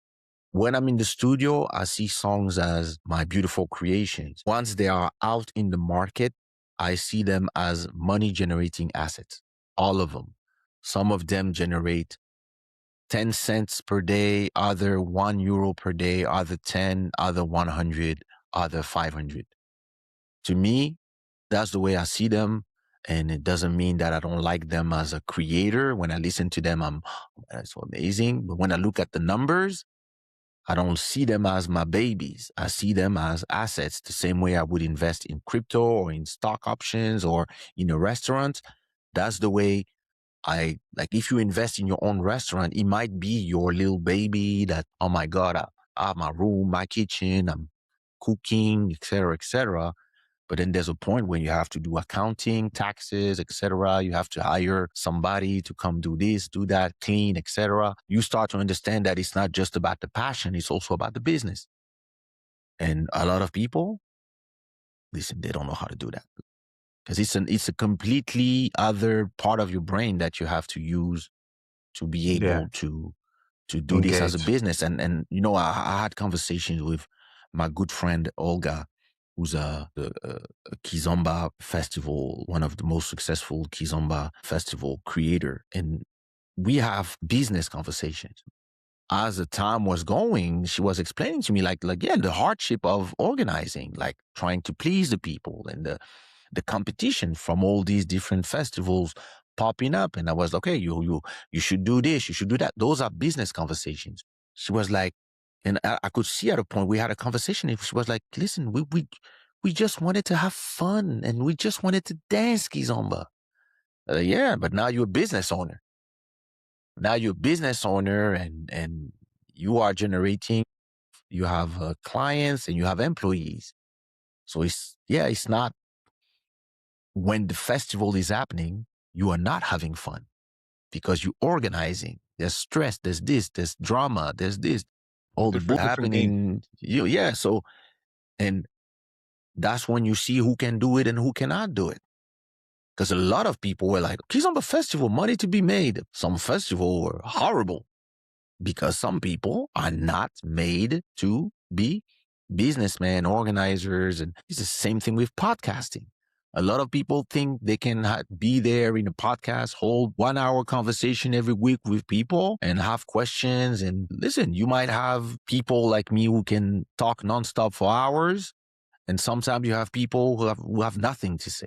when I'm in the studio, I see songs as my beautiful creations. Once they are out in the market, I see them as money generating assets. All of them. Some of them generate 10 cents per day, other €1 per day, other 10, other 100, other 500. To me, that's the way I see them. And it doesn't mean that I don't like them as a creator. When I listen to them, that's so amazing. But when I look at the numbers, I don't see them as my babies. I see them as assets, the same way I would invest in crypto or in stock options or in a restaurant. That's the way if you invest in your own restaurant, it might be your little baby that, oh my God, I have my room, my kitchen, I'm cooking, etc., etc. But then there's a point when you have to do accounting, taxes, etc. You have to hire somebody to come do this, do that, clean, etc. You start to understand that it's not just about the passion, it's also about the business. And a lot of people, listen, they don't know how to do that. because it's a completely other part of your brain that you have to use to be Yeah. able to do this as a Engage. business. And you know, I had conversations with my good friend Olga, who's a Kizomba festival, one of the most successful Kizomba festival creator, and we have business conversations. As the time was going, she was explaining to me like yeah, the hardship of organizing, like trying to please the people, and the competition from all these different festivals popping up. And I was like, okay, you should do this, you should do that. Those are business conversations. She was like, and I could see at a point we had a conversation. And she was like, listen, we just wanted to have fun and we just wanted to dance Kizomba. Yeah, but now you're a business owner. Now you're a business owner, and you are generating. You have clients and you have employees. So it's not when the festival is happening, you are not having fun because you're organizing. There's stress, there's this, there's drama, there's this, all the bull Different game. happening. Yeah. So, and that's when you see who can do it and who cannot do it. Because a lot of people were like, Kizomba festival, money to be made. Some festival were horrible because some people are not made to be businessmen, organizers. And it's the same thing with podcasting. A lot of people think they can be there in a podcast, hold 1 hour conversation every week with people and have questions. And listen, you might have people like me who can talk nonstop for hours. And sometimes you have people who have nothing to say.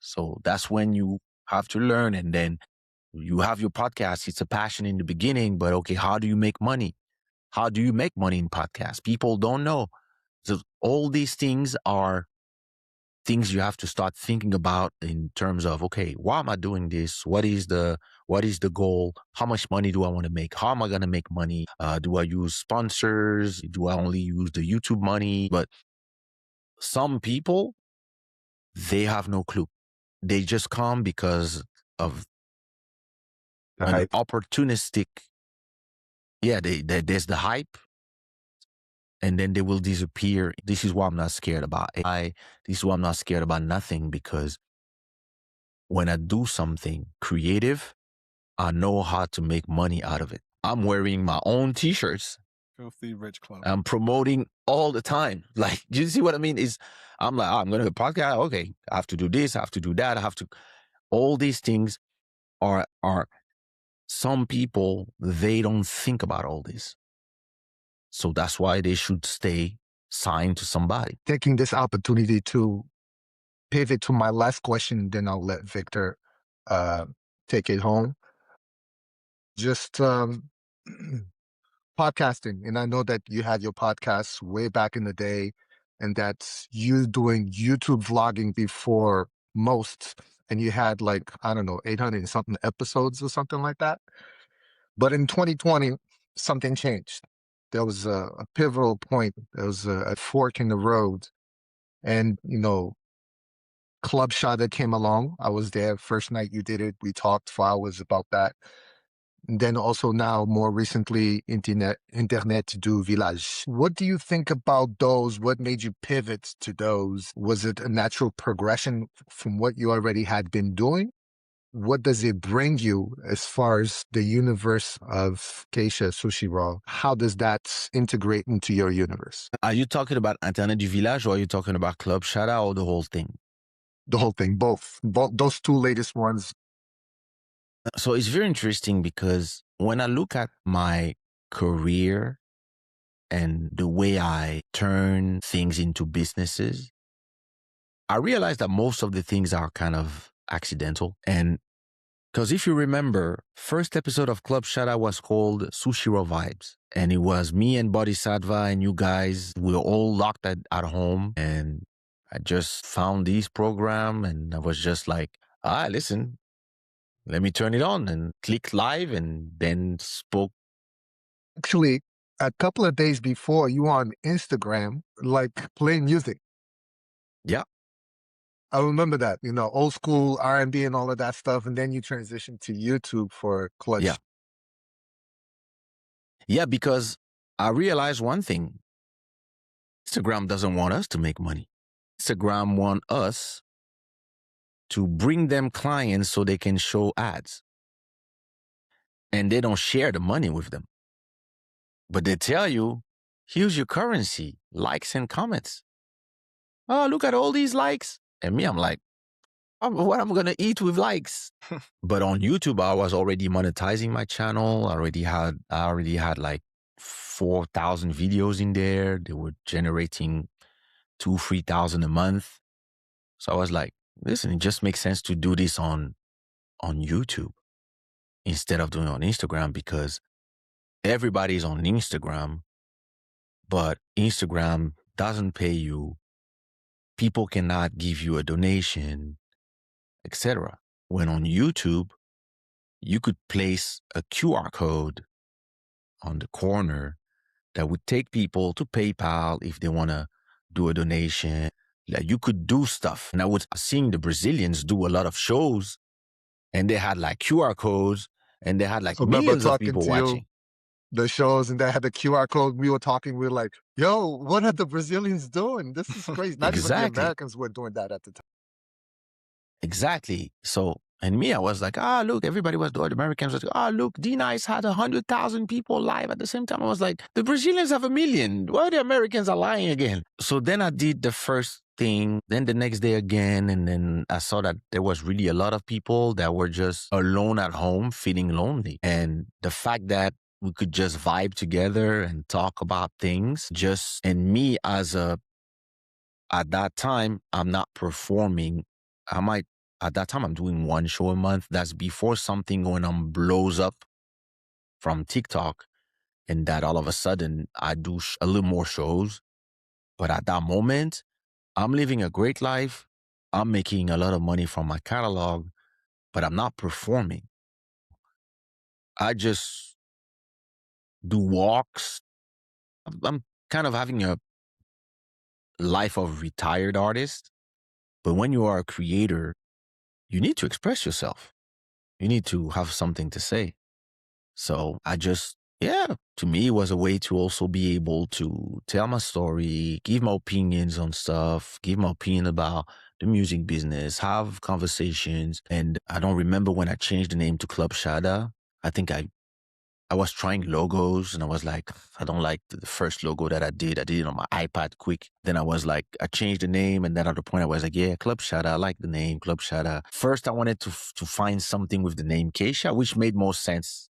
So that's when you have to learn. And then you have your podcast. It's a passion in the beginning, but okay, how do you make money? How do you make money in podcasts? People don't know. So all these things are things you have to start thinking about in terms of, okay, why am I doing this? What is the goal? How much money do I want to make? How am I going to make money? Do I use sponsors? Do I only use the YouTube money? But some people, they have no clue. They just come because of The an hype. opportunistic. Yeah, there's the hype, and then they will disappear. This is why I'm not scared about AI. This is why I'm not scared about nothing, because when I do something creative, I know how to make money out of it. I'm wearing my own t-shirts. Filthy Rich Club. I'm promoting all the time. Like, do you see what I mean? I'm like, I'm going to podcast. Okay, I have to do this. I have to do that. I have to. All these things are some people, they don't think about all this. So that's why they should stay signed to somebody. Taking this opportunity to pivot to my last question, then I'll let Victor take it home. Just podcasting. And I know that you had your podcast way back in the day, and that's you doing YouTube vlogging before most. And you had like, I don't know, 800 and something episodes or something like that. But in 2020, something changed. There was a pivotal point. There was a fork in the road. And, Club Shada came along. I was there first night you did it. We talked for hours about that. And then also now, more recently, Internet du Village. What do you think about those? What made you pivot to those? Was it a natural progression from what you already had been doing? What does it bring you as far as the universe of Kaysha Sushiro? How does that integrate into your universe? Are you talking about Internet du Village, or are you talking about Club Shada, or the whole thing? The whole thing, both those two latest ones. So it's very interesting because when I look at my career and the way I turn things into businesses, I realize that most of the things are kind of accidental. And because if you remember, first episode of Club Shada was called Sushiro Vibes. And it was me and Bodhisattva and you guys, we were all locked at home. And I just found this program and I was just like, listen, let me turn it on, and click live, and then spoke. Actually, a couple of days before, you were on Instagram, like playing music. Yeah. I remember that, old school R&B and all of that stuff. And then you transitioned to YouTube for Clutch. Yeah. Yeah, because I realized one thing. Instagram doesn't want us to make money. Instagram want us to bring them clients so they can show ads. And they don't share the money with them. But they tell you, here's your currency, likes and comments. Oh, look at all these likes. And me, I'm like, what am I going to eat with likes? But on YouTube, I was already monetizing my channel. I already had like 4,000 videos in there. They were generating 2,000-3,000 a month. So I was like, listen, it just makes sense to do this on YouTube instead of doing it on Instagram, because everybody's on Instagram, but Instagram doesn't pay you. People cannot give you a donation, etc. When on YouTube, you could place a QR code on the corner that would take people to PayPal if they want to do a donation. Like, you could do stuff. And I was seeing the Brazilians do a lot of shows, and they had like QR codes, and they had like So remember millions of talking people to watching. you, the shows, and they had the QR code. We were talking. We were like, "Yo, what are the Brazilians doing? This is crazy." Not even the Exactly. Americans were doing that at the time. Exactly. So, and me, I was like, look, everybody was doing, the Americans was like, look, D-Nice had 100,000 people live at the same time. I was like, the Brazilians have 1 million. Why the Americans are lying again? So then I did the first thing, then the next day again, and then I saw that there was really a lot of people that were just alone at home, feeling lonely. And the fact that we could just vibe together and talk about things, and me at that time, I'm not performing. At that time, I'm doing 1 show a month. That's before something going on blows up from TikTok, and that all of a sudden I do a little more shows. But at that moment, I'm living a great life. I'm making a lot of money from my catalog, but I'm not performing. I just do walks. I'm kind of having a life of retired artist. But when you are a creator, you need to express yourself. You need to have something to say. So to me, it was a way to also be able to tell my story, give my opinions on stuff, give my opinion about the music business, have conversations. And I don't remember when I changed the name to Club Shada. I think I was trying logos, and I was like, I don't like the first logo that I did. I did it on my iPad quick. Then I was like, I changed the name. And then at the point I was like, yeah, Club Shada. I like the name Club Shada. First, I wanted to find something with the name Kaysha, which made more sense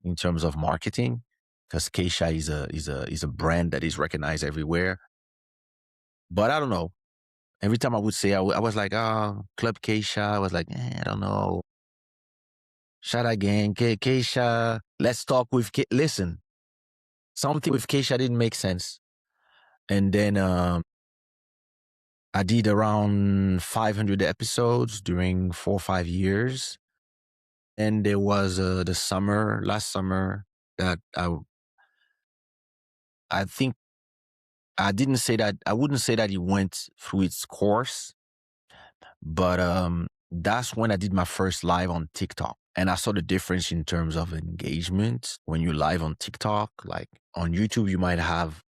in terms of marketing, because Kaysha is a brand that is recognized everywhere. But I don't know. Every time I would say, I was like, Club Kaysha. I was like, I don't know. Shada Gang, Kaysha. Let's talk with listen. Something with Kaysha didn't make sense. And then I did around 500 episodes during 4 or 5 years. And there was last summer, that I think I wouldn't say that it went through its course, but that's when I did my first live on TikTok. And I saw the difference in terms of engagement. When you live on TikTok, like on YouTube, you might have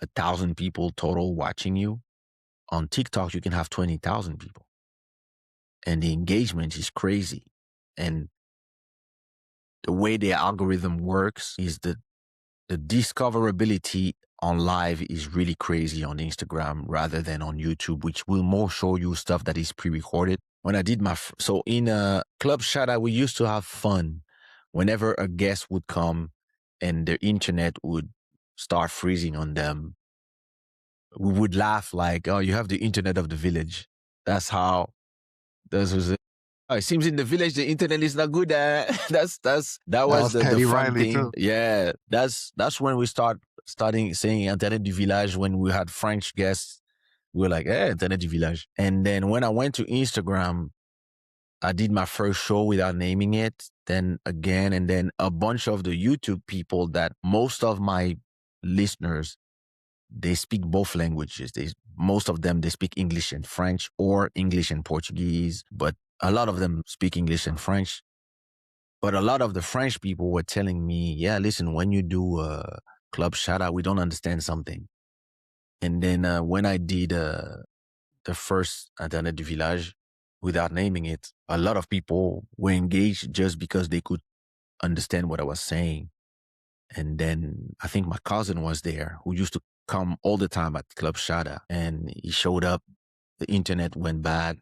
1,000 people total watching you. On TikTok, you can have 20,000 people. And the engagement is crazy. And the way the algorithm works is the discoverability on live is really crazy on Instagram rather than on YouTube, which will more show you stuff that is pre-recorded. When I did so in Club Shada, we used to have fun. Whenever a guest would come and the internet would start freezing on them, we would laugh like, oh, you have the internet of the village. That's how this was it. Oh, it seems in the village the internet is not good. That was the Teddy fun Riley thing. too. Yeah, that's when we starting saying Internet du village. When we had French guests, we were like, Internet du village. And then when I went to Instagram, I did my first show without naming it. Then again, and then a bunch of the YouTube people that most of my listeners, they speak both languages. Most of them, they speak English and French, or English and Portuguese, but a lot of them speak English and French. But a lot of the French people were telling me, yeah, listen, when you do Club Shada, we don't understand something. And then when I did the first Internet du Village, without naming it, a lot of people were engaged just because they could understand what I was saying. And then I think my cousin was there who used to come all the time at Club Shada, and he showed up. The internet went bad.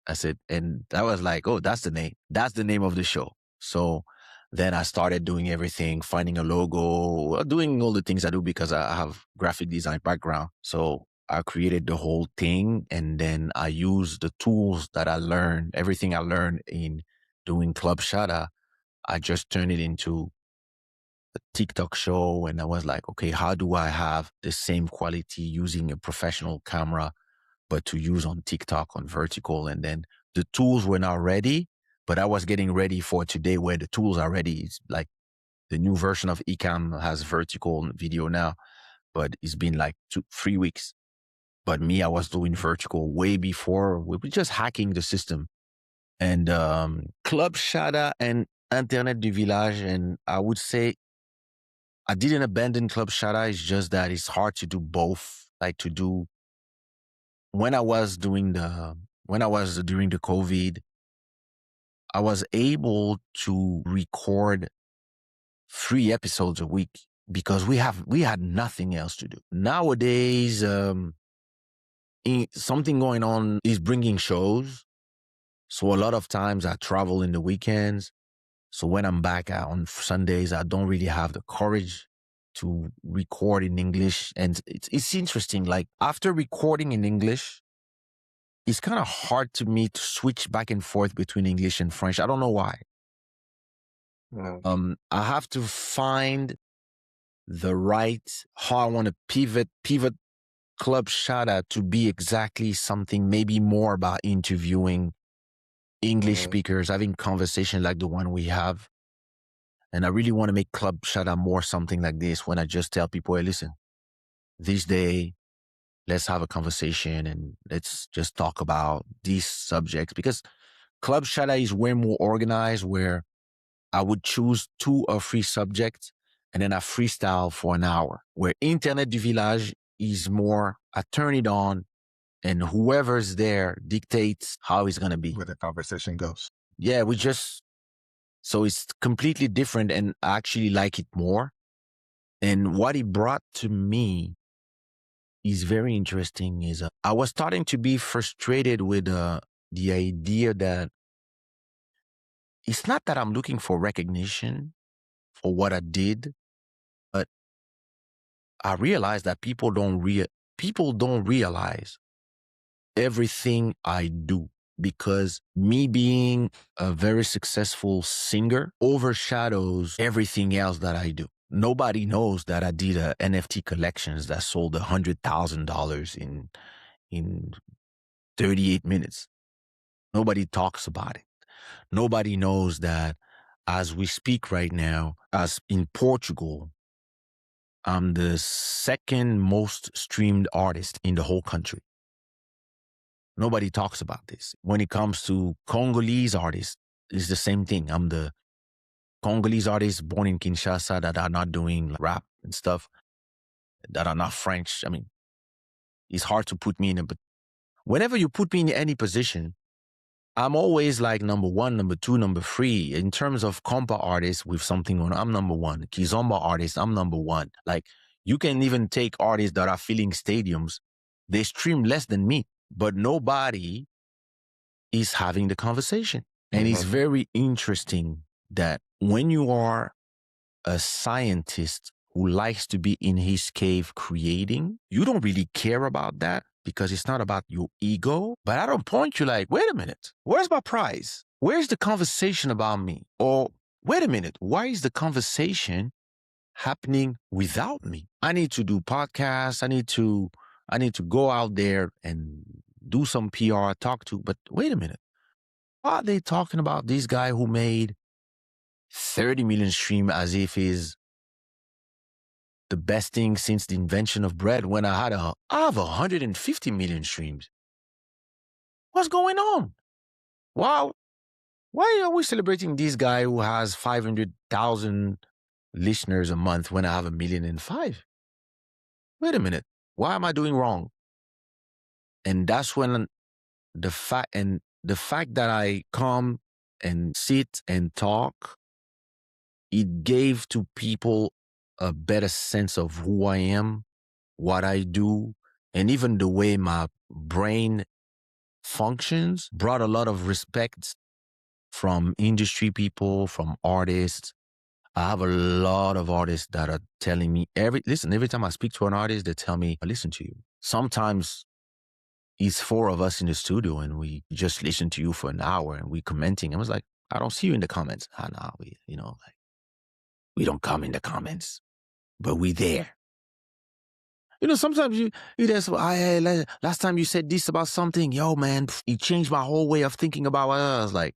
I said, and I was like, oh, that's the name. That's the name of the show. So then I started doing everything, finding a logo, doing all the things I do because I have graphic design background. So I created the whole thing, and then I used the tools that I learned, everything I learned in doing Club Shada. I just turned it into a TikTok show, and I was like, okay, how do I have the same quality using a professional camera, but to use on TikTok on vertical? And then the tools were not ready, but I was getting ready for today where the tools are ready. It's like the new version of Ecamm has vertical video now, but it's been like 3 weeks. But me, I was doing vertical way before. We were just hacking the system. And Club Shada and Internet du Village, and I would say I didn't abandon Club Shada. It's just that it's hard to do both. Like to do when I was during the COVID, I was able to record 3 episodes a week because we had nothing else to do. Nowadays, something going on is bringing shows. So a lot of times I travel in the weekends. So when I'm back on Sundays, I don't really have the courage to record in English. And it's interesting. Like after recording in English, it's kind of hard to me to switch back and forth between English and French. I don't know why. I have to find the right, how I want to pivot Club Shada to be exactly something, maybe more about interviewing English speakers, having conversation like the one we have. And I really want to make Club Shada more something like this, when I just tell people, hey, listen, this day, let's have a conversation and let's just talk about these subjects. Because Club Shada is way more organized, where I would choose 2 or 3 subjects and then I freestyle for an hour. Where Internet du Village is more, I turn it on and whoever's there dictates how it's going to be. Where the conversation goes. Yeah, so it's completely different, and I actually like it more. And what it brought to me is very interesting. Is I was starting to be frustrated with the idea that it's not that I'm looking for recognition for what I did, but I realized that people don't realize everything I do, because me being a very successful singer overshadows everything else that I do. Nobody knows that I did a NFT collections that sold $100,000 in 38 minutes. Nobody talks about it. Nobody knows that as we speak right now, as in Portugal, I'm the 2nd most streamed artist in the whole country. Nobody talks about this. When it comes to Congolese artists, it's the same thing. I'm the Congolese artists born in Kinshasa that are not doing rap and stuff, that are not French. I mean, it's hard to put me in but whenever you put me in any position, I'm always like number 1, number 2, number 3. In terms of Konpa artists with something on, I'm number 1. Kizomba artists, I'm number 1. Like, you can even take artists that are filling stadiums. They stream less than me, but nobody is having the conversation. And it's very interesting that when you are a scientist who likes to be in his cave creating, you don't really care about that, because it's not about your ego. But at a point, you're like, wait a minute, where's my prize? Where's the conversation about me? Or wait a minute, why is the conversation happening without me? I need to do podcasts. I need to go out there and do some PR, talk to, but wait a minute. Why are they talking about this guy who made 30 million streams as if he's the best thing since the invention of bread, when I have 150 million streams? What's going on? Wow. Why are we celebrating this guy who has 500,000 listeners a month when I have 1,000,005? Wait a minute. Why am I doing wrong? And that's when the fact, and the fact that I come and sit and talk, it gave to people a better sense of who I am, what I do, and even the way my brain functions brought a lot of respect from industry people, from artists. I have a lot of artists that are telling me every time I speak to an artist, they tell me, I listen to you. Sometimes it's 4 of us in the studio and we just listen to you for an hour and we commenting. I was like, I don't see you in the comments. No, we don't come in the comments, but we there. Sometimes you just, last time you said this about something, yo, man, it changed my whole way of thinking about what I was like.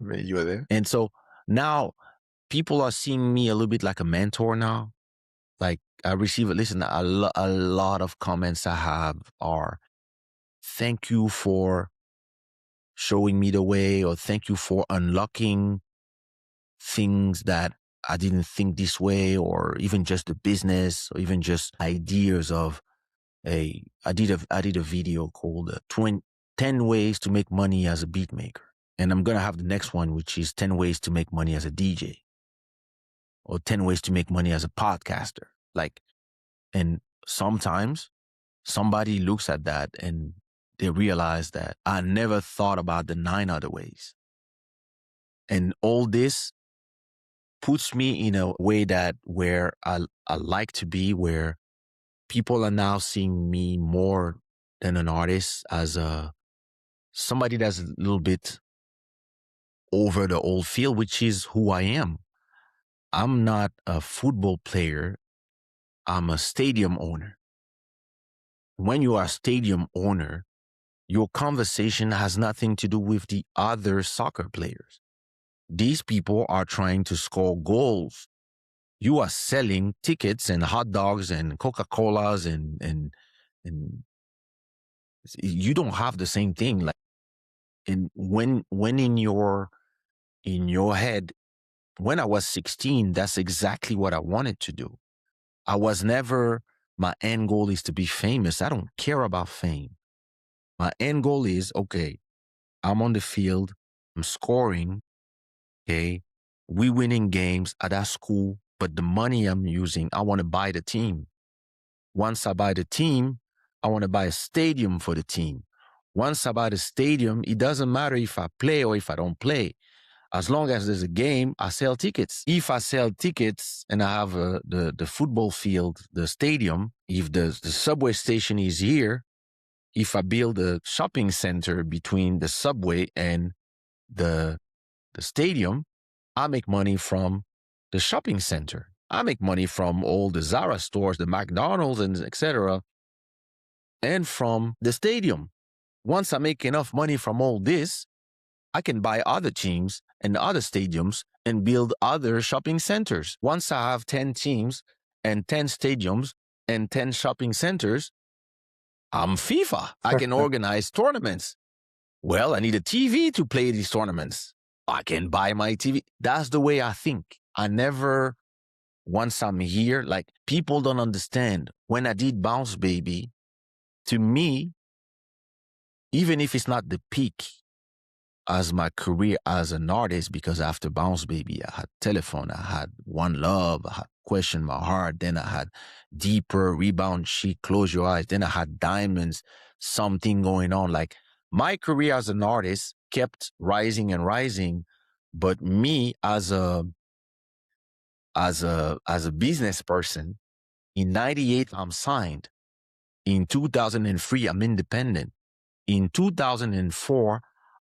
You were there. And so now people are seeing me a little bit like a mentor now. Like I receive, a lot of comments I have are, thank you for showing me the way, or thank you for unlocking things that I didn't think this way, or even just the business, or even just ideas of I did a video called 10 ways to make money as a beat maker. And I'm going to have the next one, which is 10 ways to make money as a DJ, or 10 ways to make money as a podcaster. And sometimes somebody looks at that and they realize that I never thought about the 9 other ways. And all this puts me in a way where I like to be, where people are now seeing me more than an artist, as somebody that's a little bit over the old field, which is who I am. I'm not a football player. I'm a stadium owner. When you are a stadium owner, your conversation has nothing to do with the other soccer players. These people are trying to score goals. You are selling tickets and hot dogs and Coca-Colas and you don't have the same thing. And when in your head, when I was 16, that's exactly what I wanted to do. I was never, my end goal is to be famous. I don't care about fame. My end goal is, okay, I'm on the field, I'm scoring, okay, we winning games at that school, but the money I'm using, I want to buy the team. Once I buy the team, I want to buy a stadium for the team. Once I buy the stadium, it doesn't matter if I play or if I don't play. As long as there's a game, I sell tickets. If I sell tickets and I have the football field, the stadium, if the subway station is here, if I build a shopping center between the subway and the stadium, I make money from the shopping center. I make money from all the Zara stores, the McDonald's, and etc., and from the stadium. Once I make enough money from all this, I can buy other teams and other stadiums and build other shopping centers. Once I have 10 teams and 10 stadiums and 10 shopping centers, I'm FIFA. I can organize tournaments. Well, I need a TV to play these tournaments. I can buy my TV. That's the way I think. I never, once I'm here, people don't understand. When I did Bounce Baby, to me, even if it's not the peak as my career as an artist, because after Bounce Baby, I had Telephone, I had One Love, I had Question My Heart, then I had Deeper, Rebound Sheet, Close Your Eyes, then I had Diamonds, Something Going On. My career as an artist kept rising and rising, but me as a business person, in 98, I'm signed. In 2003, I'm independent. In 2004,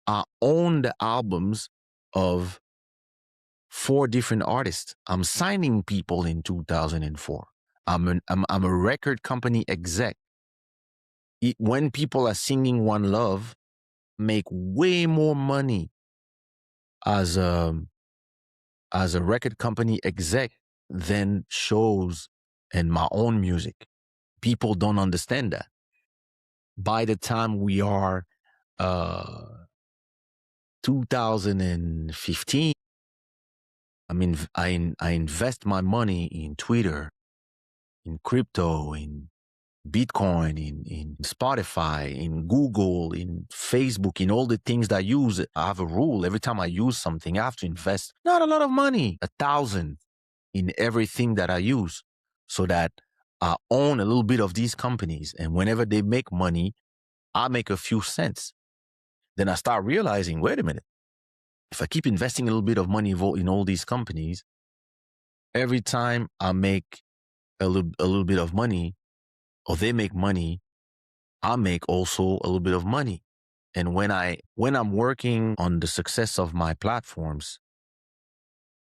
I own the albums of 4 different artists. I'm signing people in 2004. I'm a record company exec. When people are singing One Love, make way more money as a record company exec than shows and my own music. People don't understand that. By the time we are 2015, I invest my money in Twitter, in crypto, in Bitcoin, in Spotify, in Google, in Facebook, in all the things that I use. I have a rule. Every time I use something, I have to invest not a lot of money, 1,000 in everything that I use, so that I own a little bit of these companies. And whenever they make money, I make a few cents. Then I start realizing, wait a minute, if I keep investing a little bit of money in all these companies, every time I make a little bit of money, or they make money, I make also a little bit of money. And when I'm working on the success of my platforms,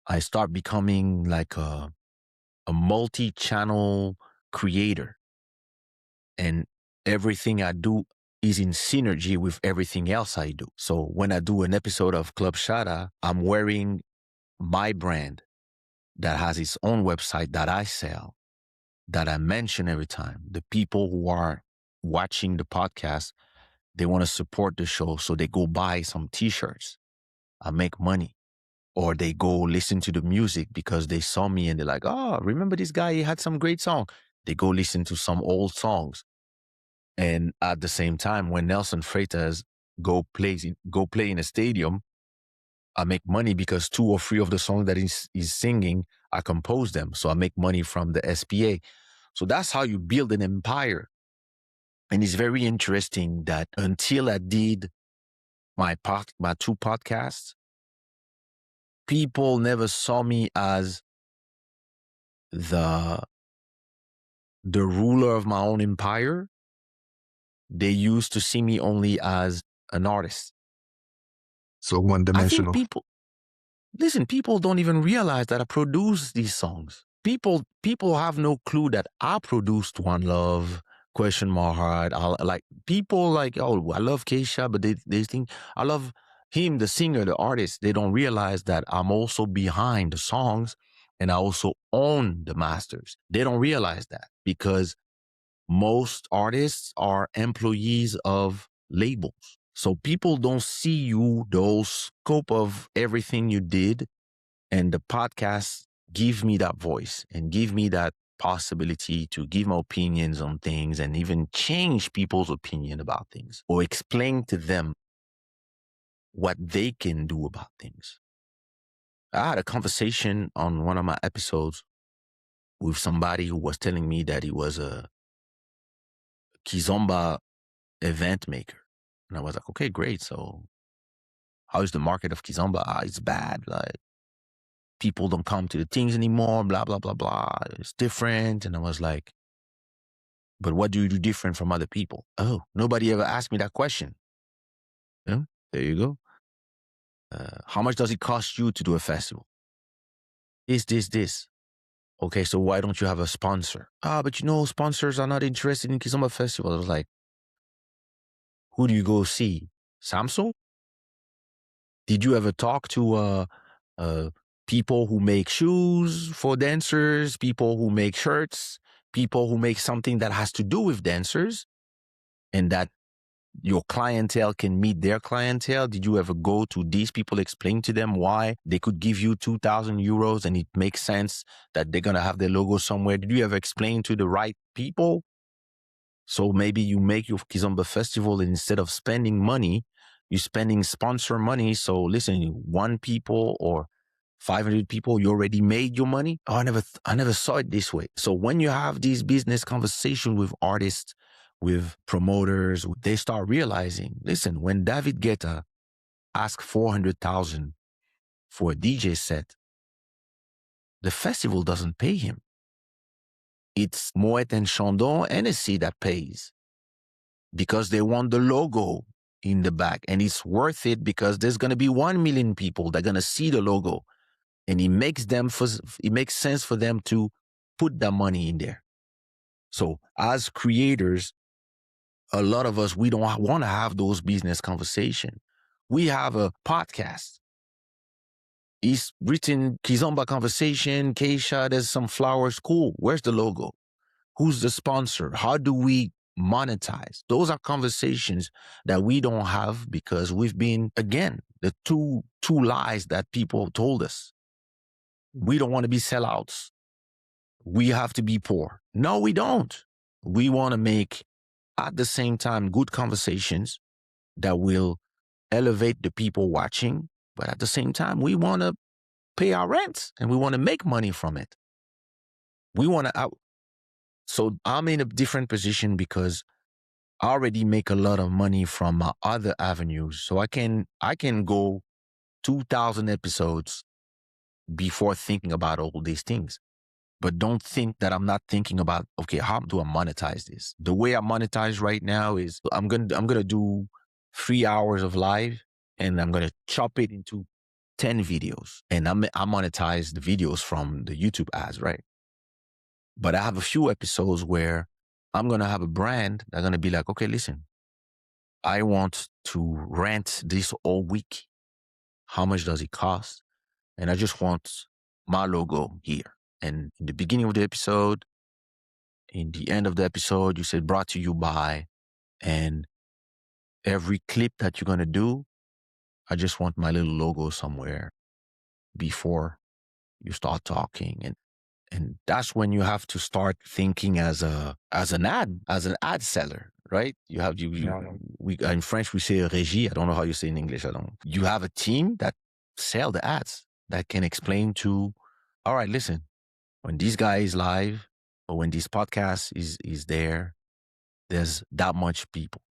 I start becoming like a multi-channel creator. And everything I do is in synergy with everything else I do. So when I do an episode of Club Shada, I'm wearing my brand that has its own website that I sell, that I mention every time. The people who are watching the podcast, they want to support the show, so they go buy some t-shirts. I make money. Or they go listen to the music because they saw me and they're like, oh, remember this guy? He had some great song. They go listen to some old songs. And at the same time, when Nelson Freitas go play in a stadium, I make money because 2 or 3 of the songs that he's singing, I compose them. So I make money from the SPA. So that's how you build an empire. And it's very interesting that until I did my 2 podcasts, people never saw me as the ruler of my own empire. They used to see me only as an artist. So I think one-dimensional. people don't even realize that I produce these songs. People have no clue that I produced One Love, Question My Heart. People like, oh, I love Kaysha, but they think I love him, the singer, the artist. They don't realize that I'm also behind the songs and I also own the masters. They don't realize that because most artists are employees of labels. So people don't see you, the whole scope of everything you did. And the podcast give me that voice and give me that possibility to give my opinions on things and even change people's opinion about things or explain to them what they can do about things. I had a conversation on one of my episodes with somebody who was telling me that he was a Kizomba event maker. And I was like, okay, great. So how is the market of Kizomba? It's bad. Like, people don't come to the things anymore, blah, blah, blah, blah. It's different. And I was like, but what do you do different from other people? Oh, nobody ever asked me that question. Yeah, there you go. How much does it cost you to do a festival? This. Okay, so why don't you have a sponsor? But sponsors are not interested in Kizomba Festival. I was like, who do you go see? Samsung? Did you ever talk to people who make shoes for dancers, people who make shirts, people who make something that has to do with dancers, and that your clientele can meet their clientele? Did you ever go to these people, explain to them why they could give you 2,000 euros and it makes sense that they're going to have their logo somewhere? Did you ever explain to the right people? So maybe you make your Kizomba festival and instead of spending money, you're spending sponsor money. So listen, 1 people or 500 people, you already made your money. Oh, I never saw it this way. So when you have these business conversations with artists, with promoters, they start realizing, listen, when David Guetta asked 400,000 for a DJ set, the festival doesn't pay him. It's Moet and Chandon Hennessy that pays because they want the logo in the back, and it's worth it because there's going to be 1 million people that are going to see the logo. And it makes sense for them to put that money in there. So as creators, a lot of us, we don't want to have those business conversations. We have a podcast. It's written Kizomba Conversation, Kaysha, there's some flowers. Cool. Where's the logo? Who's the sponsor? How do we monetize? Those are conversations that we don't have because we've been, again, the two lies that people told us. We don't want to be sellouts. We have to be poor. No, we don't. We want to make, at the same time, good conversations that will elevate the people watching. But at the same time, we want to pay our rent and we want to make money from it. We want to So I'm in a different position because I already make a lot of money from my other avenues. So I can go 2,000 episodes before thinking about all these things. But don't think that I'm not thinking about, okay, how do I monetize this? The way I monetize right now is I'm gonna do 3 hours of live and I'm gonna chop it into 10 videos. And I monetize the videos from the YouTube ads, right? But I have a few episodes where I'm gonna have a brand that's gonna be like, okay, listen, I want to rent this all week. How much does it cost? And I just want my logo here. And in the beginning of the episode, in the end of the episode, you said brought to you by, and every clip that you're going to do, I just want my little logo somewhere before you start talking. And that's when you have to start thinking as an ad seller, right? You have, we, in French, we say régie. I don't know how you say in English. You have a team that sell the ads that can explain to, all right, listen, when this guy is live or when this podcast is there, there's that much people.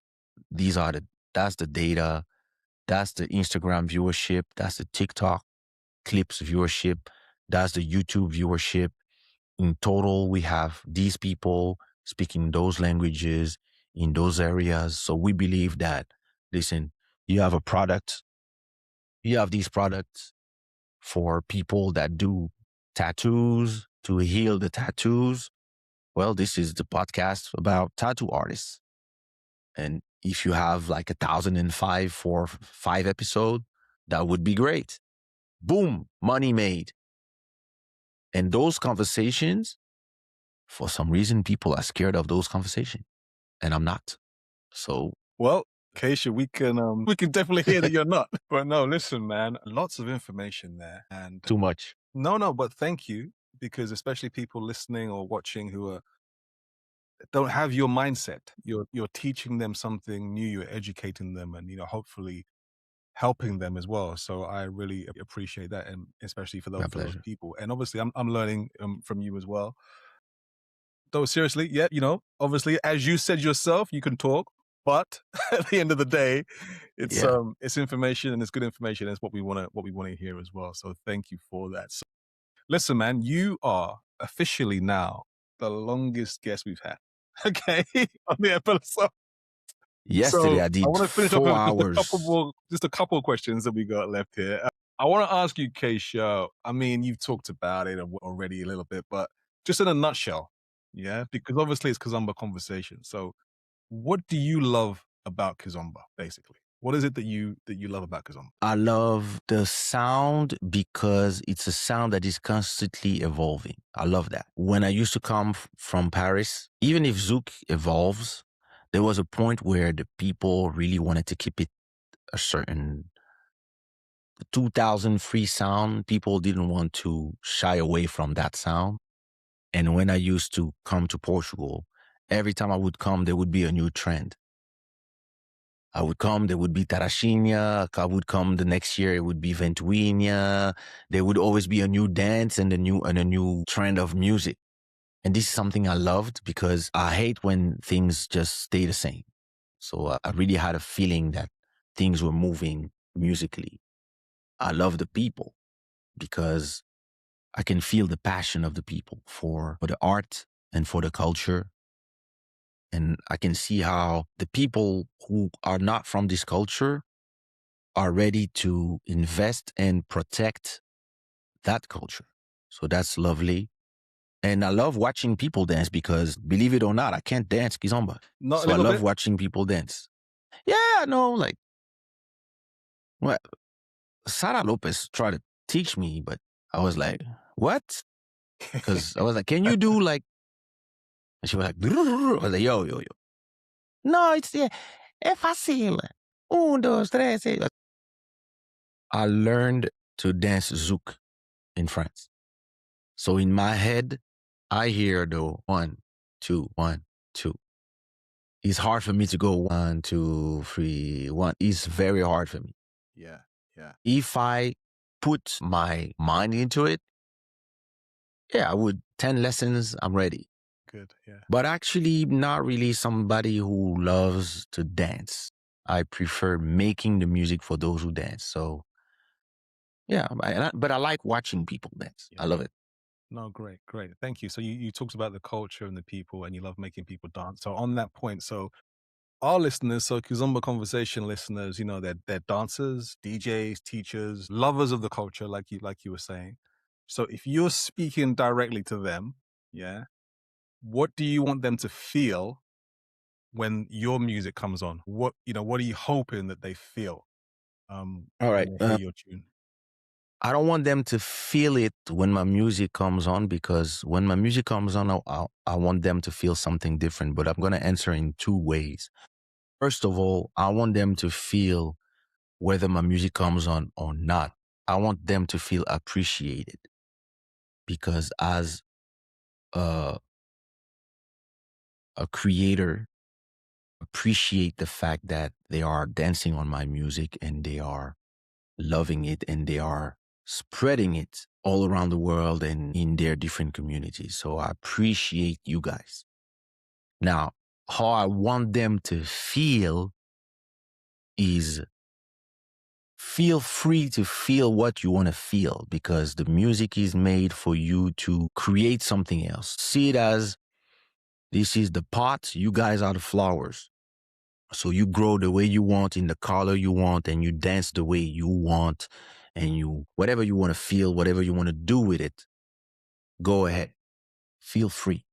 That's the data, that's the Instagram viewership, that's the TikTok clips viewership, that's the YouTube viewership. In total, we have these people speaking those languages in those areas. So we believe that, listen, you have a product, you have these products for people that do tattoos to heal the tattoos. Well, this is the podcast about tattoo artists. And if you have like 1,005 for 5 episodes, that would be great. Boom, money made. And those conversations, for some reason, people are scared of those conversations. And I'm not. So, well, Kaysha, we can definitely hear that you're not. But no, listen, man, lots of information there, and too much. No, but thank you, because especially people listening or watching who don't have your mindset. You're teaching them something new. You're educating them, and hopefully helping them as well. So I really appreciate that, and especially for those people. And obviously, I'm learning from you as well. Though seriously, yeah, obviously, as you said yourself, you can talk, but at the end of the day, it's information, and it's good information. It's what we want to hear as well. So thank you for that. So, listen, man, you are officially now the longest guest we've had. Okay, on the episode. Yesterday, So I did want to finish 4 up hours. Just a couple of questions that we got left here. I want to ask you, Kaysha. I mean, you've talked about it already a little bit, but just in a nutshell, yeah, because obviously it's Kizomba conversation. So, what do you love about Kizomba, basically? What is it that you love about Kizomba? I love the sound because it's a sound that is constantly evolving. I love that. When I used to come from Paris, even if Zouk evolves, there was a point where the people really wanted to keep it a certain 2003 sound. People didn't want to shy away from that sound. And when I used to come to Portugal, every time I would come, there would be a new trend. I would come, there would be Tarraxinha. I would come the next year, it would be Ventuinha. There would always be a new dance and a new trend of music. And this is something I loved because I hate when things just stay the same. So I really had a feeling that things were moving musically. I love the people because I can feel the passion of the people for the art and for the culture. And I can see how the people who are not from this culture are ready to invest and protect that culture. So that's lovely. And I love watching people dance because, believe it or not, I can't dance Kizomba. So I love watching people dance. Yeah, no, like, well, Sarah Lopez tried to teach me, but I was like, what? Because I was like, can you do like, and she was like, I was like, yo. No, it's fácil. 1, 2, 3. I learned to dance Zouk in France. So in my head, I hear the 1, 2, 1, 2. It's hard for me to go 1, 2, 3, 1. It's very hard for me. Yeah. Yeah. If I put my mind into it, yeah, I would 10 lessons, I'm ready. Good. Yeah. But actually, not really somebody who loves to dance. I prefer making the music for those who dance. So, yeah, but I like watching people dance. Yeah. I love it. No, great, great. Thank you. So you talked about the culture and the people and you love making people dance. So on that point, so our listeners, so Kizomba Conversation listeners, you know, they're dancers, DJs, teachers, lovers of the culture, like you were saying. So if you're speaking directly to them, yeah, what do you want them to feel when your music comes on? What are you hoping that they feel All when right. they hear your tune? I don't want them to feel it when my music comes on, because when my music comes on, I want them to feel something different. But I'm going to answer in 2 ways. First of all, I want them to feel whether my music comes on or not. I want them to feel appreciated, because as a creator, appreciate the fact that they are dancing on my music and they are loving it and they are spreading it all around the world and in their different communities. So I appreciate you guys. Now, how I want them to feel is feel free to feel what you want to feel, because the music is made for you to create something else. See it as this is the pot, you guys are the flowers. So you grow the way you want, in the color you want, and you dance the way you want, and you, whatever you want to feel, whatever you want to do with it, go ahead. Feel free.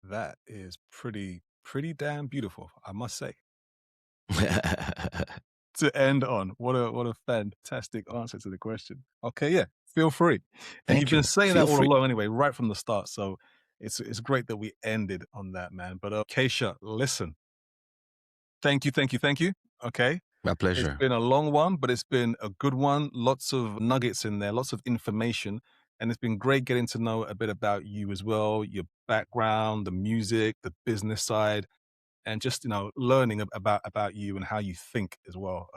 That is pretty damn beautiful, I must say. To end on, what a fantastic answer to the question. Okay, yeah, feel free. And Thank you've been you. saying Feel that all free. along anyway, right from the start. So it's great that we ended on that, man. But Kaysha, listen, thank you. Okay. My It's pleasure. been a long one, but it's been a good one. Lots of nuggets in there, lots of information. And it's been great getting to know a bit about you as well, your background, the music, the business side, and just learning about you and how you think as well.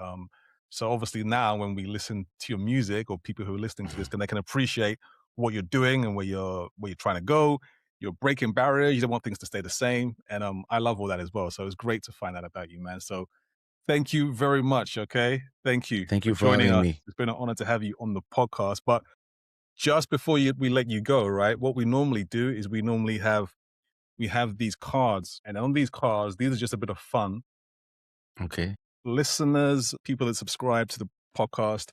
So obviously now when we listen to your music, or people who are listening to this, they can appreciate what you're doing and where you're trying to go. You're breaking barriers. You don't want things to stay the same, and I love all that as well. So it's great to find out about you, man. So thank you very much. Okay, thank you Thank for you for joining having us. me. It's been an honor to have you on the podcast. But just before we let you go, right? What we normally do is we have these cards, and on these cards, these are just a bit of fun. Okay. Listeners, people that subscribe to the podcast,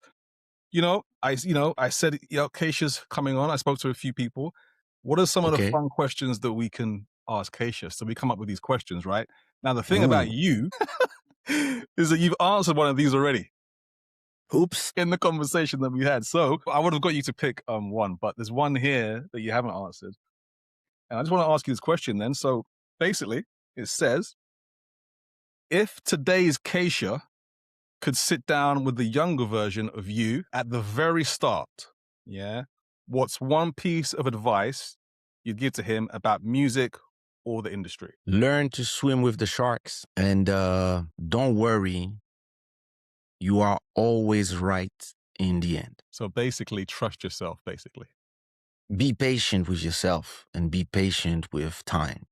I said, Kaysha's coming on. I spoke to a few people. What are some of the Okay. fun questions that we can ask Kaysha? So we come up with these questions, right? Now, the thing about Ooh. you is that you've answered one of these already Oops. in the conversation that we had. So I would have got you to pick one, but there's one here that you haven't answered. And I just want to ask you this question then. So basically, it says, if today's Kaysha could sit down with the younger version of you at the very start, yeah, what's one piece of advice you'd give to him about music or the industry? Learn to swim with the sharks, and don't worry. You are always right in the end. So basically, trust yourself, basically. Be patient with yourself and be patient with time.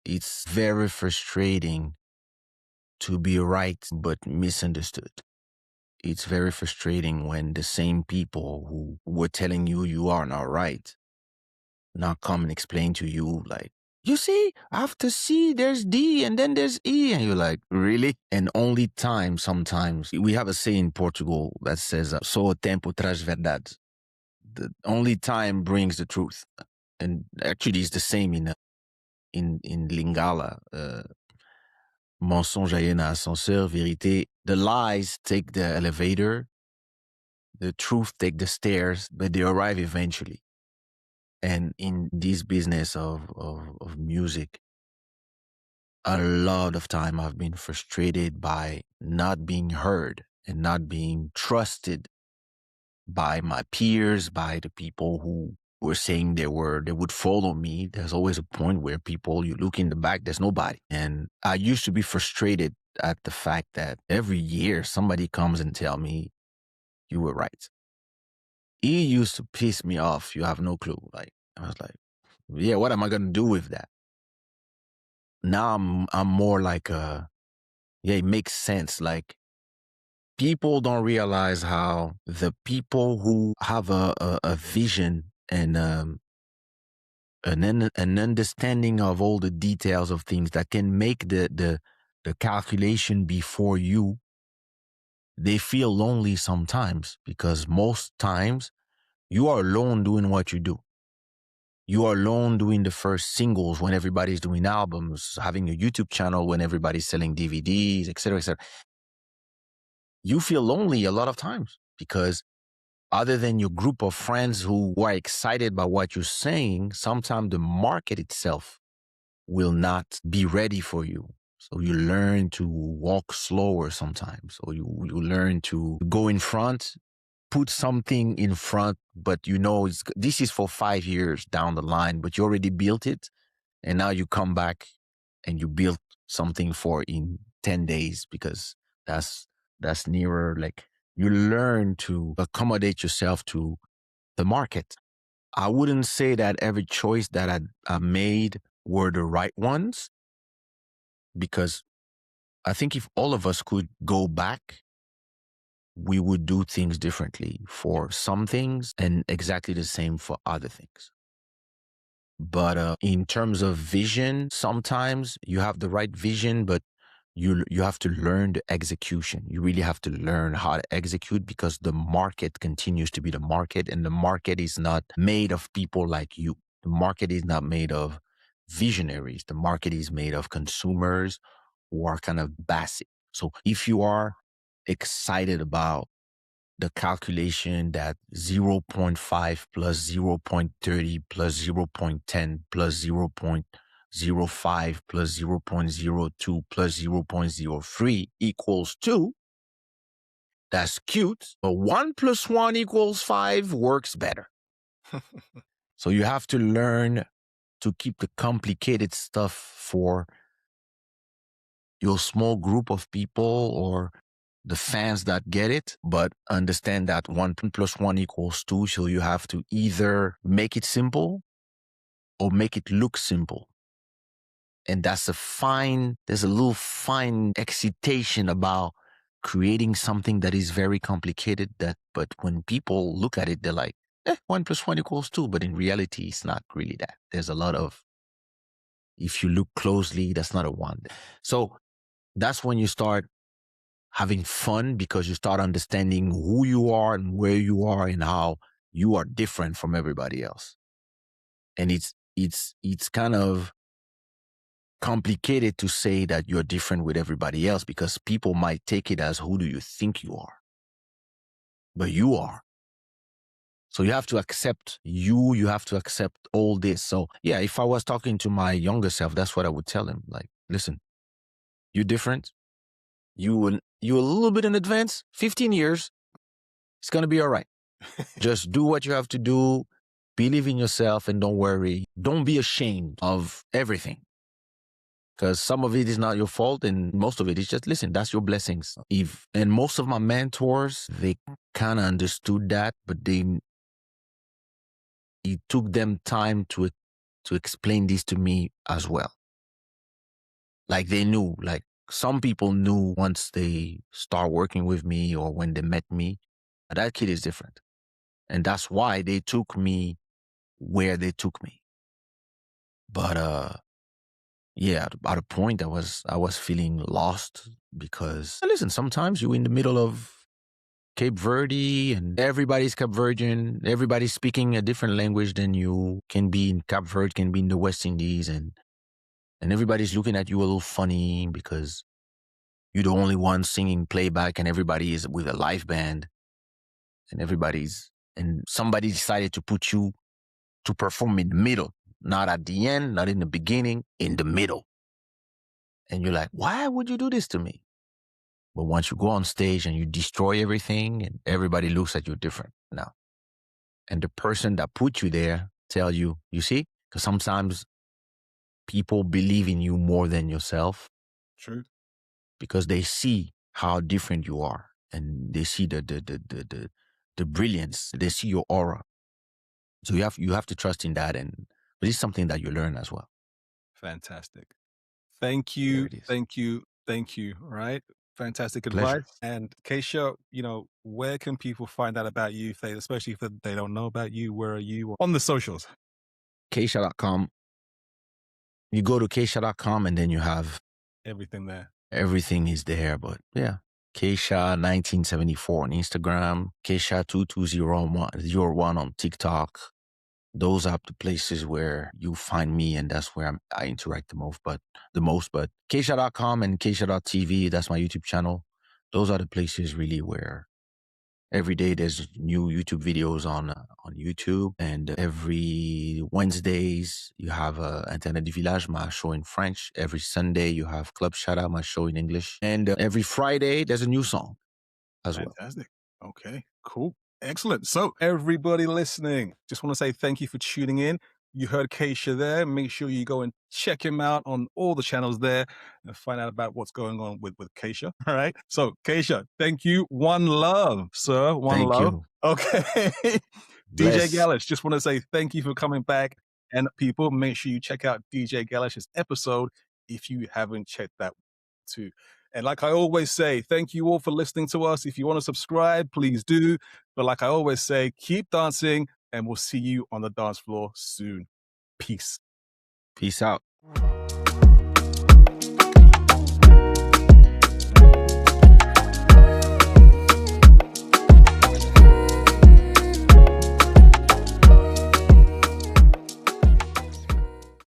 It's very frustrating to be right but misunderstood. It's very frustrating when the same people who were telling you you are not right now come and explain to you, like, you see, after C, there's D, and then there's E. And you're like, really? And only time sometimes. We have a saying in Portugal that says, só o tempo traz verdade. The only time brings the truth. And actually, it's the same in Lingala. Mensonge aille na ascenseur, vérité. The lies take the elevator, the truth take the stairs, but they arrive eventually. And in this business of music, a lot of time I've been frustrated by not being heard and not being trusted by my peers, by the people who were saying they would follow me. There's always a point where people, you look in the back, there's nobody. And I used to be frustrated at the fact that every year somebody comes and tell me, you were right. It used to piss me off. You have no clue. Like, I was like, yeah, what am I going to do with that? Now I'm more like, yeah, it makes sense. Like, people don't realize how the people who have a vision and an understanding of all the details of things that can make the calculation before you, they feel lonely sometimes, because most times you are alone doing what you do. You are alone doing the first singles when everybody's doing albums, having a YouTube channel when everybody's selling DVDs, etc., etc. You feel lonely a lot of times because other than your group of friends who are excited by what you're saying, sometimes the market itself will not be ready for you. So you learn to walk slower sometimes, or you learn to go in front, put something in front, but this is for 5 years down the line, but you already built it. And now you come back and you build something for in 10 days because that's nearer. Like, you learn to accommodate yourself to the market. I wouldn't say that every choice that I made were the right ones, because I think if all of us could go back, we would do things differently for some things and exactly the same for other things. But in terms of vision, sometimes you have the right vision, but you have to learn the execution. You really have to learn how to execute, because the market continues to be the market, and the market is not made of people like you. The market is not made of visionaries. The market is made of consumers who are kind of basic. So if you are excited about the calculation that 0.5 plus 0.30 plus 0.10 plus 0.05 plus 0.02 plus 0.03 equals 2, that's cute. But 1 plus 1 equals 5 works better. So you have to learn to keep the complicated stuff for your small group of people or the fans that get it, but understand that 1 plus 1 equals 2. So you have to either make it simple or make it look simple. And there's a little fine excitation about creating something that is very complicated, but when people look at it, they're like, 1 plus 1 equals 2. But in reality, it's not really that. There's a lot of, if you look closely, that's not a 1. So that's when you start having fun, because you start understanding who you are and where you are and how you are different from everybody else. And it's kind of complicated to say that you're different with everybody else, because people might take it as, who do you think you are? But you are. So you have to accept you have to accept all this. So yeah, if I was talking to my younger self, that's what I would tell him. Like, listen, you're different. You're a little bit in advance, 15 years. It's going to be all right. Just do what you have to do. Believe in yourself and don't worry. Don't be ashamed of everything, because some of it is not your fault and most of it is just, listen, that's your blessings. And most of my mentors, they kind of understood that, but it took them time to explain this to me as well. Like, they knew, like some people knew once they start working with me or when they met me, that kid is different. And that's why they took me where they took me. But yeah, at a point I was feeling lost, because listen, sometimes you're in the middle of Cape Verde and everybody's Cape Verdean, everybody's speaking a different language than you. Can be in Cape Verde, can be in the West Indies, and everybody's looking at you a little funny because you're the only one singing playback and everybody is with a live band, and somebody decided to put you to perform in the middle, not at the end, not in the beginning, in the middle. And you're like, why would you do this to me? But once you go on stage and you destroy everything and everybody looks at you different now. and the person that put you there tell you, you see, because sometimes people believe in you more than yourself. True. Because they see how different you are, and they see the brilliance. They see your aura. So you have to trust in that, but it's something that you learn as well. Fantastic. Thank There you. it is. Thank you. Thank you. All right. Fantastic Pleasure. advice. And Kaysha, where can people find out about you, especially if they don't know about you? Where are you on the socials? Kaysha.com. You go to Kaysha.com and then you have Everything there. everything is there. But yeah, Kaysha 1974 on Instagram, Kaysha 22001 on TikTok. Those are the places where you find me, and that's where I interact the most. But Kaysha.com and Kaysha.tv, that's my YouTube channel. Those are the places really where every day there's new YouTube videos on YouTube, and every Wednesdays you have Internet du Village, my show in French. Every Sunday you have Club Shada, my show in English, and every Friday there's a new song as well. Fantastic. Okay, cool. Excellent. So everybody listening, just want to say thank you for tuning in. You heard Kaysha there. Make sure you go and check him out on all the channels there and find out about what's going on with Kaysha. All right. So Kaysha, thank you. One love, sir. One Thank love. you. Okay. DJ Bless. Guelas, just want to say thank you for coming back. And people, make sure you check out DJ Guelas' episode if you haven't checked that too. And like I always say, thank you all for listening to us. If you want to subscribe, please do. But like I always say, keep dancing, and we'll see you on the dance floor soon. Peace. Peace out.